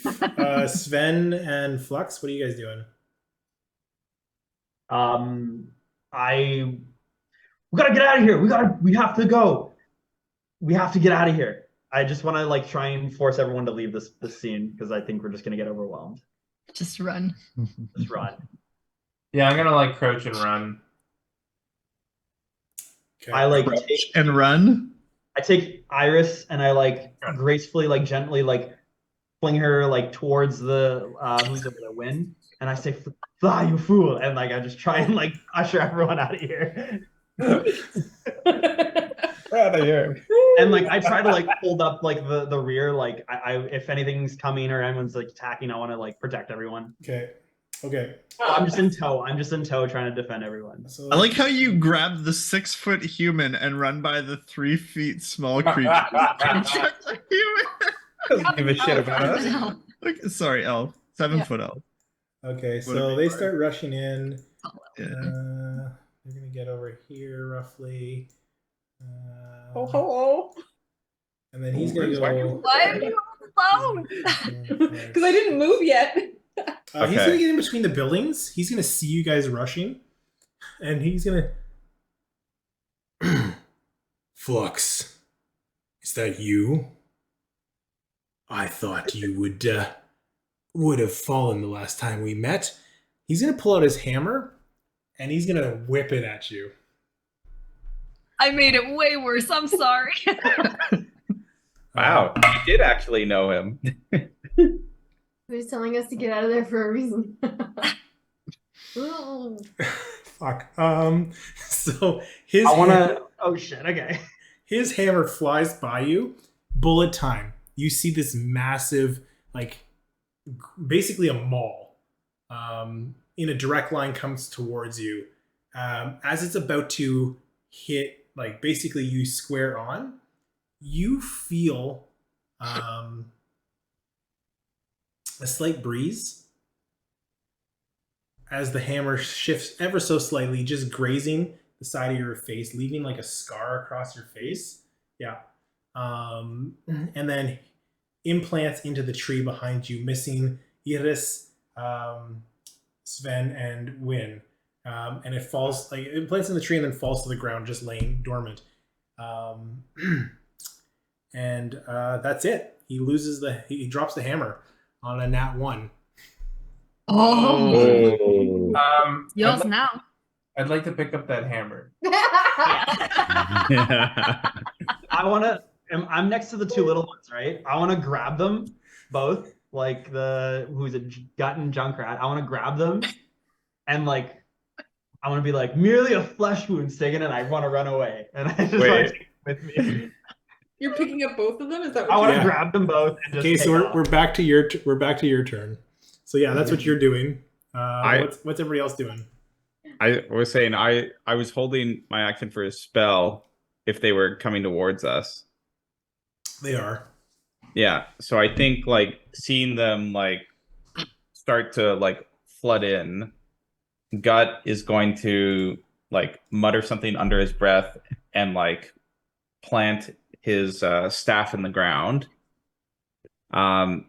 Sven and Flux, what are you guys doing? We gotta get out of here. We have to go. We have to get out of here. I just want to like try and force everyone to leave this scene because I think we're just gonna get overwhelmed. Just run. Just run. Yeah, I'm gonna like crouch and run. Okay. I like Crouch take and run. I take Iris and I like gracefully, like gently, like fling her like towards the who's over the wind, and I say, "Fly, you fool!" And like I just try and like usher everyone out of here. Out of here. And like I try to like hold up like the rear, like I if anything's coming or anyone's like attacking, I want to like protect everyone. Okay. Okay. I'm just in tow. I'm just in tow trying to defend everyone. So I like how you grab the 6-foot human and run by the 3 feet small creature. Protect the human. Doesn't give a shit about us. Like, sorry, elf. 7-foot elf. Okay, What so are they we start rushing in. Yeah. They're gonna get over here roughly. Hello. And then he's gonna go. Why are you alone? Because I didn't move yet. He's gonna get in between the buildings. He's gonna see you guys rushing, and he's gonna. Flux, is that you? I thought you would have fallen the last time we met. He's gonna pull out his hammer, and he's gonna whip it at you. I made it way worse. I'm sorry. Wow, you did actually know him. Who's telling us to get out of there for a reason? Fuck. So his. I want to. Oh shit. Okay. His hammer flies by you. Bullet time. You see this massive, like, basically a maul, in a direct line comes towards you. As it's about to hit, like, basically you square on, you feel a slight breeze as the hammer shifts ever so slightly, just grazing the side of your face, leaving like a scar across your face. Yeah. And then implants into the tree behind you, missing Iris, Sven, and Win. And it falls, like, it implants in the tree and then falls to the ground, just laying dormant. And that's it. He drops the hammer on a nat 1. Oh. Yours I'd, now. I'd like to pick up that hammer. I want to. I'm next to the 2 little ones, right? I want to grab them both, like who's a gut and Junkrat. I want to grab them, and like I want to be like merely a flesh wound, Stiggin, and I want to run away. And I just want to take it with me. You're picking up both of them? Is that what I want you're to grab them both. And just Okay, so take we're off. back to your turn. So yeah, that's what you're doing. What's everybody else doing? I was saying I was holding my action for a spell if they were coming towards us. They are. Yeah, so I think like seeing them like start to like flood in, Gut is going to like mutter something under his breath and like plant his staff in the ground. And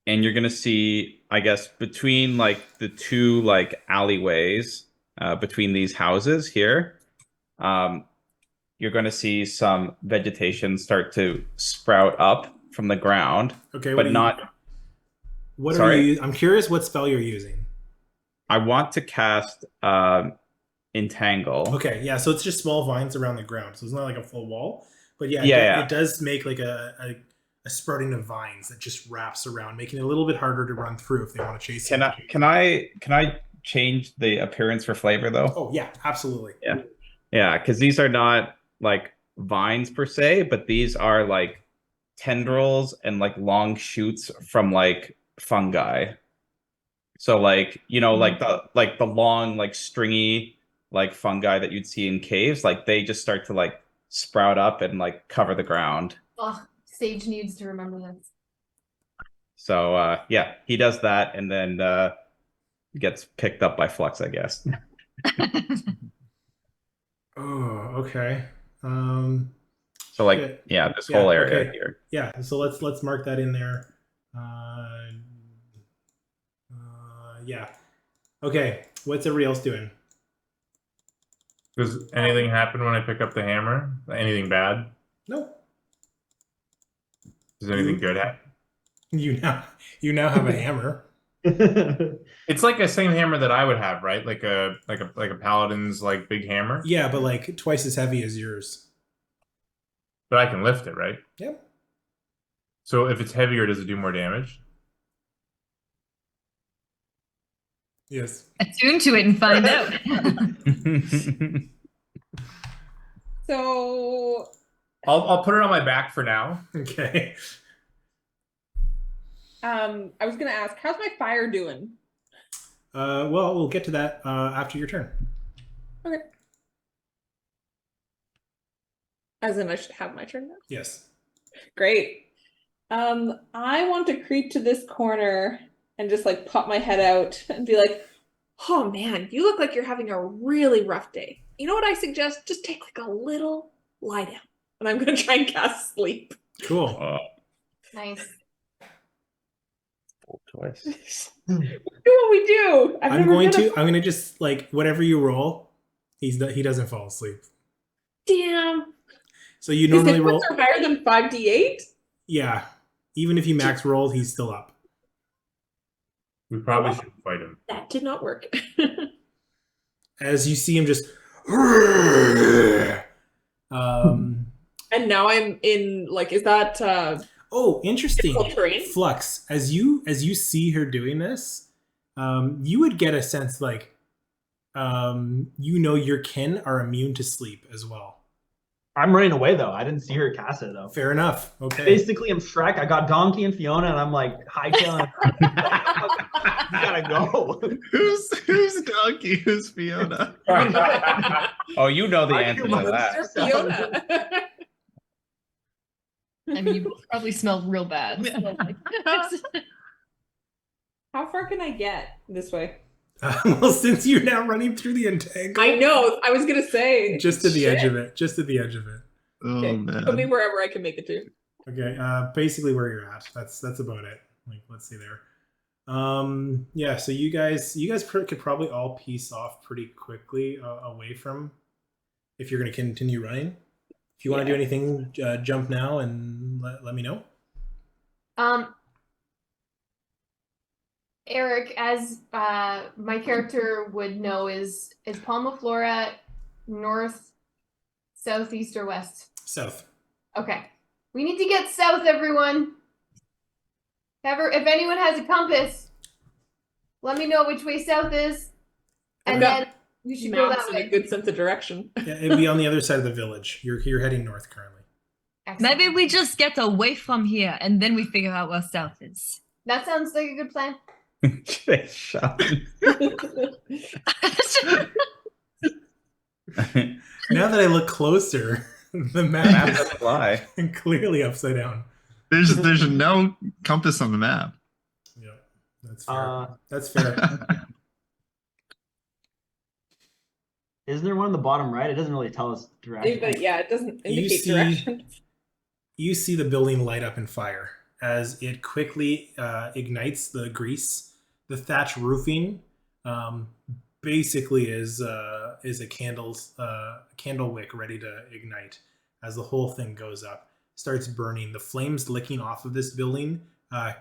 you're gonna see, I guess, between like the 2 like alleyways between these houses here, you're going to see some vegetation start to sprout up from the ground. Okay, but not. What Sorry? are you? I'm curious what spell you're using. I want to cast Entangle. Okay, yeah, so it's just small vines around the ground, so it's not like a full wall. But yeah, Yeah. it does make like a sprouting of vines that just wraps around, making it a little bit harder to run through if they want to chase Can I change the appearance for flavor though? Oh yeah, absolutely. Yeah, because these are not like vines per se, but these are like tendrils and like long shoots from like fungi. So like, you know, like the long like stringy like fungi that you'd see in caves, like they just start to like sprout up and like cover the ground. Oh, Sage needs to remember this. So yeah, he does that, and then gets picked up by Flux, I guess. Oh, okay. So like, Shit. yeah, this Yeah, whole area okay. here. Yeah, so let's mark that in there. Yeah. Okay, what's everybody else doing? Does anything happen when I pick up the hammer? Anything bad? No. Does anything good happen? You now have a hammer. It's like the same hammer that I would have, right? Like a paladin's like big hammer. Yeah, but like twice as heavy as yours. But I can lift it, right? Yep. So if it's heavier, does it do more damage? Yes. Attune to it and find out. So I'll put it on my back for now. Okay. I was gonna ask, how's my fire doing? Well, we'll get to that after your turn. Okay. As in I should have my turn now? Yes. Great. I want to creep to this corner and just like pop my head out and be like, oh man, you look like you're having a really rough day. You know what I suggest? Just take like a little lie down. And I'm gonna try and cast sleep. Cool. Nice. Twice. Do what we do. I'm gonna just like whatever you roll, he doesn't fall asleep. Damn. So you His normally hit roll. points are higher than 5d8? Yeah. Even if you max rolled, he's still up. We probably should fight him. That did not work. As you see him just And now I'm in like, is that oh, interesting. difficult terrain? Flux. As you see her doing this, you would get a sense like your kin are immune to sleep as well. I'm running away though. I didn't see her cast it though. Fair enough. Okay. Basically, I'm Shrek. I got Donkey and Fiona, and I'm like hightailing. You gotta go. Who's Donkey? Who's Fiona? Oh, you know the I answer do to that. Fiona. I mean, you both probably smell real bad. So, like, How far can I get this way? Well, since you're now running through the entangle, I know. I was gonna say just to the shit. edge of it. Just to the edge of it. Oh Okay. Put me man. wherever I can make it to. Okay. Basically where you're at. That's about it. Like, let's see there. Yeah. So you guys could probably all piece off pretty quickly away from. If you're going to continue running, if you want to do anything, jump now and let me know. Eric, as my character would know, is Palma Flora north, south, east, or west? South. Okay. We need to get south, everyone. If anyone has a compass, let me know which way south is. And I've got then we should go Maps that and a way. good sense of direction. Yeah, it'd be on the other side of the village. You're heading north currently. Excellent. maybe we just get away from here and then we figure out where south is. That sounds like a good plan. Shawn. Now that I look closer, the Map map doesn't lie. is clearly upside down. There's no compass on the map. Yeah, that's fair. That's fair. Isn't there one on the bottom right? It doesn't really tell us direction. But yeah, it doesn't You indicate see- direction. You see the building light up in fire as it quickly ignites the grease. The thatch roofing basically is a candle wick ready to ignite as the whole thing goes up, starts burning. The flames licking off of this building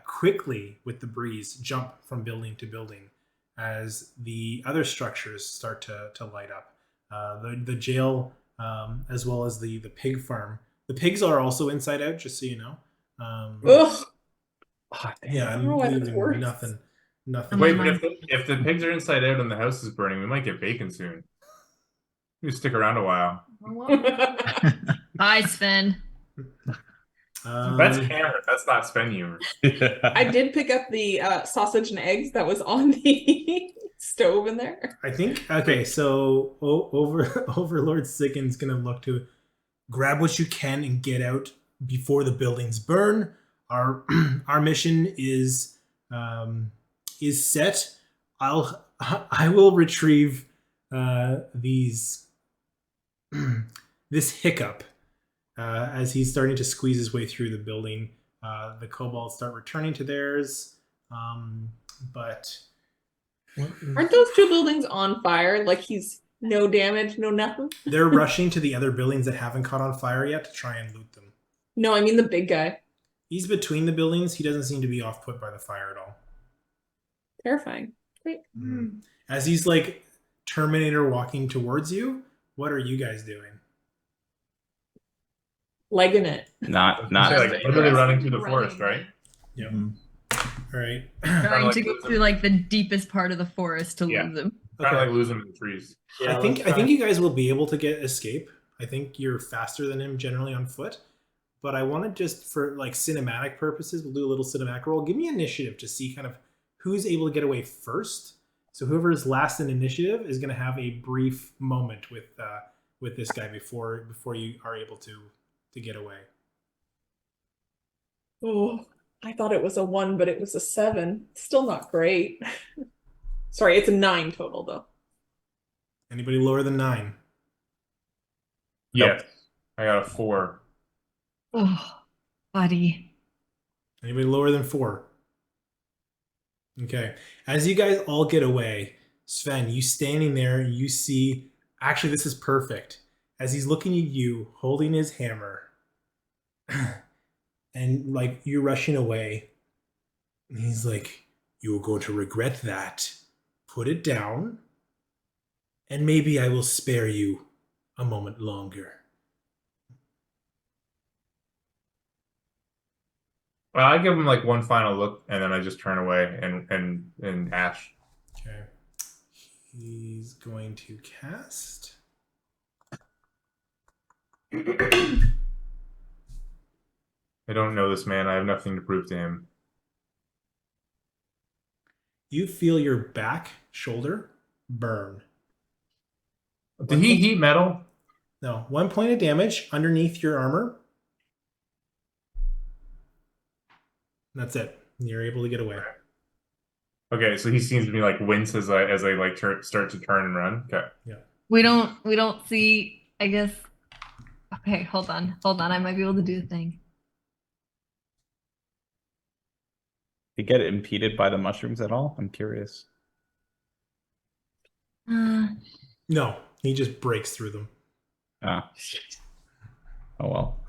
quickly with the breeze jump from building to building as the other structures start to light up. The jail as well as the pig farm. The pigs are also inside out, just so you know. Ugh. Oh, damn. Yeah, I I'm don't know why that's leaving worse. nothing. Wait, but if the pigs are inside out and the house is burning, we might get bacon soon. You stick around a while. Hi, Sven. That's Cameron. That's not Sven humor. I did pick up the sausage and eggs that was on the stove in there. I think okay. So Overlord Sicken's gonna look to grab what you can and get out before the buildings burn. Our mission is set. I will retrieve these this hiccup as he's starting to squeeze his way through the building. The kobolds start returning to theirs, but Aren't those two buildings on fire? Like he's no damage, no nothing? they're rushing to the other buildings that haven't caught on fire yet to try and loot them. No, I mean the big guy. He's between the buildings. He doesn't seem to be off put by the fire at all. Terrifying. Great. As he's like Terminator walking towards you, what are you guys doing? Legging it. Not Like literally running through the forest, right? Yep. All right. Trying like to go losing- through like the deepest part of the forest to Yeah. lose them. Trying to like lose them in the trees. Yeah, I think let's try. you guys will be able to get escape. I think you're faster than him generally on foot. But I want to just for like cinematic purposes, we'll do a little cinematic roll. Give me initiative to see kind of who's able to get away first. So whoever is last in initiative is going to have a brief moment with this guy before you are able to get away. Oh, I thought it was a 1, but it was a 7. Still not great. Sorry, it's a 9 total though. Anybody lower than 9? Yes. I got a 4. Oh, buddy. Anybody lower than 4? Okay. As you guys all get away, Sven, you standing there, you see, actually, this is perfect. As he's looking at you, holding his hammer, and like you're rushing away, and he's like, "You are going to regret that. Put it down, and maybe I will spare you a moment longer." Well, I give him like one final look, and then I just turn away and dash. Okay. He's going to cast. I don't know this man. I have nothing to prove to him. You feel your back shoulder burn. Did he heat metal? No, 1 point of damage underneath your armor. That's it. You're able to get away. Okay, so he seems to be like wince as I like start to turn and run. Okay. We don't see, I guess. Okay, hold on. I might be able to do a thing. You get impeded by the mushrooms at all? I'm curious. No, he just breaks through them. Ah. Oh well.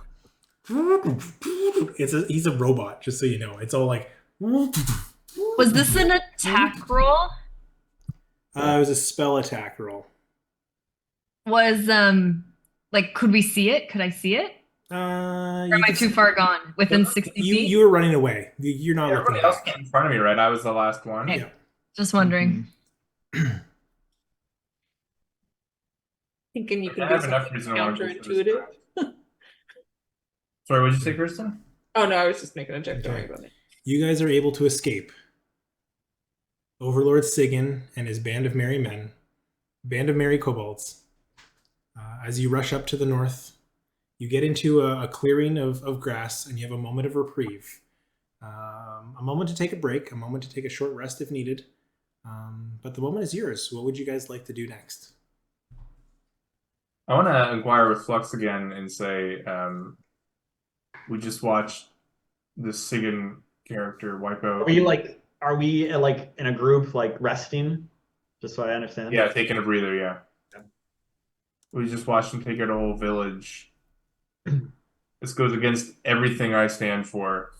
He's a robot, just so you know. It's all like. Was this an attack roll? It was a spell attack roll. Was like, could we see it? Could I see it? Or am I too far gone? Within 60 feet? You were running away. You're not looking Everybody else back. came in front of me, right? I was the last one. Okay. Yeah. Just wondering. Thinking you I can have do enough something reason to want to go for this counterintuitive. guy. Sorry, what'd you say, Kirsten? Oh no, I was just making a joke. Don't worry Okay. about it. You guys are able to escape. Overlord Sigyn and his band of merry kobolds. As you rush up to the north, you get into a clearing of grass, and you have a moment of reprieve. A moment to take a break, a moment to take a short rest if needed. But the moment is yours. What would you guys like to do next? I want to inquire with Flux again and say, we just watched the Sigyn character wipe out. Are we like in a group like resting? Just so I understand. Yeah, taking a breather, yeah. We just watched him take out a whole village. This goes against everything I stand for.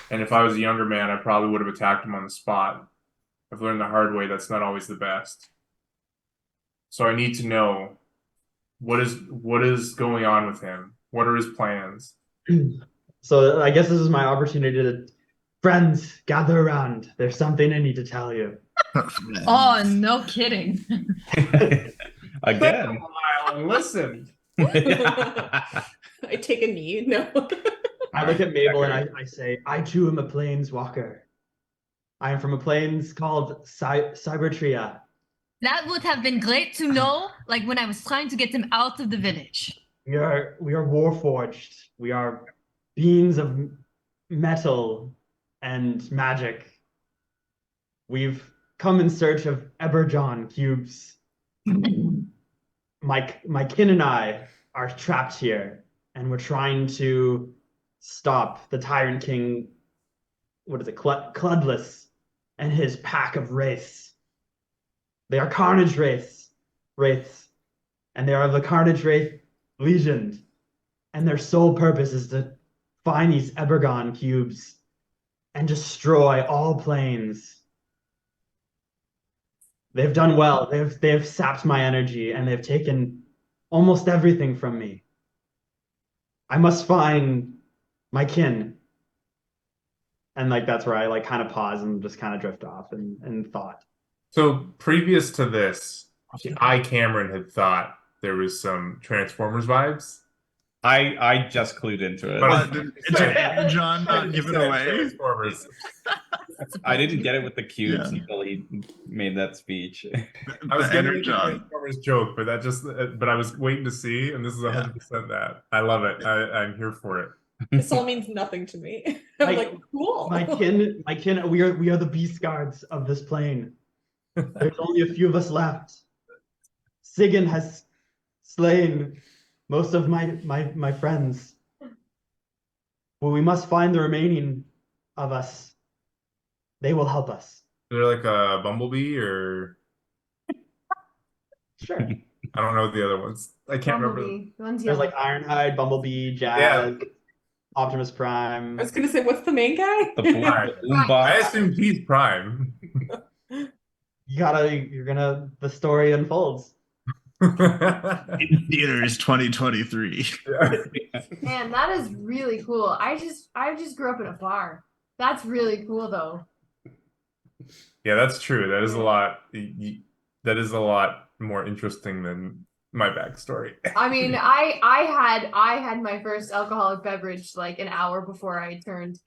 And if I was a younger man, I probably would have attacked him on the spot. I've learned the hard way that's not always the best. So I need to know what is going on with him. What are his plans? So I guess this is my opportunity to, friends, gather around. There's something I need to tell you. Oh, no kidding. Again. And listen. I take a knee. No. I look at Mabel and I say, I too am a planeswalker. I am from a plains called Cybertria. That would have been great to know, like when I was trying to get him out of the village. We are warforged. We are beings of metal and magic. We've come in search of Eberjon cubes. My kin and I are trapped here, and we're trying to stop the Tyrant King. What is it, Cludless, and his pack of wraiths. They are Carnage wraiths, and they are of the Carnage Wraith Legion, and their sole purpose is to find these Ebergon cubes and destroy all planes. They've done well. They've sapped my energy, and they've taken almost everything from me. I must find my kin. And like that's where I like kind of pause and just kind of drift off and thought. So previous to this, Cameron had thought there was some Transformers vibes. I just clued into it. But Did John not give it away? Transformers. I didn't get it with the cubes Yeah. until he made that speech. I was The gonna make a Energon. Transformers joke, but I was waiting to see, and this is 100% that. I love it. I'm here for it. This all means nothing to me. I'm like, cool. My kin, we are the beast guards of this plane. There's only a few of us left. Sigyn has slain most of my friends. Well, we must find the remaining of us. They will help us. They're like a Bumblebee, or Sure. I don't know the other ones. I can't remember. Bumblebee. The one's There's yellow. like Ironhide, Bumblebee, Jazz, Optimus Prime. I was gonna say, what's the main guy? The boom, Alright. the boom I box. assume he's Prime. The story unfolds. In theaters 2023. Man, that is really cool. I just grew up in a bar. That's really cool though. Yeah, that's true. That is a lot. That is a lot more interesting than my backstory. I mean, I had my first alcoholic beverage like an hour before I turned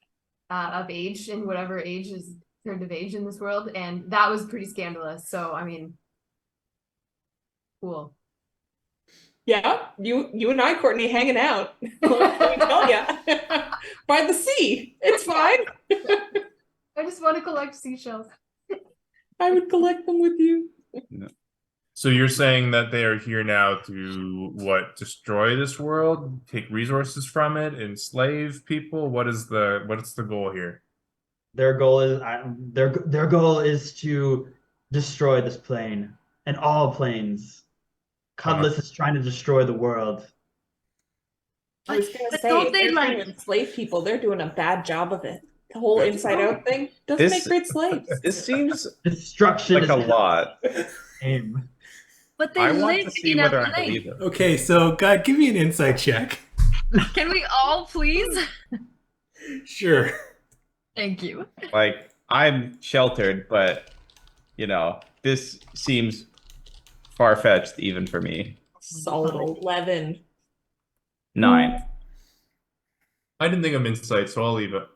of age, in whatever age is turned of age in this world, and that was pretty scandalous. So I mean, cool. Yeah, you and I, Courtney, hanging out. What can we tell ya? By the sea. It's fine. I just want to collect seashells. I would collect them with you. So you're saying that they are here now to destroy this world, take resources from it, enslave people? What's the goal here? Their goal is to destroy this plane and all planes. Cudless is trying to destroy the world. I was gonna But say, don't if they, they're trying like- to enslave people, they're doing a bad job of it. The whole inside out thing doesn't This- make great slaves. This seems Destruction like is a lot. aim. But they I want live to see in a whether I plane. believe it. Okay, so God, give me an insight check. Can we all please? Sure. Thank you. Like, I'm sheltered, but this seems far-fetched even for me. Solid 11. 9. I didn't think of insight, so I'll leave it.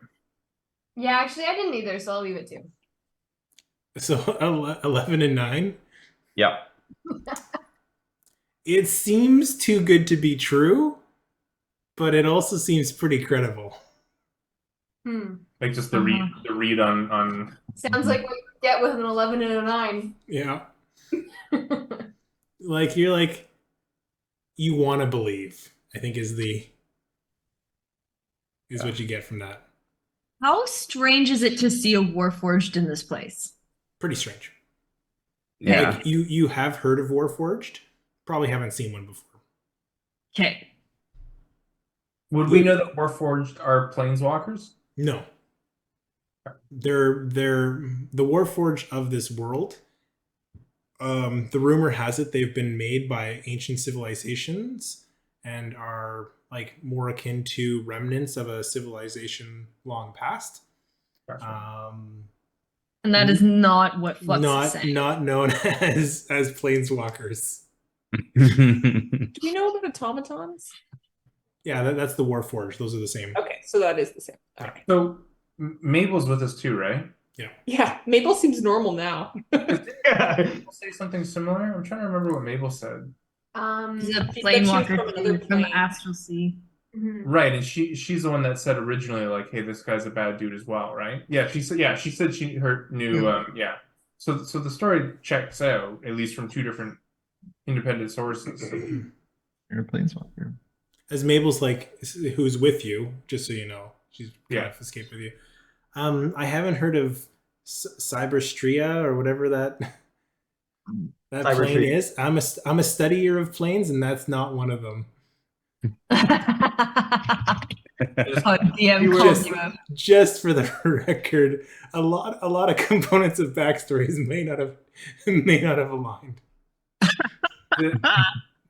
Yeah, actually, I didn't either, so I'll leave it too. So 11 and 9. Yep. It seems too good to be true, but it also seems pretty credible. Like just the read on Sounds like what you get with an 11 and a 9. Yeah. You want to believe, I think is what you get from that. How strange is it to see a Warforged in this place? Pretty strange. Yeah. Like, you have heard of Warforged, probably haven't seen one before. Okay. Would we know that Warforged are planeswalkers? No. They're the Warforged of this world. The rumor has it they've been made by ancient civilizations and are like more akin to remnants of a civilization long past. And that is not what Flux is saying. Not known as planeswalkers. Do you know about automatons? Yeah, that's the Warforged. Those are the same. Okay, so that is the same. All right. So Mabel's with us too, right? Yeah, Mabel seems normal now. Mabel say something similar? I'm trying to remember what Mabel said. He's a She said she was planewalker from another from the plane. Astral Sea. Right, and she's the one that said originally, like, "Hey, this guy's a bad dude as well," right? Yeah, she said. Yeah, she said her knew. Yeah. So the story checks out at least from two different independent sources. You're a planeswalker. As Mabel's like, who's with you, just so you know, she's kind Yeah. of escaped with you. I haven't heard of Cyberstria or whatever that plane Cyberstria. is. I'm a studier of planes, and that's not one of them. DM called you out. Just for the record, a lot of components of backstories may not have aligned.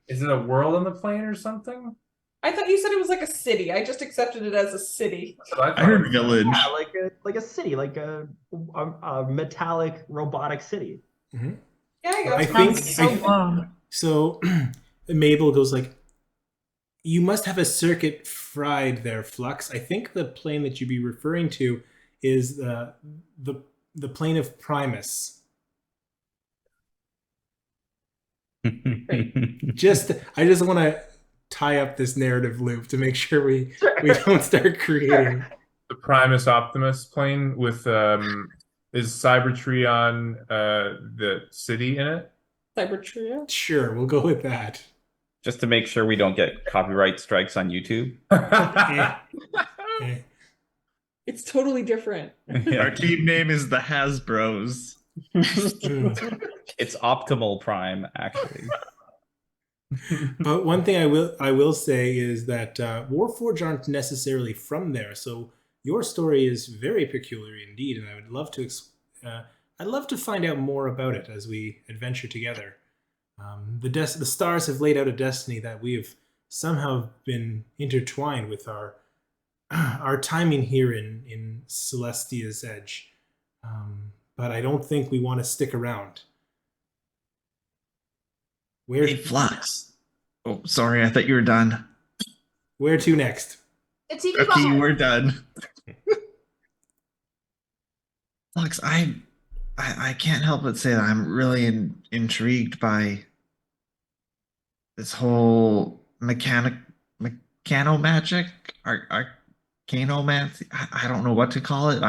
Is it a world on the plane or something? I thought you said it was like a city. I just accepted it as a city. I heard village. Yeah, like a city, like a metallic robotic city. Mm-hmm. Yeah, I guess. think so. Mabel goes like, "You must have a circuit fried there, Flux. I think the plane that you'd be referring to is the plane of Primus." I just want to tie up this narrative loop to make sure we don't start creating The Primus Optimus plane with is Cybertron the city in it? Cybertria. Sure, we'll go with that. Just to make sure we don't get copyright strikes on YouTube. It's totally different. Our team name is the Hasbros. It's Optimal Prime, actually. But one thing I will say is that Warforged aren't necessarily from there, so your story is very peculiar indeed, and I would love to I'd love to find out more about it as we adventure together. The stars have laid out a destiny that we have somehow been intertwined with our timing here in Celestia's Edge, but I don't think we want to stick around. Hey, Flux. Oh, sorry, I thought you were done. Where to next? The Tiki Okay, bar. we're done. Flux, I can't help but say that I'm really intrigued by this whole mechanomagic, arcanomancy. I don't know what to call it.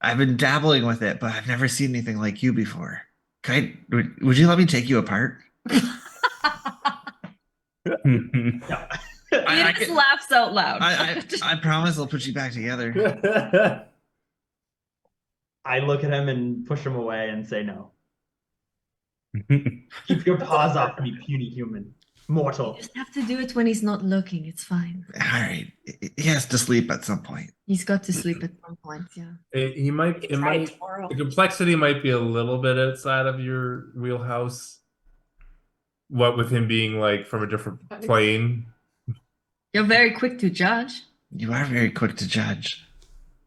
I've been dabbling with it, but I've never seen anything like you before. Would you let me take you apart? He just laughs out loud. I promise I'll put you back together. I look at him and push him away and say no. Keep your paws off me, puny human. Mortal. You just have to do it when he's not looking. It's fine. All right. He has to sleep at some point. He's got to sleep at some point, yeah. He might. It might. Tomorrow. The complexity might be a little bit outside of your wheelhouse. What with him being like from a different plane. You're very quick to judge. You are very quick to judge.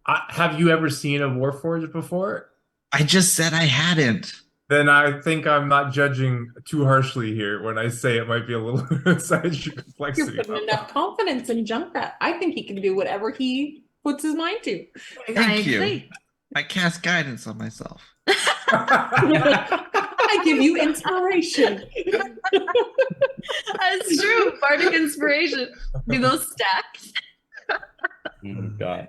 Have you ever seen a Warforged before? I just said I hadn't. Then I think I'm not judging too harshly here when I say it might be a little outside your You're complexity. putting enough confidence in Junkrat. I think he can do whatever he puts his mind to. Thank you. agree. I cast guidance on myself. I give you inspiration. That's true. Bardic inspiration. Do those stacks? Oh, God.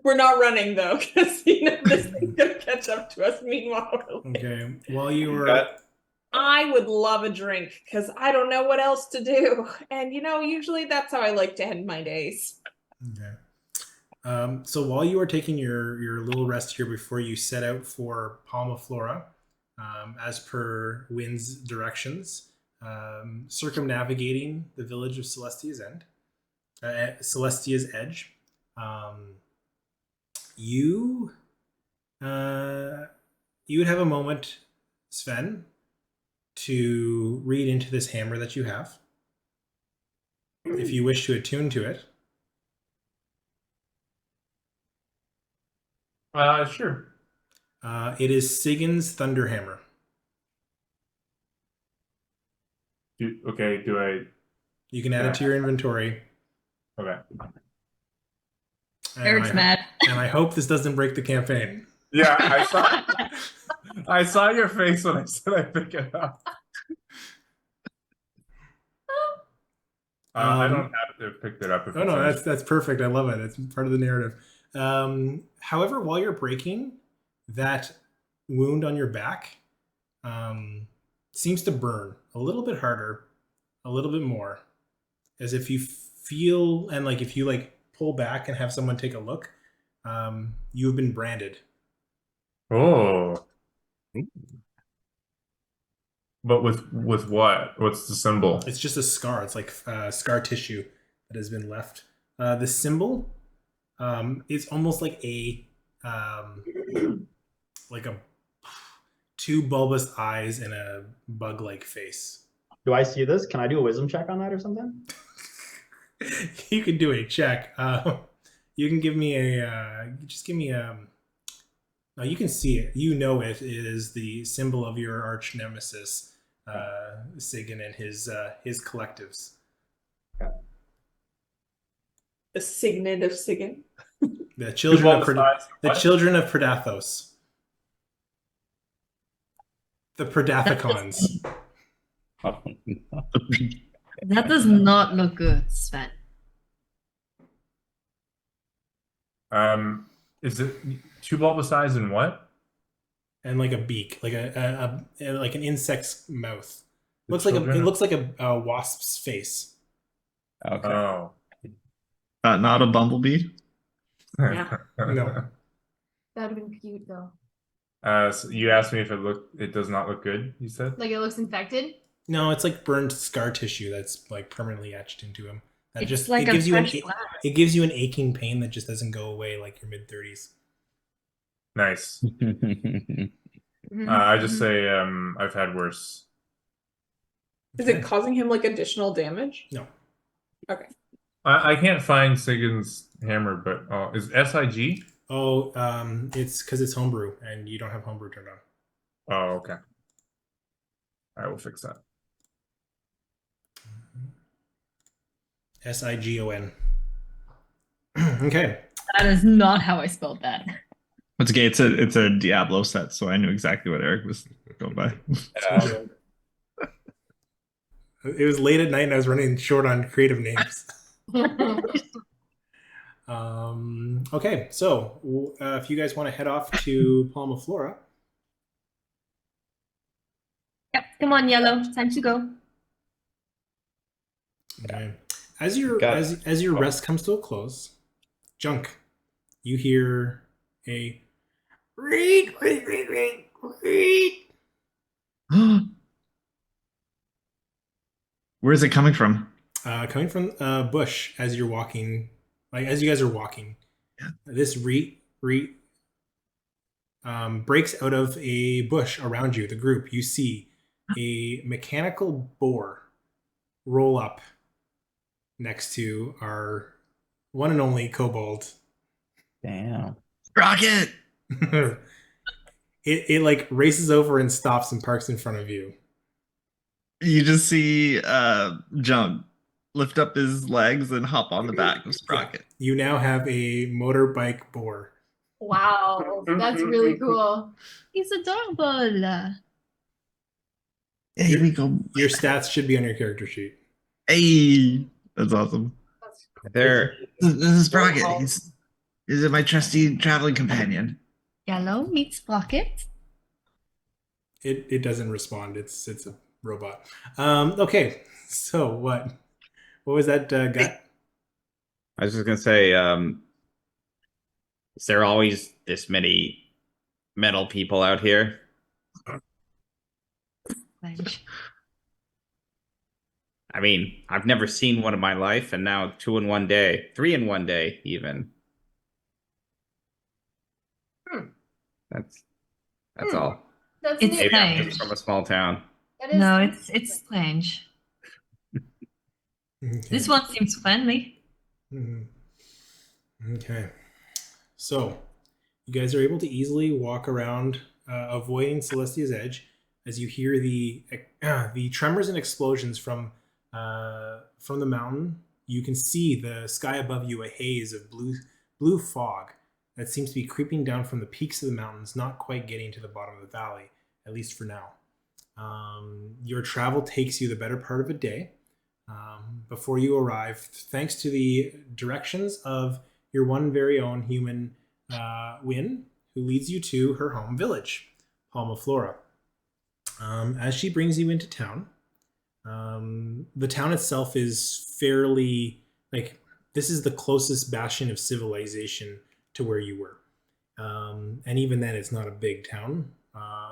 We're not running though, because this thing's gonna catch up to us. Meanwhile, Okay, while you were I would love a drink because I don't know what else to do, and usually that's how I like to end my days. okay. So while you are taking your little rest here before you set out for Palma Flora, as per Wynn's directions, circumnavigating the village of Celestia's Edge, you would have a moment, Sven, to read into this hammer that you have, if you wish to attune to it. Sure. It is Sigyn's Thunderhammer. Do I? You can add it to your inventory. Okay. And Eric's mad. And I hope this doesn't break the campaign. Yeah, I saw your face when I said I pick it up. I don't have to pick it up. If Oh it's no, in- that's perfect. I love it. It's part of the narrative. However, while you're breaking, that wound on your back seems to burn a little bit harder, a little bit more, as if you feel, and like if you like pull back and have someone take a look, you have been branded. Oh. But with what? What's the symbol? It's just a scar. It's like scar tissue that has been left. The symbol is almost like a two bulbous eyes and a bug-like face. Do I see this? Can I do a wisdom check on that or something? You can do a check. You can give me a just give me a. No, you can see it. You know it is the symbol of your arch nemesis, Sigyn, and his collectives. The signet of Sigyn. The children of What? children of Predathos. The Predathicons. Oh, no. That does not look good, Sven. Is it two bulbous eyes and what? And like a beak, like a like an insect's mouth. The Looks like children it of- looks like a wasp's face. Okay. Oh. Not a bumblebee. Yeah. No. That would have been cute though. So you asked me if it does not look good, you said? Like it looks infected. No, it's like burned scar tissue that's like permanently etched into him. That It's just like it a gives you fresh flower. it gives you an aching pain that just doesn't go away like your mid-30s. Nice. Mhm. I just say I've had worse. Is it causing him like additional damage? No. Okay. I can't find Sigyn's hammer, but is SIG? Oh, it's because it's homebrew and you don't have homebrew turned on. Oh, okay. I will fix that. SIGON. Okay. That is not how I spelled that. It's okay. It's a Diablo set, so I knew exactly what Eric was going by. It was late at night and I was running short on creative names. Okay, so if you guys want to head off to Palma Flora. Yep, come on, Yellow. Time to go. Okay. As your Got it. as your Oh. rest comes to a close, Junk, you hear a read. Where is it coming from? Coming from bush as you're walking, like as you guys are walking. This breaks out of a bush around you. The group, you see a mechanical boar roll up next to our one and only kobold. Damn. Rocket! it like races over and stops and parks in front of you. You just see Jump lift up his legs and hop on the back of Sprocket. You now have a motorbike boar. Wow, that's really cool. He's adorable. Here we go. Your stats should be on your character sheet. Hey, that's awesome. There. This is Sprocket. He's my trusty traveling companion. Yellow meets Rocket. It doesn't respond. It's a robot. Okay, so what was that gut? I was just gonna say, is there always this many metal people out here? I mean, I've never seen one in my life, and now 2 in 1 day, 3 in 1 day, even. That's all. That's It's neat. Maybe I'm strange. just from a small town. That is No, it's strange. Okay. This one seems friendly. Mhm. Okay, so you guys are able to easily walk around, avoiding Celestia's edge, as you hear the tremors and explosions from the mountain. You can see the sky above you, a haze of blue fog that seems to be creeping down from the peaks of the mountains, not quite getting to the bottom of the valley, at least for now. Your travel takes you the better part of a day. before you arrive, thanks to the directions of your one very own human, Win, who leads you to her home village, Palma Flora. As she brings you into town, the town itself is fairly, like, this is the closest bastion of civilization to where you were. And even then, it's not a big town.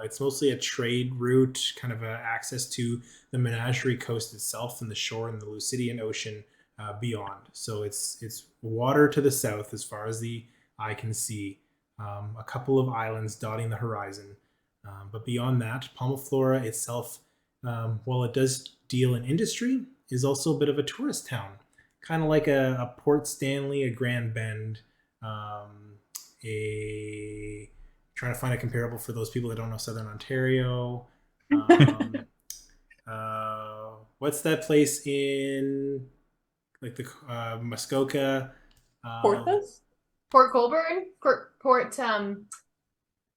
It's mostly a trade route, kind of access to the Menagerie Coast itself and the shore and the Lucidian Ocean beyond. So it's water to the south as far as the eye can see. A couple of islands dotting the horizon. But beyond that, Palma Flora itself, while it does deal in industry, is also a bit of a tourist town. Kind of like a Port Stanley, a Grand Bend, trying to find a comparable for those people that don't know Southern Ontario. What's that place in like the Muskoka? Porthos? Port Colborne? Port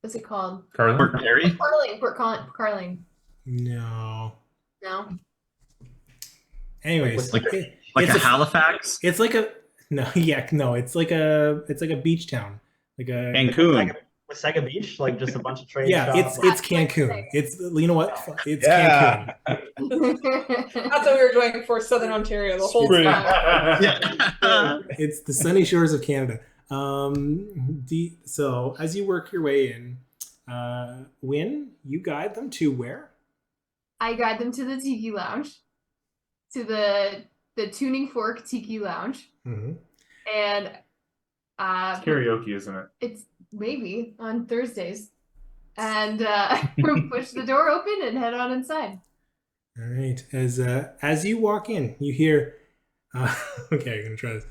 what's it called? Carlin? Port Perry? Carling. No. No. Anyways, Like it's a Halifax? It's like a no, yeah, no. It's like a beach town, like a Cancun. Wasaga Beach, like just a bunch of trade yeah. shops. It's Cancun. It's, you know what? It's Yeah. Cancun. That's what we were doing for Southern Ontario the whole time. Yeah. It's the sunny shores of Canada. So as you work your way in, Win, you guide them to where? I guide them to the Tiki Lounge, to the Tuning Fork Tiki Lounge, Mm-hmm. and It's karaoke, isn't it? it's maybe on Thursdays, and push the door open and head on inside. All right. As you walk in, you hear. Okay, I'm gonna try this.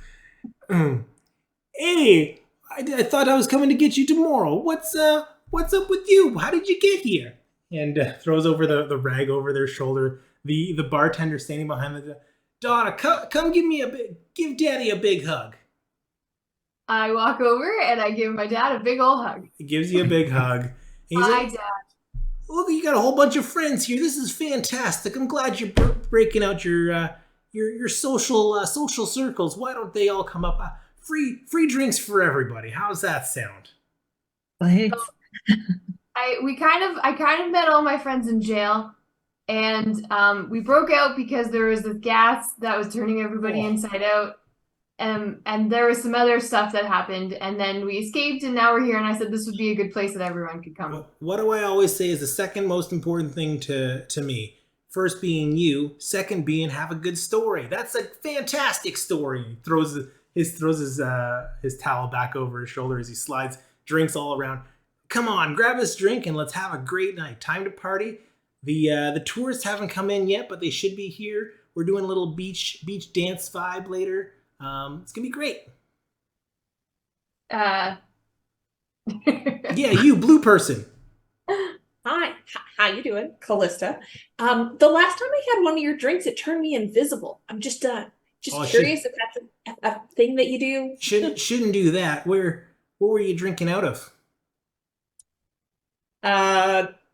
Hey, I thought I was coming to get you tomorrow. What's up with you? How did you get here? And throws over the rag over their shoulder. The bartender standing behind the Donna, come give Daddy a big hug. I walk over and I give my dad a big old hug. He gives you a big hug. And he's Hi, like, Dad. look, you got a whole bunch of friends here. This is fantastic. I'm glad you're breaking out your social circles. Why don't they all come up? Free drinks for everybody. How's that sound? Thanks. I kind of met all my friends in jail, and we broke out because there was this gas that was turning everybody inside out, and there was some other stuff that happened, and then we escaped, and now we're here. And I said this would be a good place that everyone could come. What do I always say is the second most important thing to me? First being you, second being have a good story. That's a fantastic story. He throws his towel back over his shoulder as he slides drinks all around. Come on, grab this drink and let's have a great night. Time to party. The tourists haven't come in yet, but they should be here. We're doing a little beach dance vibe later. It's gonna be great. Uh, Yeah, you blue person. Hi, how you doing, Callista? The last time I had one of your drinks, it turned me invisible. I'm just Oh, curious if that's a thing that you do. Shouldn't do that. What were you drinking out of?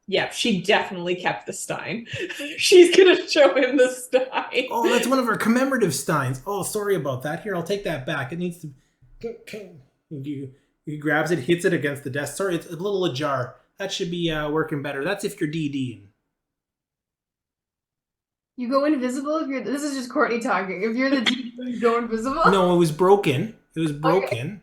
Yeah, she definitely kept the stein. She's gonna show him the stein. Oh, that's one of our commemorative steins. Oh, sorry about that. Here, I'll take that back. It needs to. He grabs it, hits it against the desk. Sorry, it's a little ajar. That should be working better. That's if you're DDing. you go invisible if you're. This is just Courtney talking. If you're the DD, you go invisible. No, it was broken. It was broken.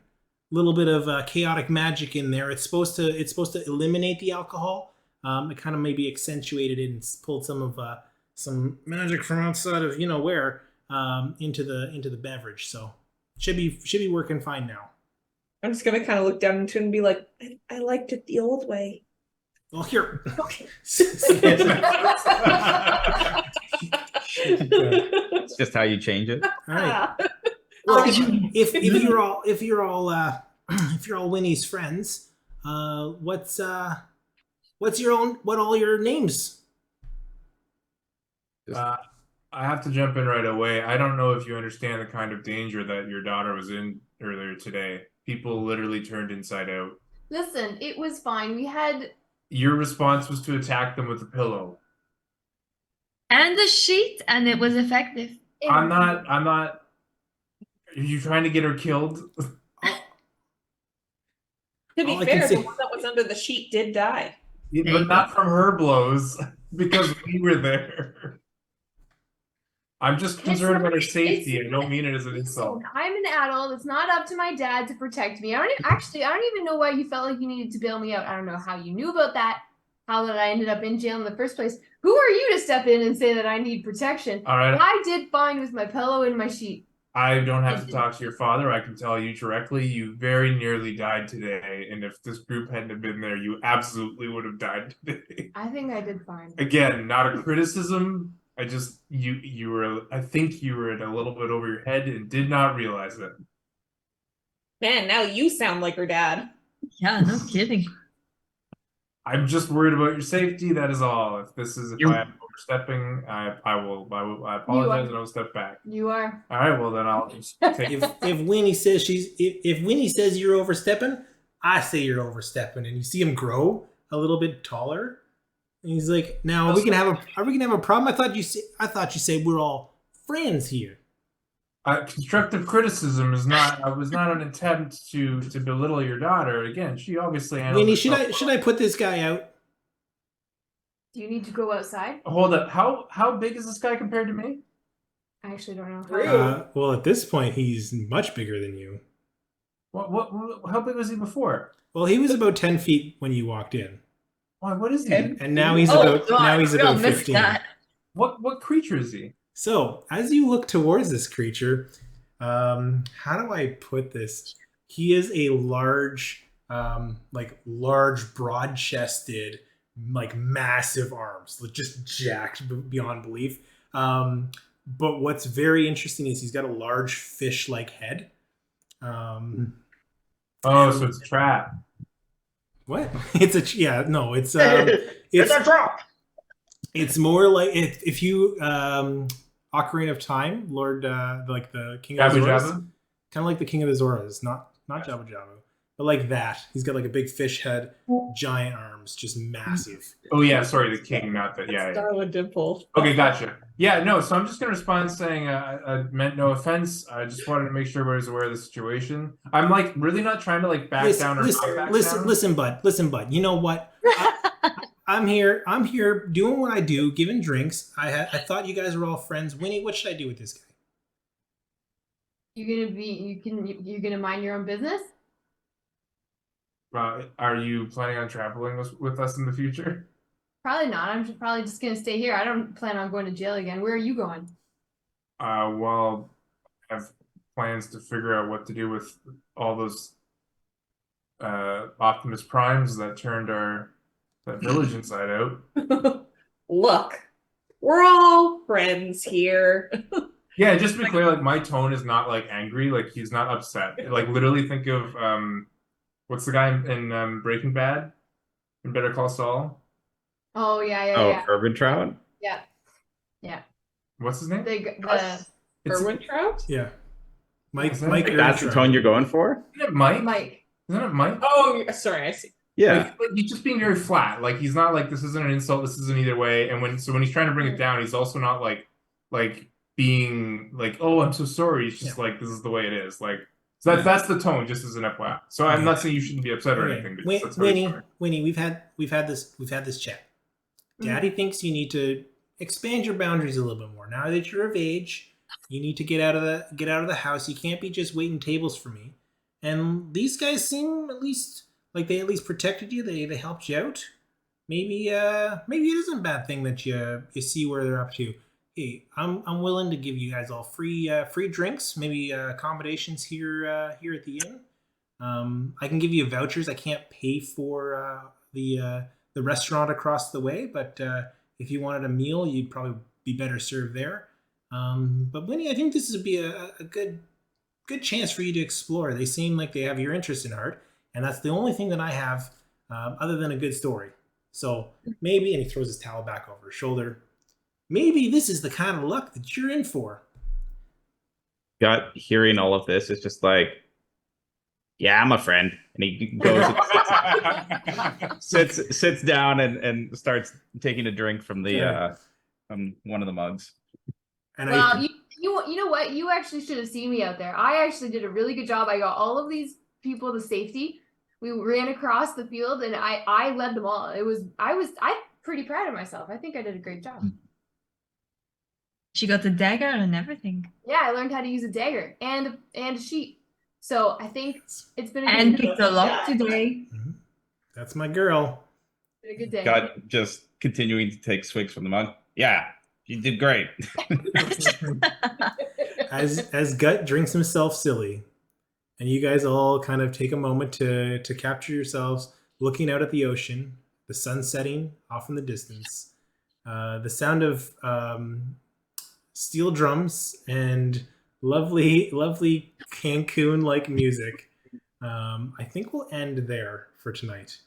A little bit of chaotic magic in there. It's supposed to eliminate the alcohol. It kind of maybe accentuated it and pulled some magic from outside of where into the beverage. So should be working fine now. I'm just gonna kind of look down into it and be like, I liked it the old way. Well, here. It's just how you change it. All right. Well, if you're all Winnie's friends, what all your names? I have to jump in right away. I don't know if you understand the kind of danger that your daughter was in earlier today. People literally turned inside out. Listen, it was fine. We had. Your response was to attack them with a pillow. And the sheet, and it was effective. I'm not. Are you trying to get her killed? To be All I can fair, say- the one that was under the sheet did die. Yeah, but not from her blows, because we were there. I'm just concerned about her safety. I don't mean it as an insult. I'm an adult. It's not up to my dad to protect me. I don't even know why you felt like you needed to bail me out. I don't know how you knew about that. How that I ended up in jail in the first place. Who are you to step in and say that I need protection? All right. I did fine with my pillow and my sheet. I don't have to talk to your father. I can tell you directly, you very nearly died today. And if this group hadn't have been there, you absolutely would have died today. I think I did fine. Again, not a criticism. I just you were. I think you were in a little bit over your head and did not realize it. Man, now you sound like her dad. Yeah, no kidding. I'm just worried about your safety. That is all. If I am overstepping, I apologize and I will step back. You are. All right. Well, then I'll just take If Winnie says if Winnie says you're overstepping, I say you're overstepping, and you see him grow a little bit taller. And he's like, "Now are we gonna have a problem? I thought you said we're all friends here." Constructive criticism was not an attempt to belittle your daughter. Again, she obviously handled Winnie, herself should I put this guy out? Do you need to go outside? Hold up. How big is this guy compared to me? I actually don't know. Well, at this point, he's much bigger than you. What? How big was he before? Well, he was about 10 feet when you walked in, Why? What is he? and now he's about 15. What creature is he? So, as you look towards this creature, how do I put this? He is a large, broad-chested, massive arms, just jacked beyond belief. But what's very interesting is he's got a large fish-like head. So it's a trap. What? It's a trap. It's more like if you Ocarina of Time, Lord, the King of the Zoras, kind of like the King of the Zoras, not Jabu Jabu, but like that. He's got like a big fish head, giant arms, just massive. Oh yeah, sorry, the king, not the Starla Dimple. Okay, gotcha. Yeah, no. So I'm just gonna respond saying I meant no offense. I just wanted to make sure everybody's aware of the situation. I'm really not trying to back down or not back down. Listen, bud. You know what? I'm here doing what I do, giving drinks. I thought you guys were all friends. Winnie, what should I do with this guy? You're gonna mind your own business? Are you planning on traveling with us in the future? Probably not. I'm probably just gonna stay here. I don't plan on going to jail again. Where are you going? Well, I have plans to figure out what to do with all those Optimus Primes that turned that village inside out. Look, we're all friends here. Yeah, just to be clear, my tone is not angry. He's not upset. Literally think of what's the guy in Breaking Bad? In Better Call Saul? Oh yeah. Urban Trout? Yeah. What's his name? Irwin Trout? Yeah. Mike. That's the tone you're going for? Isn't it Mike? Mike. Isn't it Mike? Oh, sorry, I see. Yeah. He's just being very flat. He's not this isn't an insult. This isn't either way. And when he's trying to bring it down, he's also not being oh, I'm so sorry. He's just this is the way it is. So that's the tone, just as an FYI. So I'm not saying you shouldn't be upset or anything. Winnie, we've had this chat. Daddy thinks you need to expand your boundaries a little bit more. Now that you're of age, you need to get out of the house. You can't be just waiting tables for me. And these guys seem at least like they protected you. They helped you out. Maybe it isn't a bad thing that you see where they're up to. Hey, I'm willing to give you guys all free drinks, maybe accommodations here at the inn. I can give you vouchers. I can't pay for the restaurant across the way, but if you wanted a meal, you'd probably be better served there. But Winnie, I think this would be a good chance for you to explore. They seem like they have your interest in art, and that's the only thing that I have other than a good story. So maybe, and he throws his towel back over his shoulder, maybe this is the kind of luck that you're in for. Got hearing all of this is just yeah, I'm a friend. And he goes and sits down and starts taking a drink from the from one of the mugs. And you You know what? You actually should have seen me out there. I actually did a really good job. I got all of these people to safety. We ran across the field, and I led them all. I'm pretty proud of myself. I think I did a great job. She got the dagger and everything. Yeah, I learned how to use a dagger and a sheet. So I think it's been a And good, picked a lot today. That's my girl. been a good day. Got just continuing to take swigs from the mug. Yeah, you did great. As Gut drinks himself silly, and you guys all kind of take a moment to capture yourselves looking out at the ocean, the sun setting off in the distance, the sound of steel drums and lovely Cancun like music. I think we'll end there for tonight.